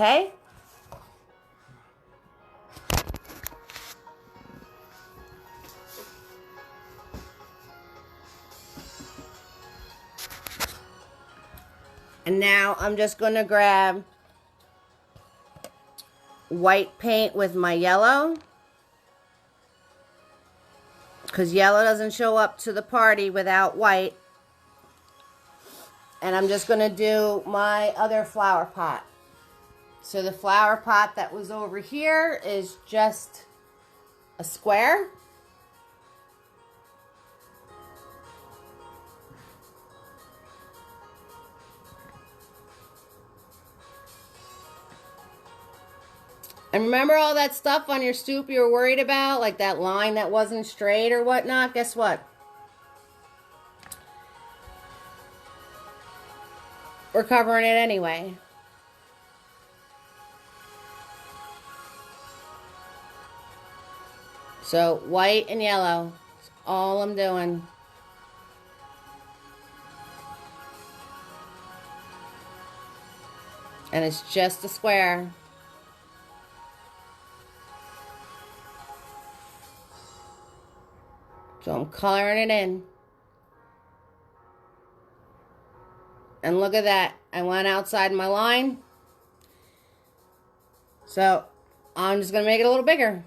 Okay? And now I'm just going to grab white paint with my yellow, because yellow doesn't show up to the party without white. And I'm just going to do my other flower pot. So the flower pot that was over here is just a square. And remember all that stuff on your stoop you were worried about? Like that line that wasn't straight or whatnot? Guess what? We're covering it anyway. So white and yellow is all I'm doing. And it's just a square. So I'm coloring it in. And look at that. I went outside my line. So I'm just going to make it a little bigger.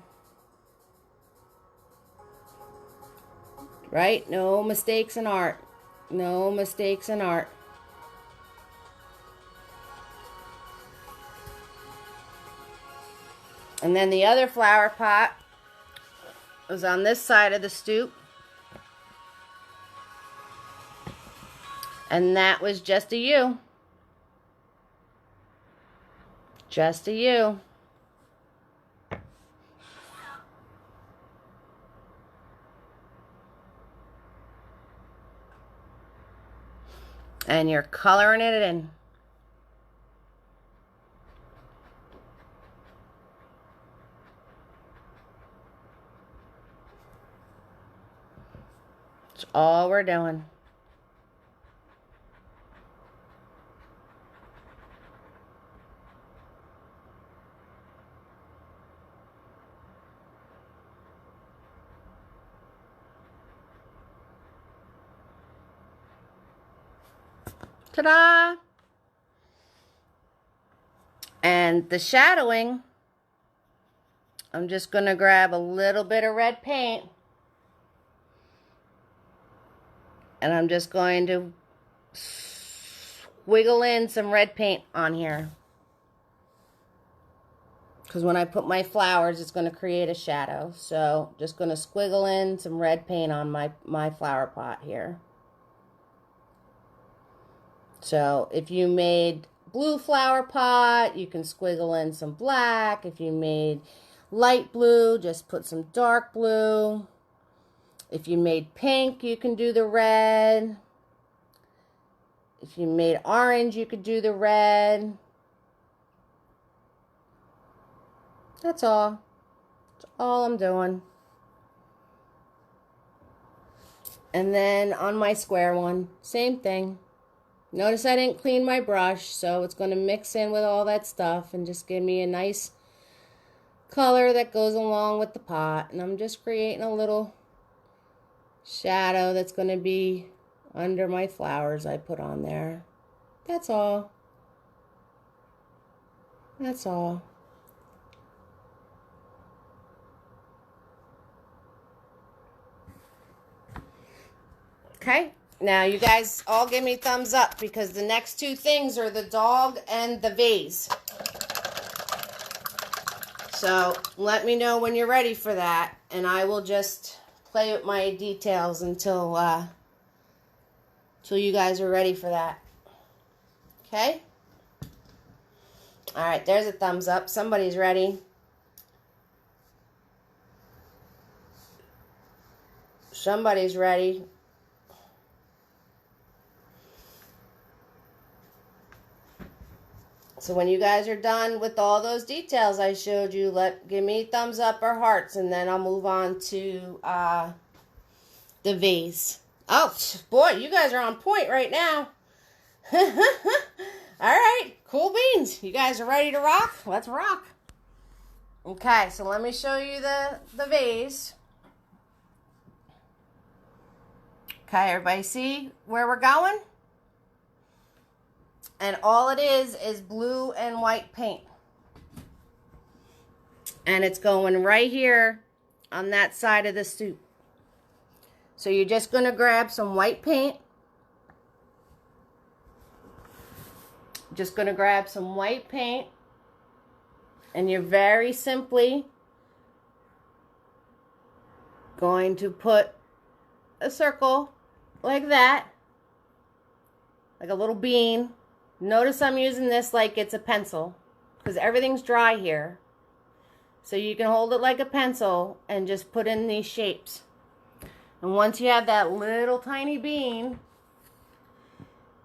Right? No mistakes in art. No mistakes in art. And then the other flower pot was on this side of the stoop. And that was just a U. Just a U. And you're coloring it in. That's all we're doing. Ta-da! And the shadowing, I'm just going to grab a little bit of red paint. And I'm just going to wiggle in some red paint on here. Because when I put my flowers, it's going to create a shadow. So just going to squiggle in some red paint on my flower pot here. So if you made blue flower pot, you can squiggle in some black. If you made light blue, just put some dark blue. If you made pink, you can do the red. If you made orange, you could do the red. That's all. That's all I'm doing. And then on my square one, same thing. Notice I didn't clean my brush, so it's going to mix in with all that stuff and just give me a nice color that goes along with the pot. And I'm just creating a little shadow that's going to be under my flowers I put on there. That's all. That's all. Okay. Now, you guys all give me thumbs up because the next two things are the dog and the vase. So, let me know when you're ready for that, and I will just play with my details until you guys are ready for that. Okay? All right, there's a thumbs up. Somebody's ready. Somebody's ready. So when you guys are done with all those details I showed you, give me thumbs up or hearts, and then I'll move on to the vase. Oh, boy, you guys are on point right now. All right, cool beans. You guys are ready to rock? Let's rock. Okay, so let me show you the vase. Okay, everybody see where we're going? And all it is blue and white paint. And it's going right here on that side of the soup. So you're just going to grab some white paint. Just going to grab some white paint. And you're very simply going to put a circle like that. Like a little bean. Notice I'm using this like it's a pencil. Because everything's dry here. So you can hold it like a pencil and just put in these shapes. And once you have that little tiny bean,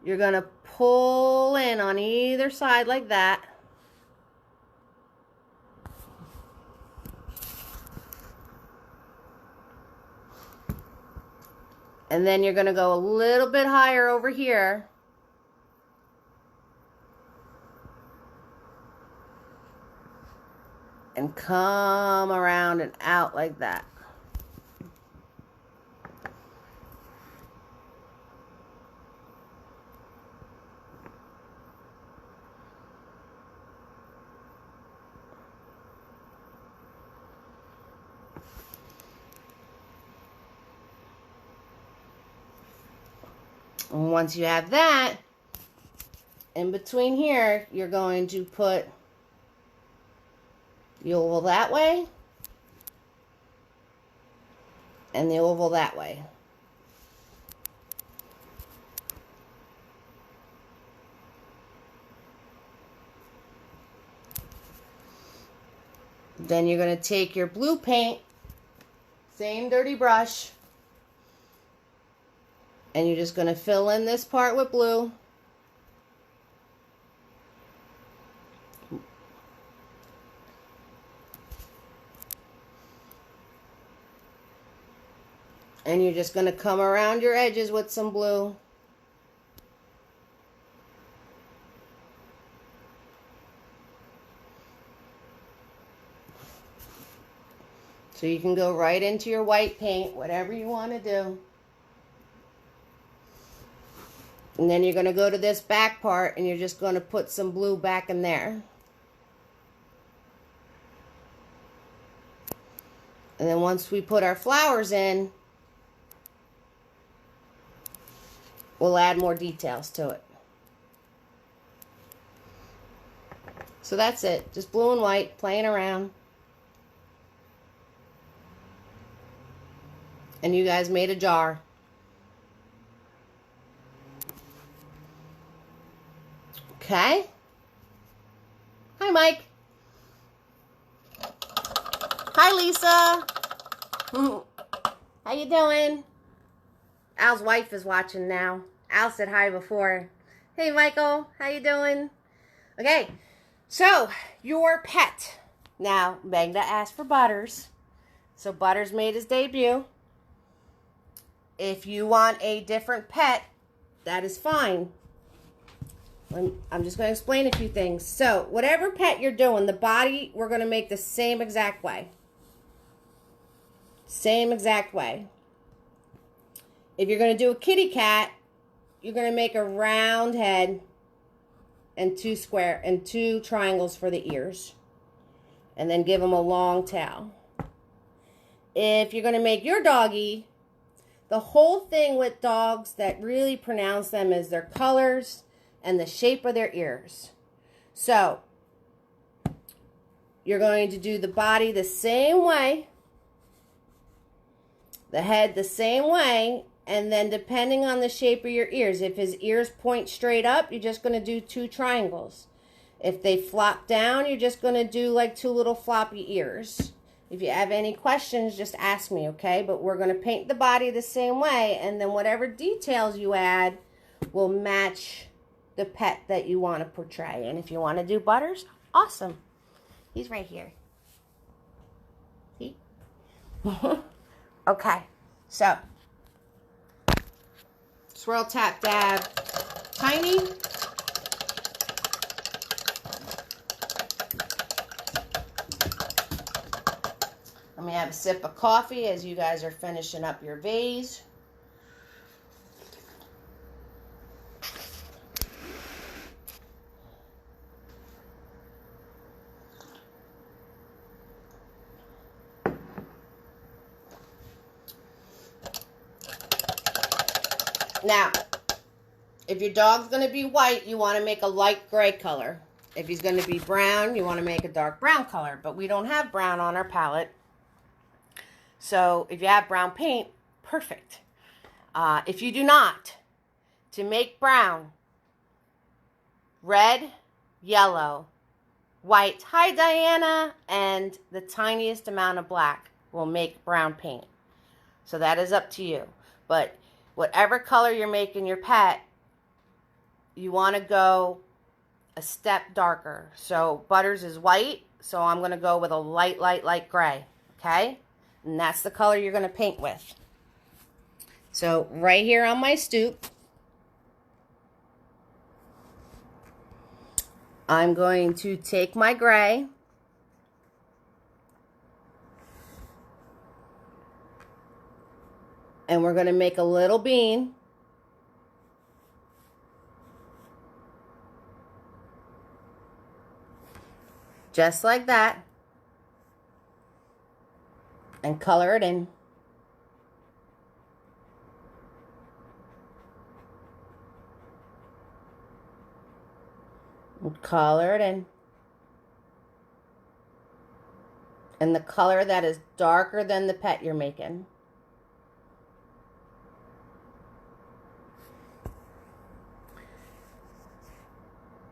you're going to pull in on either side like that. And then you're going to go a little bit higher over here. And come around and out like that. And once you have that, in between here, you're going to put the oval that way and the oval that way. Then you're going to take your blue paint, same dirty brush, and you're just going to fill in this part with blue. And you're just going to come around your edges with some blue. So you can go right into your white paint, whatever you want to do. And then you're going to go to this back part and you're just going to put some blue back in there. And then once we put our flowers in, we'll add more details to it. So that's it. Just blue and white, playing around. And you guys made a jar. Okay. Hi, Mike. Hi, Lisa. How you doing? Al's wife is watching now. Al said hi before. Hey, Michael. How you doing? Okay. So, your pet. Now, Magda asked for Butters. So, Butters made his debut. If you want a different pet, that is fine. I'm just going to explain a few things. So, whatever pet you're doing, the body, we're going to make the same exact way. Same exact way. If you're going to do a kitty cat, you're going to make a round head and two triangles for the ears. And then give them a long tail. If you're going to make your doggy, the whole thing with dogs that really pronounce them is their colors and the shape of their ears. So, you're going to do the body the same way, the head the same way, and then depending on the shape of your ears, if his ears point straight up, you're just going to do two triangles. If they flop down, you're just going to do like two little floppy ears. If you have any questions, just ask me, okay? But we're going to paint the body the same way, and then whatever details you add will match the pet that you want to portray. And if you want to do Butters, awesome. He's right here. See? Okay. So, swirl, tap, dab. tiny. Let me have a sip of coffee as you guys are finishing up your vase. Now, if your dog's going to be white, you want to make a light gray color. If he's going to be brown, you want to make a dark brown color. But we don't have brown on our palette. So if you have brown paint, perfect. If you do not, to make brown, red, yellow, white, hi Diana, and the tiniest amount of black will make brown paint. So that is up to you. But whatever color you're making your pet, you want to go a step darker. So Butters is white, so I'm going to go with a light gray, okay? And that's the color you're going to paint with. So right here on my stoop, I'm going to take my gray and we're going to make a little bean. Just like that. And color it in. And color it in. And the color that is darker than the pet you're making.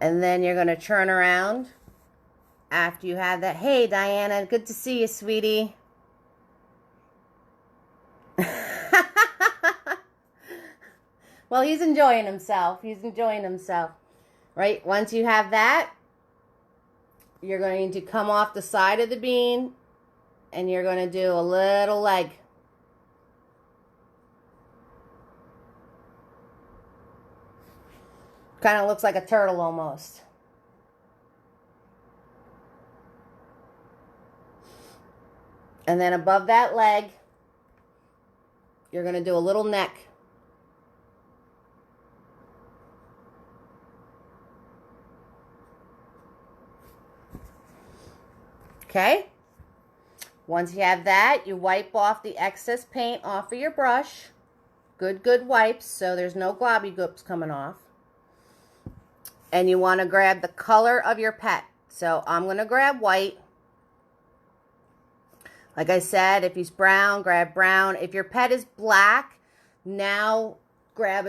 And then you're going to turn around after you have that. Hey, Diana, good to see you, sweetie. Well, he's enjoying himself. He's enjoying himself. Right? Once you have that, you're going to come off the side of the bean and you're going to do a little leg. Kind of looks like a turtle almost. And then above that leg, you're going to do a little neck. Okay? Once you have that, you wipe off the excess paint off of your brush. Good wipes so there's no globby goops coming off. And you want to grab the color of your pet. So I'm going to grab white. Like I said, if he's brown, grab brown. If your pet is black, now grab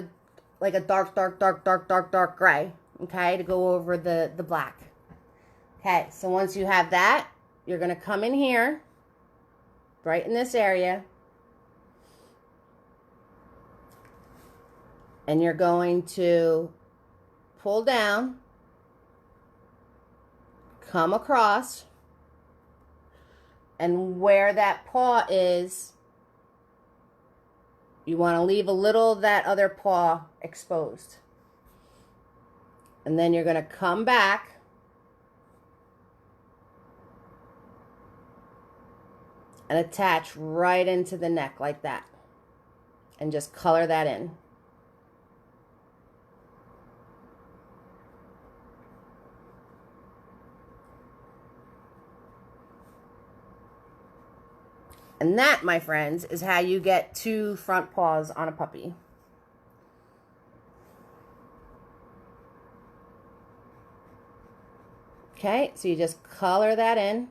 a dark gray, okay, to go over the black. Okay, so once you have that, you're going to come in here, right in this area, and you're going to pull down, come across, and where that paw is, you want to leave a little of that other paw exposed. And then you're going to come back and attach right into the neck like that. And just color that in. And that, my friends, is how you get 2 front paws on a puppy. Okay, so you just color that in.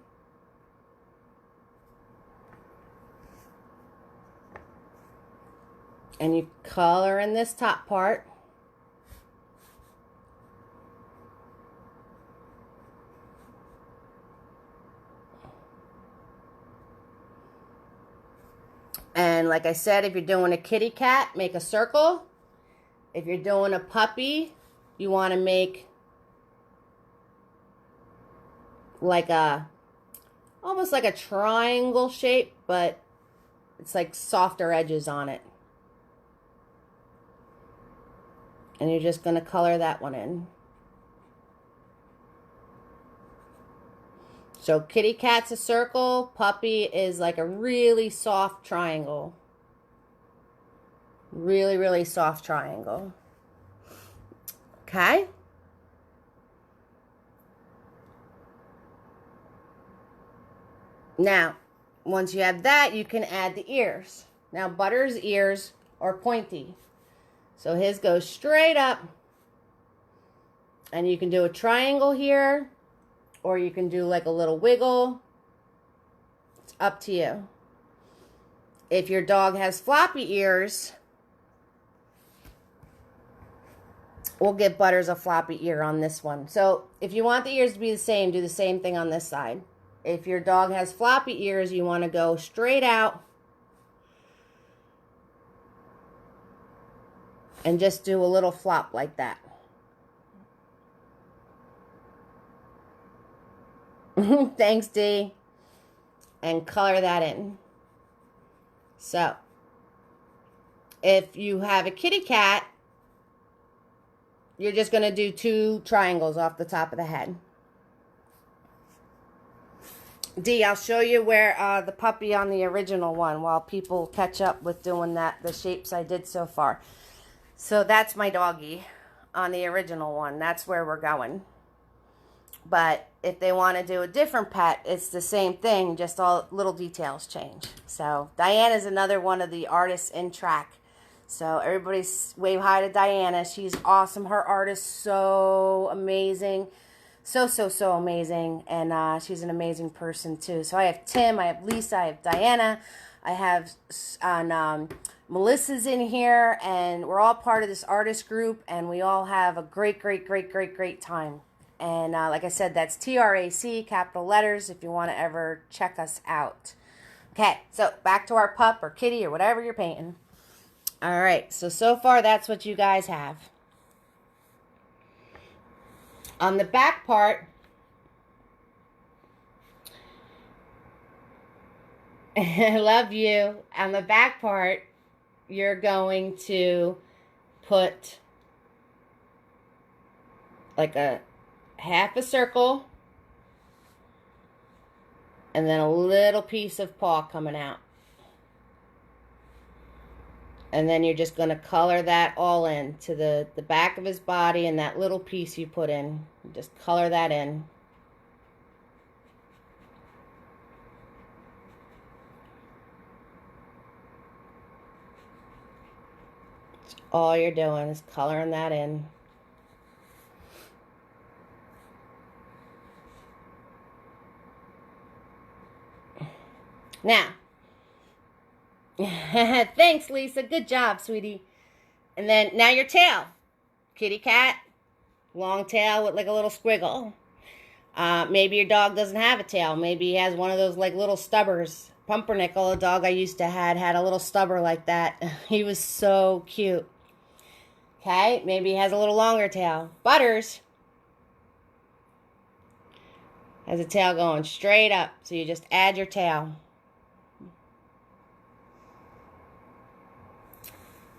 And you color in this top part. And like I said, if you're doing a kitty cat, make a circle. If you're doing a puppy, you want to make like almost like a triangle shape, but it's like softer edges on it. And you're just going to color that one in. So kitty cat's a circle, puppy is like a really soft triangle. Really, really soft triangle. Okay? Now, once you have that, you can add the ears. Now, Butter's ears are pointy. So his goes straight up. And you can do a triangle here, or you can do like a little wiggle. It's up to you. If your dog has floppy ears, we'll give Butters a floppy ear on this one. So if you want the ears to be the same, do the same thing on this side. If your dog has floppy ears, you want to go straight out and just do a little flop like that. Thanks, D. And color that in. So, if you have a kitty cat, you're just going to do 2 triangles off the top of the head. D, I'll show you where the puppy on the original one while people catch up with doing the shapes I did so far. So that's my doggy on the original one. That's where we're going. But if they want to do a different pet, it's the same thing, just all little details change. So Diana's another one of the artists in track. So everybody wave hi to Diana. She's awesome. Her art is so amazing. So amazing. And she's an amazing person too. So I have Tim, I have Lisa, I have Diana. I have Melissa's in here. And we're all part of this artist group. And we all have a great time. And like I said, that's TRAC, capital letters, if you want to ever check us out. Okay, so back to our pup or kitty or whatever you're painting. All right, so far that's what you guys have. On the back part, I love you. On the back part, you're going to put like a half a circle and then a little piece of paw coming out. And then you're just going to color that all in to the back of his body and that little piece you put in. Just color that in. That's all you're doing is coloring that in. Now, thanks, Lisa. Good job, sweetie. And then, now your tail. Kitty cat, long tail with like a little squiggle. Maybe your dog doesn't have a tail. Maybe he has one of those like little stubbers. Pumpernickel, a dog I used to had a little stubber like that. He was so cute. Okay, maybe he has a little longer tail. Butters has a tail going straight up. So you just add your tail.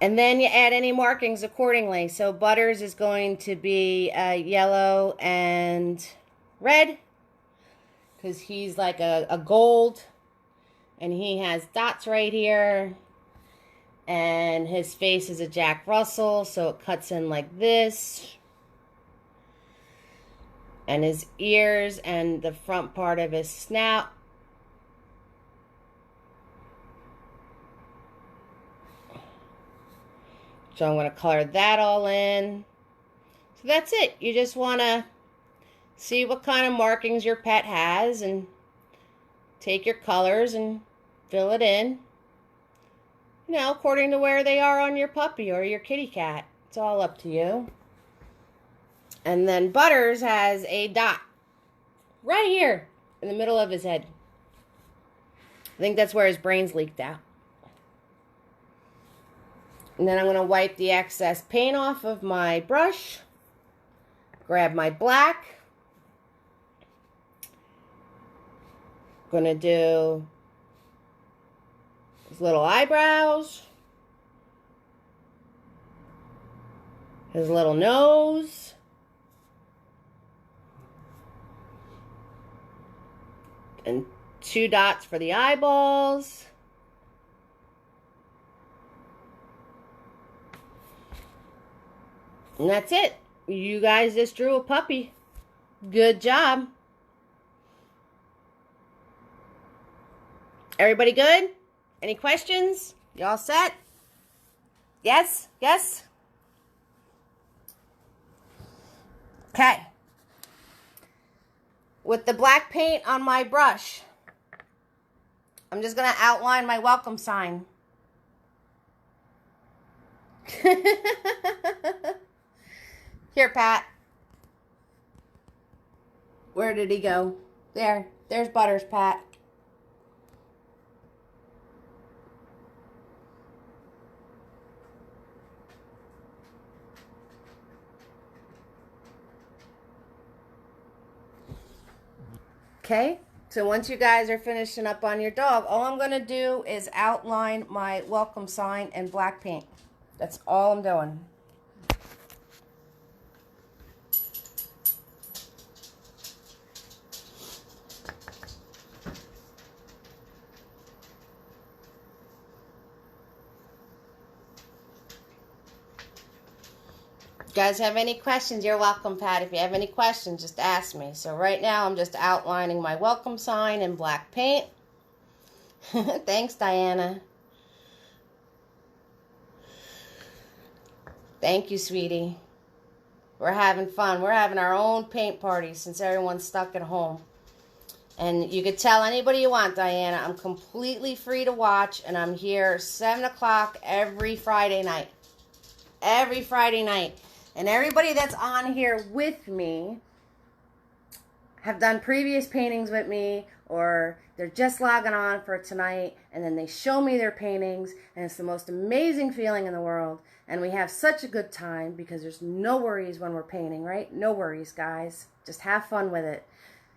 And then you add any markings accordingly. So Butters is going to be yellow and red because he's like a gold. And he has dots right here. And his face is a Jack Russell, so it cuts in like this. And his ears and the front part of his snout. So I'm going to color that all in. So that's it. You just want to see what kind of markings your pet has and take your colors and fill it in. You know, according to where they are on your puppy or your kitty cat. It's all up to you. And then Butters has a dot right here in the middle of his head. I think that's where his brains leaked out. And then I'm going to wipe the excess paint off of my brush. Grab my black. Going to do his little eyebrows. His little nose. And 2 dots for the eyeballs. And that's it. You guys just drew a puppy. Good job. Everybody good? Any questions? Y'all set? Yes? Yes? Okay. With the black paint on my brush, I'm just going to outline my welcome sign. Here, Pat. Where did he go? There. There's Butters, Pat. Okay, so once you guys are finishing up on your dog, all I'm going to do is outline my welcome sign in black paint. That's all I'm doing. You guys have any questions, you're welcome, Pat. If you have any questions, just ask me. So right now I'm just outlining my welcome sign in black paint. Thanks, Diana. Thank you, sweetie. We're having fun. We're having our own paint party since everyone's stuck at home. And you could tell anybody you want, Diana. I'm completely free to watch, and I'm here 7 o'clock every Friday night. Every Friday night. And everybody that's on here with me have done previous paintings with me, or they're just logging on for tonight, and then they show me their paintings, and it's the most amazing feeling in the world. And we have such a good time because there's no worries when we're painting, right? No worries, guys. Just have fun with it.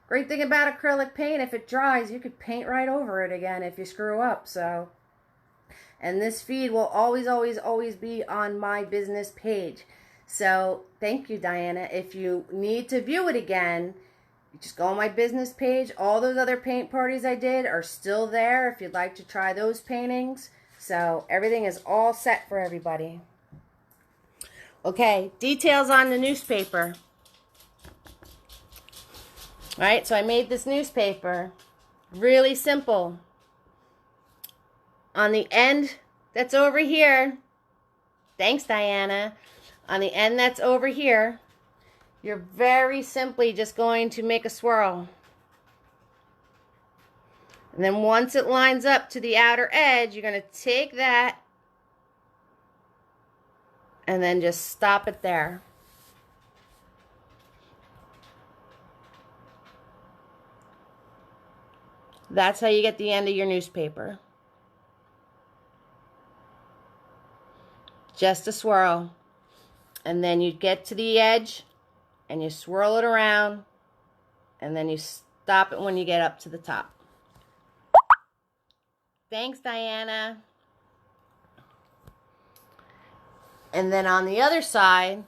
Great thing about acrylic paint, if it dries, you could paint right over it again if you screw up. So, and this feed will always, always, always be on my business page. So thank you, Diana. If you need to view it again, you just go on my business page. All those other paint parties I did are still there if you'd like to try those paintings. So everything is all set for everybody. Okay, details on the newspaper. All right, so I made this newspaper. Really simple. On the end that's over here, thanks, Diana. On the end that's over here, you're very simply just going to make a swirl. And then once it lines up to the outer edge, you're going to take that and then just stop it there. That's how you get the end of your newspaper. Just a swirl. And then you get to the edge and you swirl it around, and then you stop it when you get up to the top. Thanks, Diana. And then on the other side,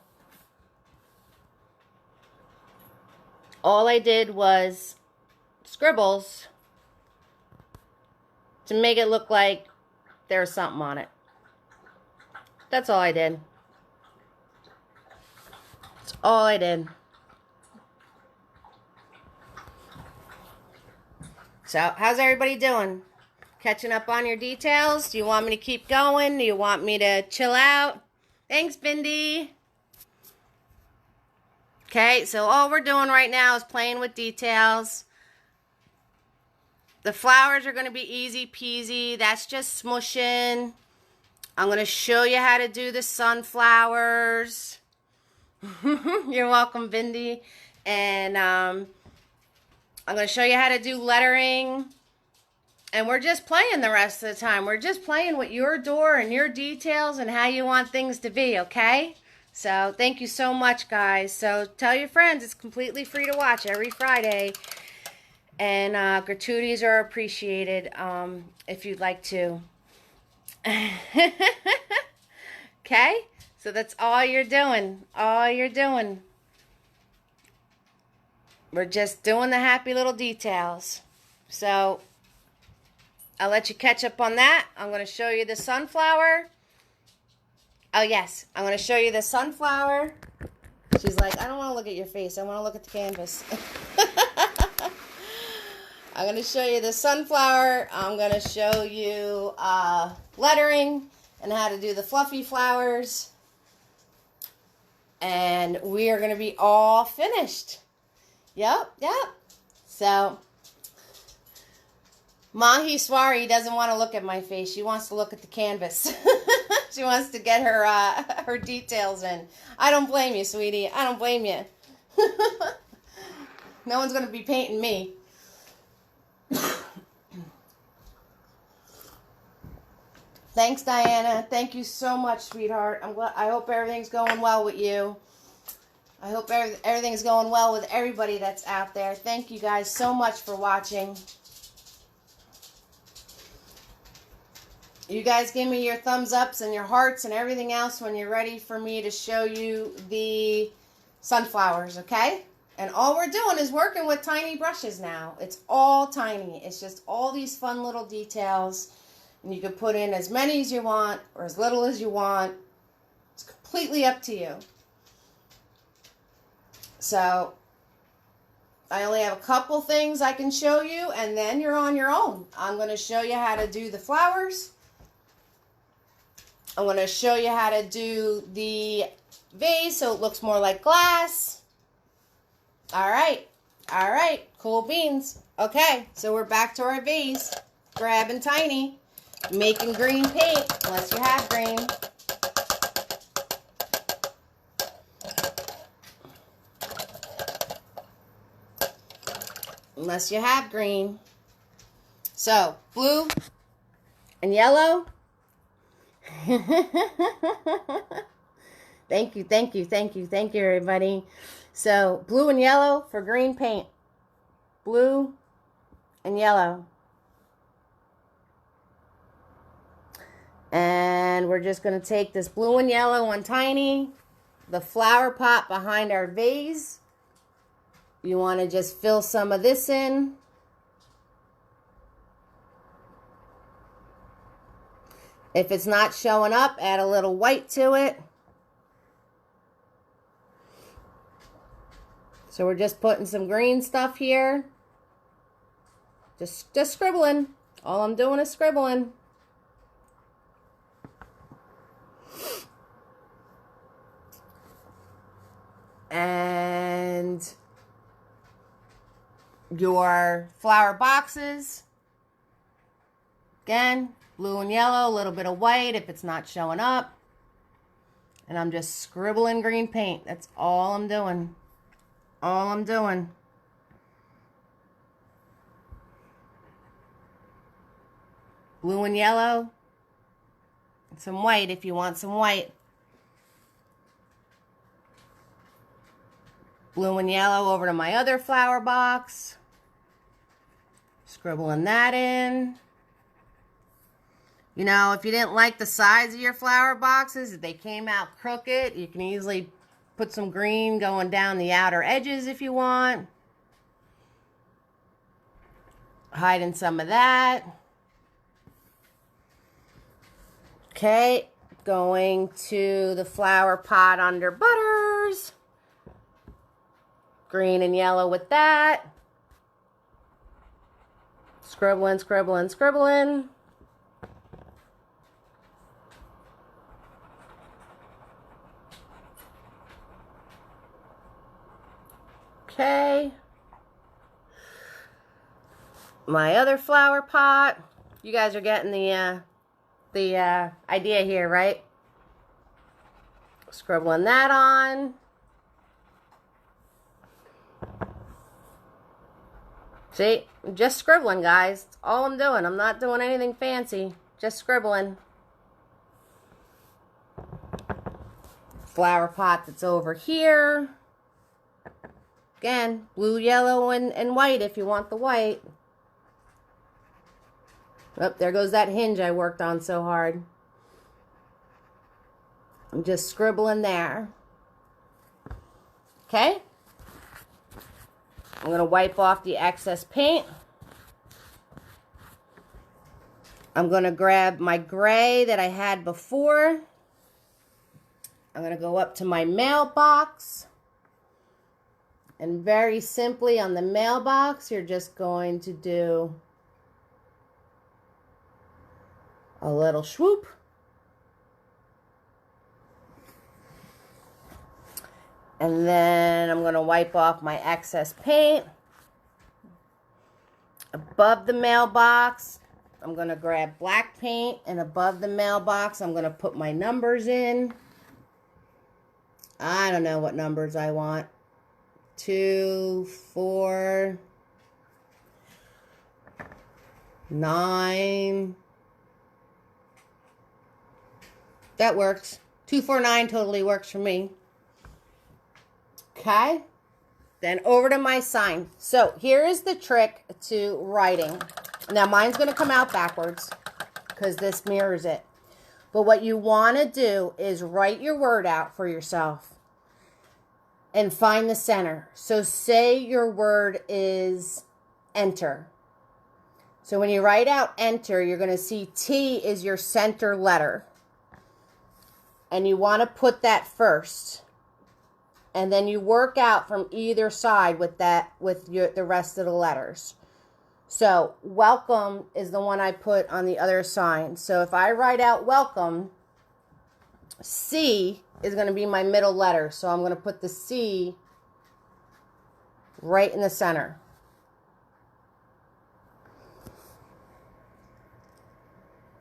all I did was scribbles to make it look like there's something on it. That's all I did. That's all I did. So, how's everybody doing? Catching up on your details? Do you want me to keep going? Do you want me to chill out? Thanks, Bindi. Okay, so all we're doing right now is playing with details. The flowers are going to be easy peasy. That's just smushing. I'm going to show you how to do the sunflowers. You're welcome, Bindi. And I'm going to show you how to do lettering. And we're just playing the rest of the time. We're just playing with your door and your details and how you want things to be, okay? So thank you so much, guys. So tell your friends it's completely free to watch every Friday. And gratuities are appreciated if you'd like to. Okay? So that's all you're doing. All you're doing. We're just doing the happy little details. So I'll let you catch up on that. I'm going to show you the sunflower. Oh, yes. I'm going to show you the sunflower. She's like, I don't want to look at your face. I want to look at the canvas. I'm going to show you the sunflower. I'm going to show you lettering and how to do the fluffy flowers. And we are going to be all finished. Yep. So, Maheshwari doesn't want to look at my face. She wants to look at the canvas. She wants to get her details in. I don't blame you, sweetie. I don't blame you. No one's going to be painting me. Thanks, Diana. Thank you so much, sweetheart. I hope everything's going well with you. I hope everything's going well with everybody that's out there. Thank you guys so much for watching. You guys give me your thumbs ups and your hearts and everything else when you're ready for me to show you the sunflowers, okay? And all we're doing is working with tiny brushes now. It's all tiny. It's just all these fun little details. And you can put in as many as you want or as little as you want. It's completely up to you. So, I only have a couple things I can show you, and then you're on your own. I'm going to show you how to do the flowers. I'm going to show you how to do the vase so it looks more like glass. All right. Cool beans. Okay, so we're back to our vase. Grabbing tiny. Making green paint, unless you have green. Unless you have green. So, blue and yellow. Thank you, everybody. So, blue and yellow for green paint. Blue and yellow. And we're just going to take this blue and yellow one tiny, the flower pot behind our vase. You want to just fill some of this in. If it's not showing up, add a little white to it. So we're just putting some green stuff here. Just scribbling. All I'm doing is scribbling. And your flower boxes, again, blue and yellow, a little bit of white if it's not showing up. And I'm just scribbling green paint. That's all I'm doing. Blue and yellow. And some white if you want some white. Blue and yellow over to my other flower box. Scribbling that in. You know, if you didn't like the size of your flower boxes, if they came out crooked, you can easily put some green going down the outer edges if you want. Hiding some of that. Okay, going to the flower pot under butters. Green and yellow with that. Scribbling. Okay. My other flower pot. You guys are getting the idea here, right? Scribbling that on. See, just scribbling, guys. That's all I'm doing. I'm not doing anything fancy. Just scribbling. Flower pot that's over here. Again, blue, yellow, and white if you want the white. Oh, there goes that hinge I worked on so hard. I'm just scribbling there. Okay? I'm going to wipe off the excess paint. I'm going to grab my gray that I had before. I'm going to go up to my mailbox. And very simply on the mailbox, you're just going to do a little swoop. And then I'm going to wipe off my excess paint. Above the mailbox, I'm going to grab black paint. And above the mailbox, I'm going to put my numbers in. I don't know what numbers I want. 2, 4, 9. That works. 249 totally works for me. Okay. Then over to my sign. So here is the trick to writing. Now mine's going to come out backwards because this mirrors it. But what you want to do is write your word out for yourself and find the center. So say your word is enter. So when you write out enter, you're going to see T is your center letter. And you want to put that first. And then you work out from either side with that, the rest of the letters. So welcome is the one I put on the other sign. So if I write out welcome, C is going to be my middle letter. So I'm going to put the C right in the center.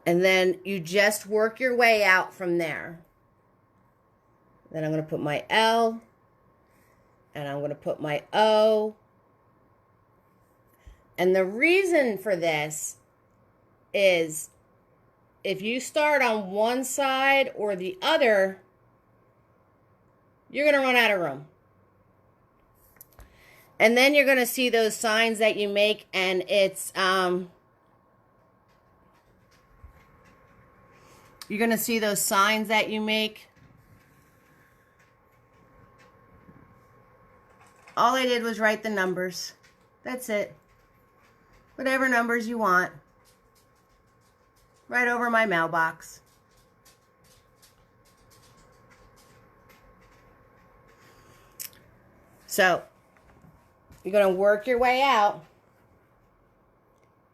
And then you just work your way out from there. Then I'm going to put my L. And I'm going to put my O. And the reason for this is if you start on one side or the other, you're going to run out of room. And then you're going to see those signs that you make, and it's, you're going to see those signs that you make. All I did was write the numbers. That's it. Whatever numbers you want. Right over my mailbox. So, you're going to work your way out.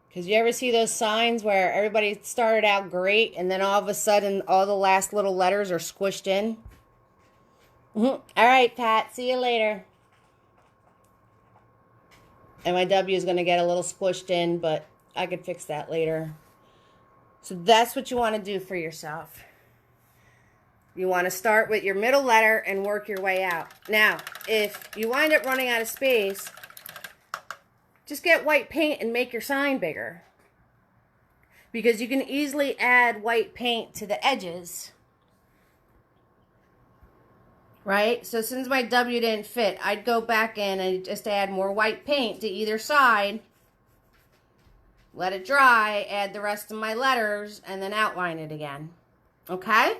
Because you ever see those signs where everybody started out great and then all of a sudden all the last little letters are squished in? All right, Pat. See you later. And my W is going to get a little squished in, but I could fix that later. So that's what you want to do for yourself. You want to start with your middle letter and work your way out. Now, if you wind up running out of space, just get white paint and make your sign bigger. Because you can easily add white paint to the edges. Right? So since my W didn't fit, I'd go back in and just add more white paint to either side. Let it dry, add the rest of my letters, and then outline it again. Okay?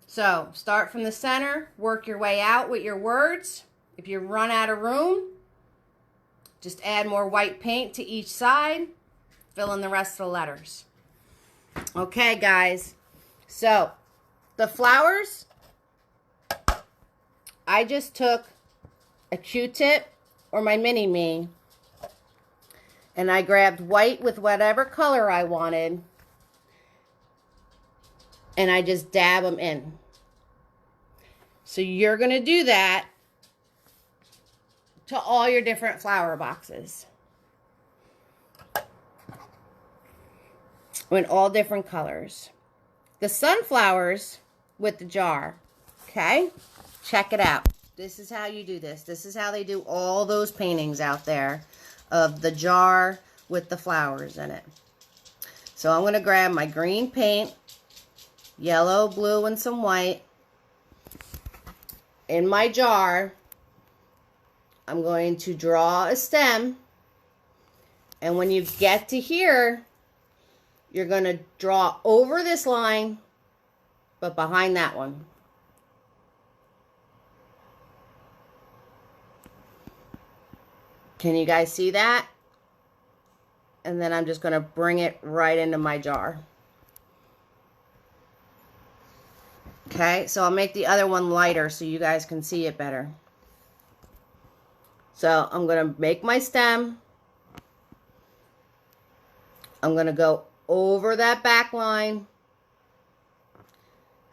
So, start from the center, work your way out with your words. If you run out of room, just add more white paint to each side. Fill in the rest of the letters. Okay, guys. So, the flowers, I just took a Q-tip or my mini-me, and I grabbed white with whatever color I wanted, and I just dab them in. So you're going to do that to all your different flower boxes. In all different colors. The sunflowers with the jar. Okay? Check it out. This is how you do this. This is how they do all those paintings out there of the jar with the flowers in it. So I'm going to grab my green paint, yellow, blue, and some white. In my jar, I'm going to draw a stem. And when you get to here, you're going to draw over this line, but behind that one. Can you guys see that? And then I'm just going to bring it right into my jar. Okay, so I'll make the other one lighter so you guys can see it better. So I'm going to make my stem. I'm going to go over that back line.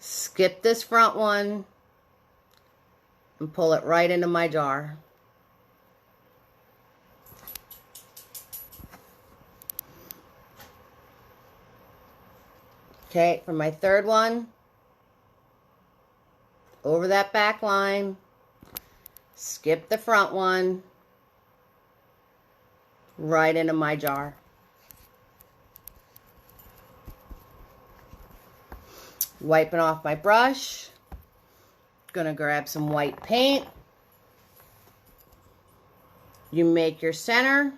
Skip this front one. And pull it right into my jar. Okay, for my third one, over that back line, skip the front one, right into my jar. Wiping off my brush, gonna grab some white paint. You make your center.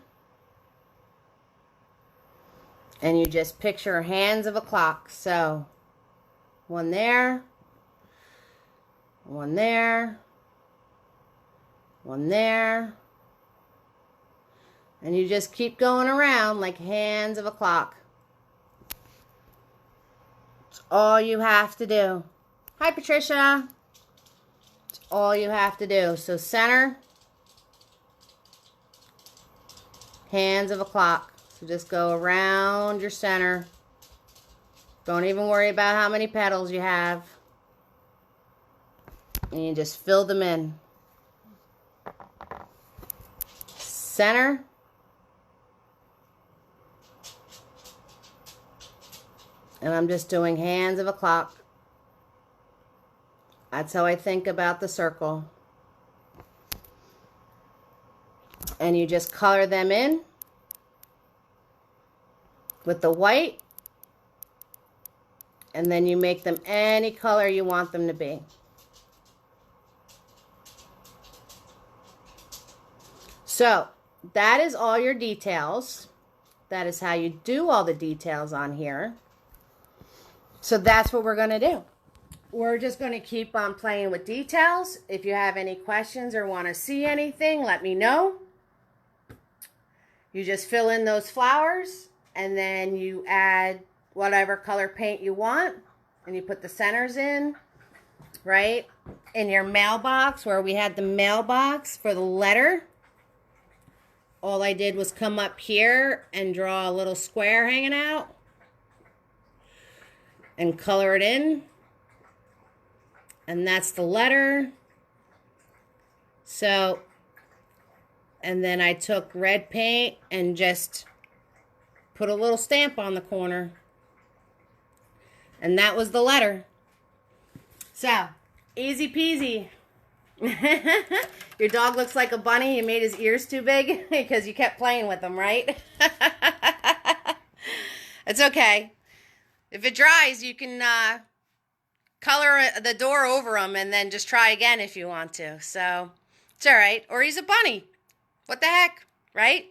And you just picture hands of a clock. So, one there, one there, one there. And you just keep going around like hands of a clock. It's all you have to do. Hi, Patricia. It's all you have to do. So, center, hands of a clock. So just go around your center. Don't even worry about how many petals you have. And you just fill them in. Center. And I'm just doing hands of a clock. That's how I think about the circle. And you just color them in with the white, and then you make them any color you want them to be. So that is all your details. That is how you do all the details on here. So that's what we're going to do. We're just going to keep on playing with details. If you have any questions or want to see anything, let me know. You just fill in those flowers. And then you add whatever color paint you want. And you put the centers in, right? In your mailbox, where we had the mailbox for the letter. All I did was come up here and draw a little square hanging out. And color it in. And that's the letter. So, and then I took red paint and just put a little stamp on the corner. And that was the letter. So, easy peasy. Your dog looks like a bunny. You made his ears too big because you kept playing with them, right? It's okay. If it dries, you can color the door over them and then just try again if you want to. So, it's all right. Or he's a bunny. What the heck, right?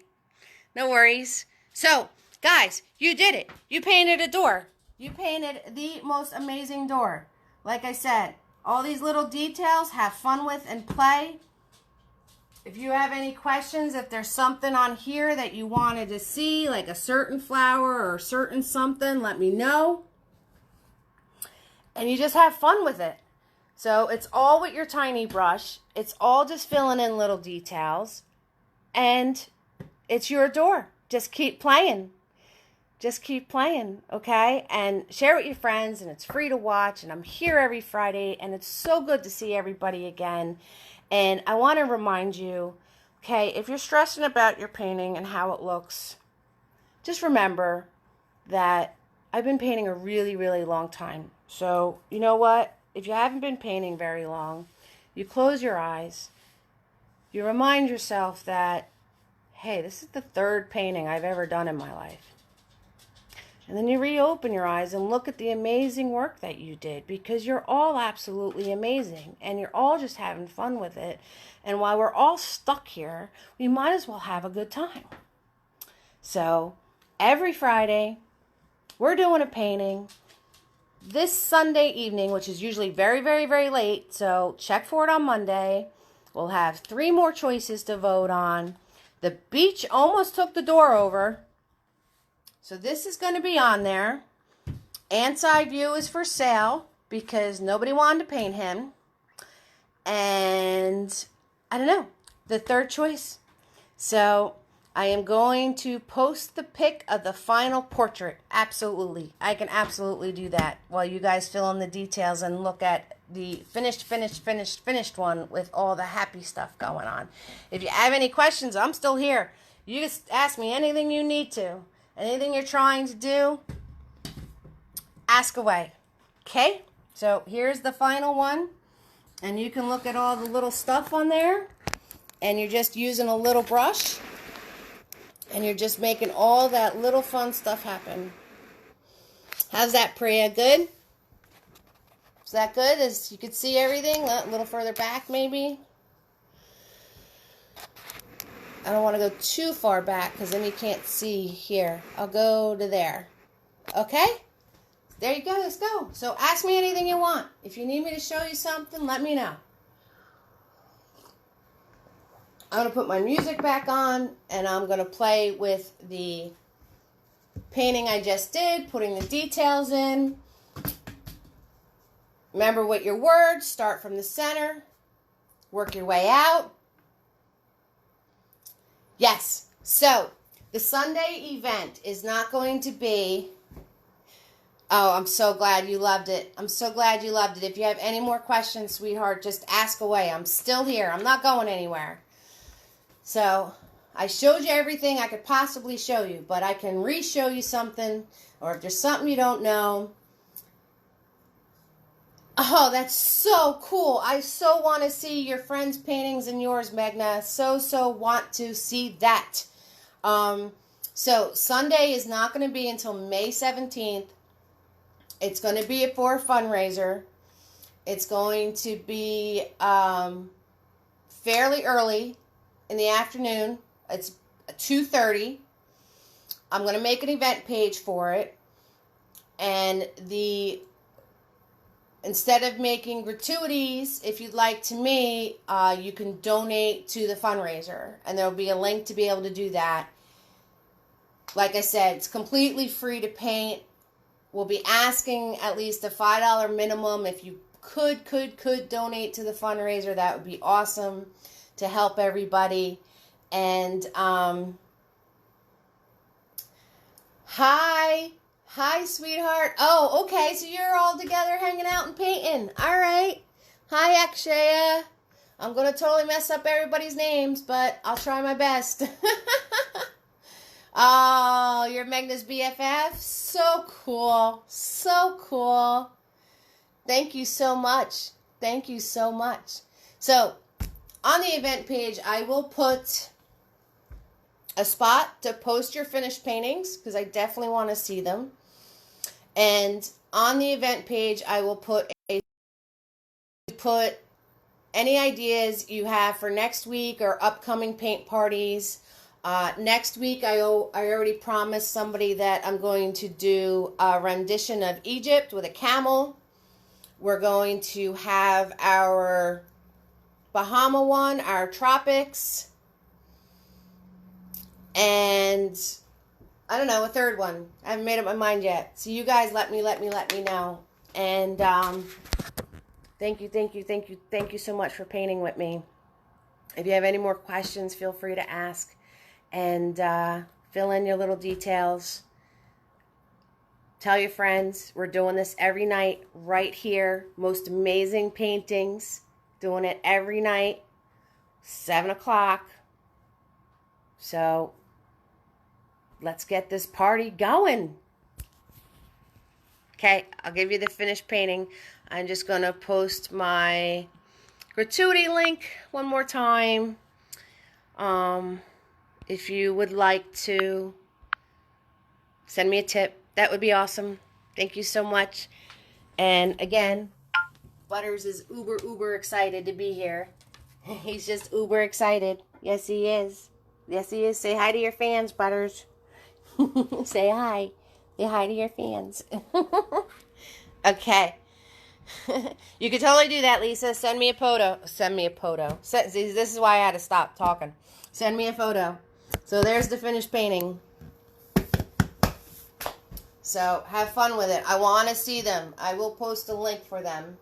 No worries. So, guys, you did it. You painted a door. You painted the most amazing door. Like I said, all these little details, have fun with and play. If you have any questions, if there's something on here that you wanted to see, like a certain flower or a certain something, let me know. And you just have fun with it. So it's all with your tiny brush. It's all just filling in little details. And it's your door. Just keep playing. Just keep playing, okay? And share with your friends, and it's free to watch. And I'm here every Friday, and it's so good to see everybody again. And I want to remind you, okay, if you're stressing about your painting and how it looks, just remember that I've been painting a really, really long time. So, you know what? If you haven't been painting very long, you close your eyes. You remind yourself that, hey, this is the third painting I've ever done in my life. And then you reopen your eyes and look at the amazing work that you did, because you're all absolutely amazing and you're all just having fun with it. And while we're all stuck here, we might as well have a good time. So every Friday, we're doing a painting. this Sunday evening, which is usually very, very, very late, so check for it on Monday. We'll have 3 more choices to vote on. The beach almost took the door over, so this is going to be on there. Ant's Eye View is for sale because nobody wanted to paint him. And I don't know, the third choice. So I am going to post the pic of the final portrait. Absolutely. I can absolutely do that while you guys fill in the details and look at the finished one with all the happy stuff going on. If you have any questions, I'm still here. You just ask me anything you need to. Anything you're trying to do, ask away. Okay? So here's the final one. And you can look at all the little stuff on there. And you're just using a little brush. And you're just making all that little fun stuff happen. How's that, Priya? Good? Is that good? As you can see everything? A little further back, maybe? I don't want to go too far back because then you can't see here. I'll go to there. Okay? There you go. Let's go. So ask me anything you want. If you need me to show you something, let me know. I'm going to put my music back on and I'm going to play with the painting I just did, putting the details in. Remember what your words, start from the center, work your way out. Yes, so the Sunday event is not going to be, oh, I'm so glad you loved it. I'm so glad you loved it. If you have any more questions, sweetheart, just ask away. I'm still here. I'm not going anywhere. So I showed you everything I could possibly show you, but I can re-show you something, or if there's something you don't know. Oh, that's so cool. I so want to see your friends' paintings and yours, Meghna. So want to see that. So Sunday is not going to be until May 17th. It's going to be for a fundraiser. It's going to be fairly early in the afternoon. It's 2:30. I'm going to make an event page for it. And instead of making gratuities, if you'd like to me, you can donate to the fundraiser. And there'll be a link to be able to do that. Like I said, it's completely free to paint. We'll be asking at least a $5 minimum. If you could donate to the fundraiser, that would be awesome to help everybody. And Hi, sweetheart. Oh, okay, so you're all together hanging out and painting. All right. Hi, Akshaya. I'm going to totally mess up everybody's names, but I'll try my best. Oh, you're Meghna's BFF? So cool. So cool. Thank you so much. Thank you so much. So, on the event page, I will put a spot to post your finished paintings because I definitely want to see them. And on the event page, I will put any ideas you have for next week or upcoming paint parties. Next week, I already promised somebody that I'm going to do a rendition of Egypt with a camel. We're going to have our Bahama one, our tropics, and I don't know, a third one. I haven't made up my mind yet. So you guys let me know. And thank you so much for painting with me. If you have any more questions, feel free to ask. And fill in your little details. Tell your friends. We're doing this every night right here. Most amazing paintings. Doing it every night. 7 o'clock. So let's get this party going. Okay, I'll give you the finished painting. I'm just going to post my gratuity link one more time. If you would like to send me a tip, that would be awesome. Thank you so much. And again, Butters is uber excited to be here. He's just uber excited. Yes, he is. Yes, he is. Say hi to your fans, Butters. Say hi. Say hi to your fans. Okay. You could totally do that, Lisa. Send me a photo. Send me a photo. See, this is why I had to stop talking. Send me a photo. So there's the finished painting. So have fun with it. I want to see them. I will post a link for them.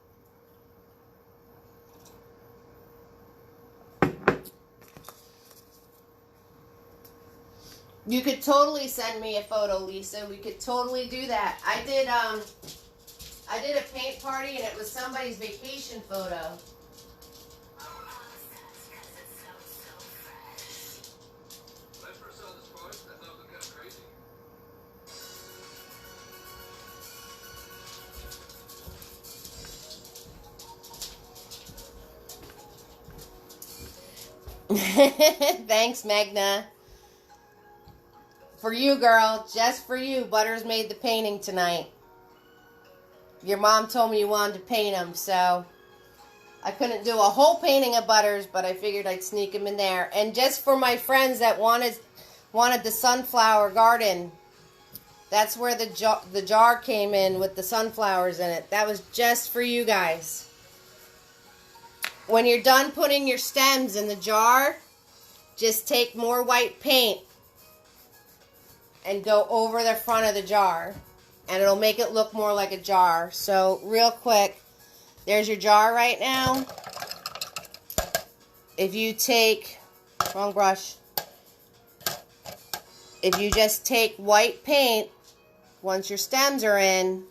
You could totally send me a photo, Lisa. We could totally do that. I did a paint party and it was somebody's vacation photo. Thanks, Magna. For you, girl. Just for you. Butters made the painting tonight. Your mom told me you wanted to paint them, so I couldn't do a whole painting of Butters, but I figured I'd sneak them in there. And just for my friends that wanted the sunflower garden, that's where the jar came in with the sunflowers in it. That was just for you guys. When you're done putting your stems in the jar, just take more white paint and go over the front of the jar. And it'll make it look more like a jar. So real quick, there's your jar right now. If you take, wrong brush. If you just take white paint, once your stems are in,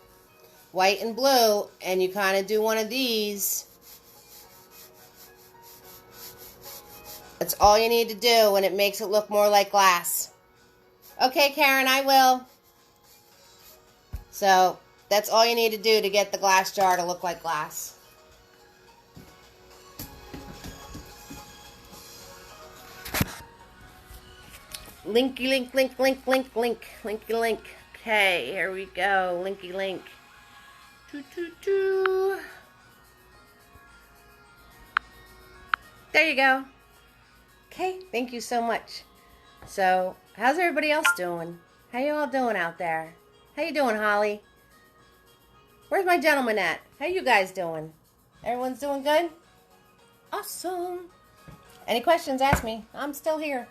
white and blue, and you kind of do one of these, that's all you need to do, and it makes it look more like glass. Okay, Karen, I will. So, that's all you need to do to get the glass jar to look like glass. Linky link, link, link, link, link, linky link. Okay, here we go. Linky link. There you go. Okay, thank you so much. So, how's everybody else doing? How you all doing out there? How you doing, Holly? Where's my gentleman at? How you guys doing? Everyone's doing good? Awesome. Any questions, ask me. I'm still here.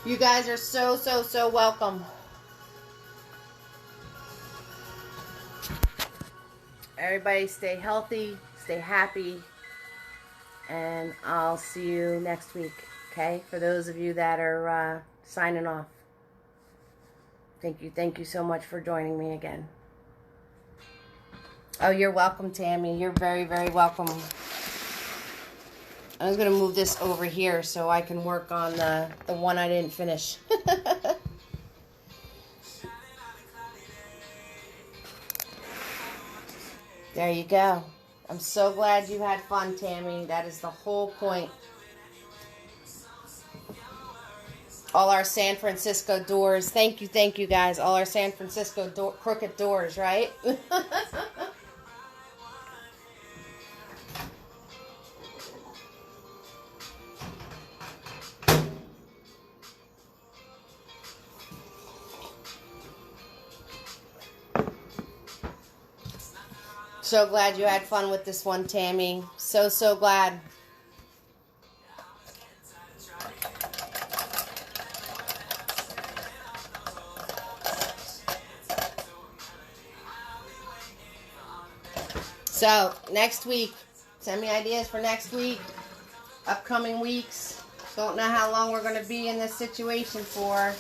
You guys are so welcome. Everybody stay healthy, stay happy, and I'll see you next week, okay? For those of you that are signing off. Thank you so much for joining me again. Oh, you're welcome, Tammy. You're very welcome. I was going to move this over here so I can work on the one I didn't finish. There you go. I'm so glad you had fun, Tammy. That is the whole point. All our San Francisco doors. Thank you guys. All our San Francisco crooked doors, right? So glad you had fun with this one, Tammy. So glad. So, next week, send me ideas for next week, upcoming weeks. Don't know how long we're going to be in this situation for.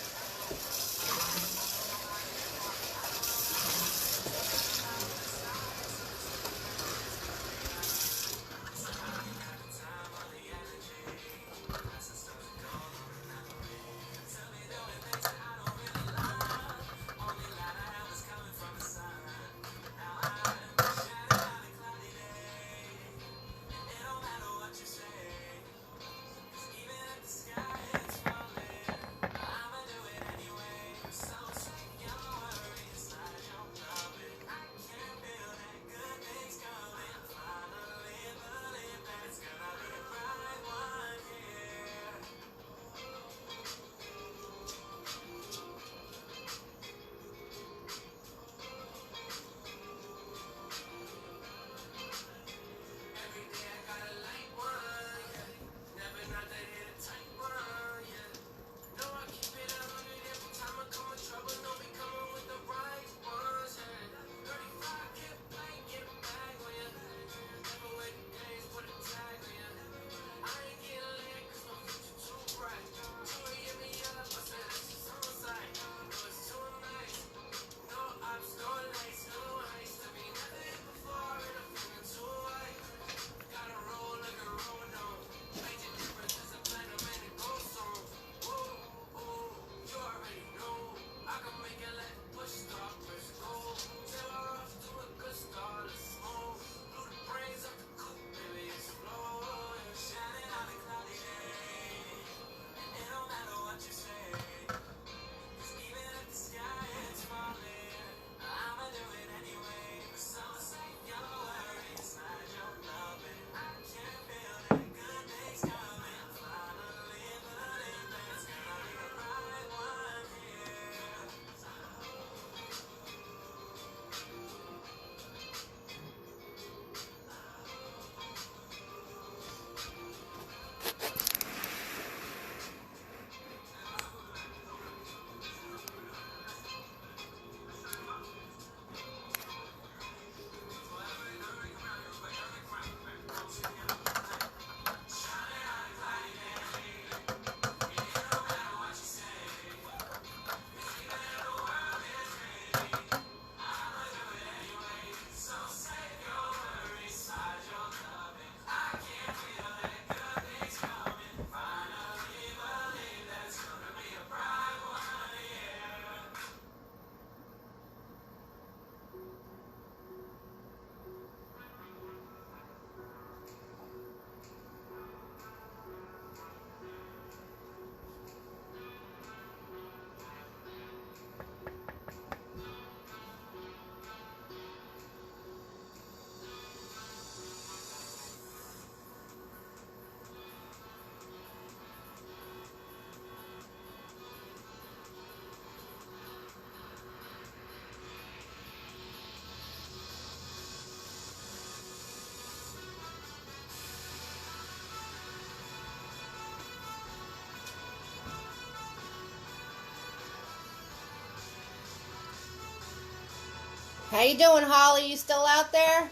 How you doing, Holly? You still out there?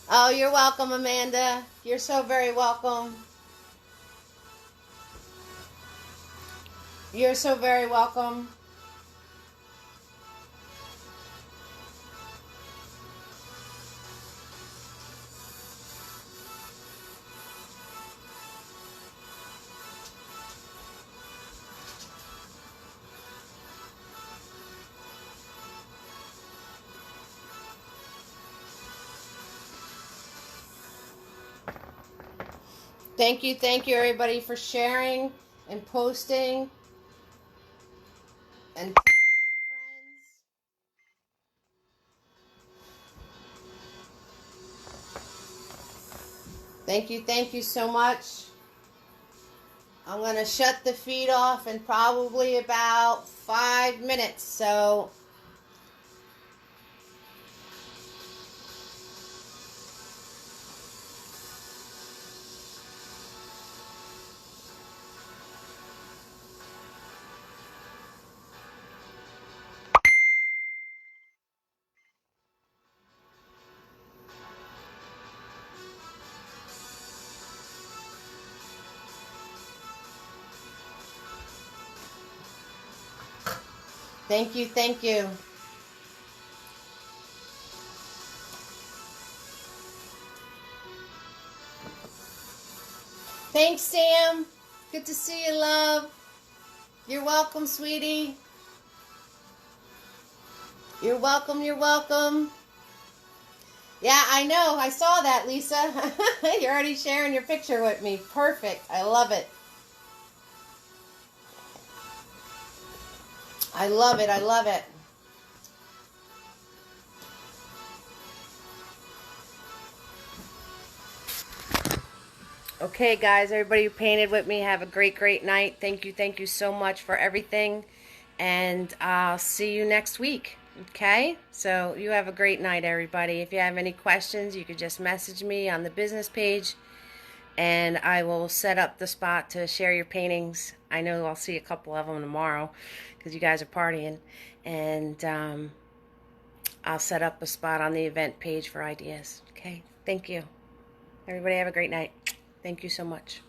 Oh, you're welcome, Amanda. You're so very welcome. You're so very welcome. Thank you, everybody, for sharing and posting and tagging your friends. Thank you so much. I'm going to shut the feed off in probably about 5 minutes, so Thank you, thank you. Thanks, Sam. Good to see you, love. You're welcome, sweetie. You're welcome, you're welcome. Yeah, I know. I saw that, Lisa. You're already sharing your picture with me. Perfect. I love it. I love it. I love it. Okay, guys, everybody who painted with me, have a great, great night. Thank you so much for everything. And I'll see you next week. Okay? So you have a great night, everybody. If you have any questions, you could just message me on the business page, and I will set up the spot to share your paintings. I know I'll see a couple of them tomorrow because you guys are partying. And I'll set up a spot on the event page for ideas. Okay? Thank you. Everybody have a great night. Thank you so much.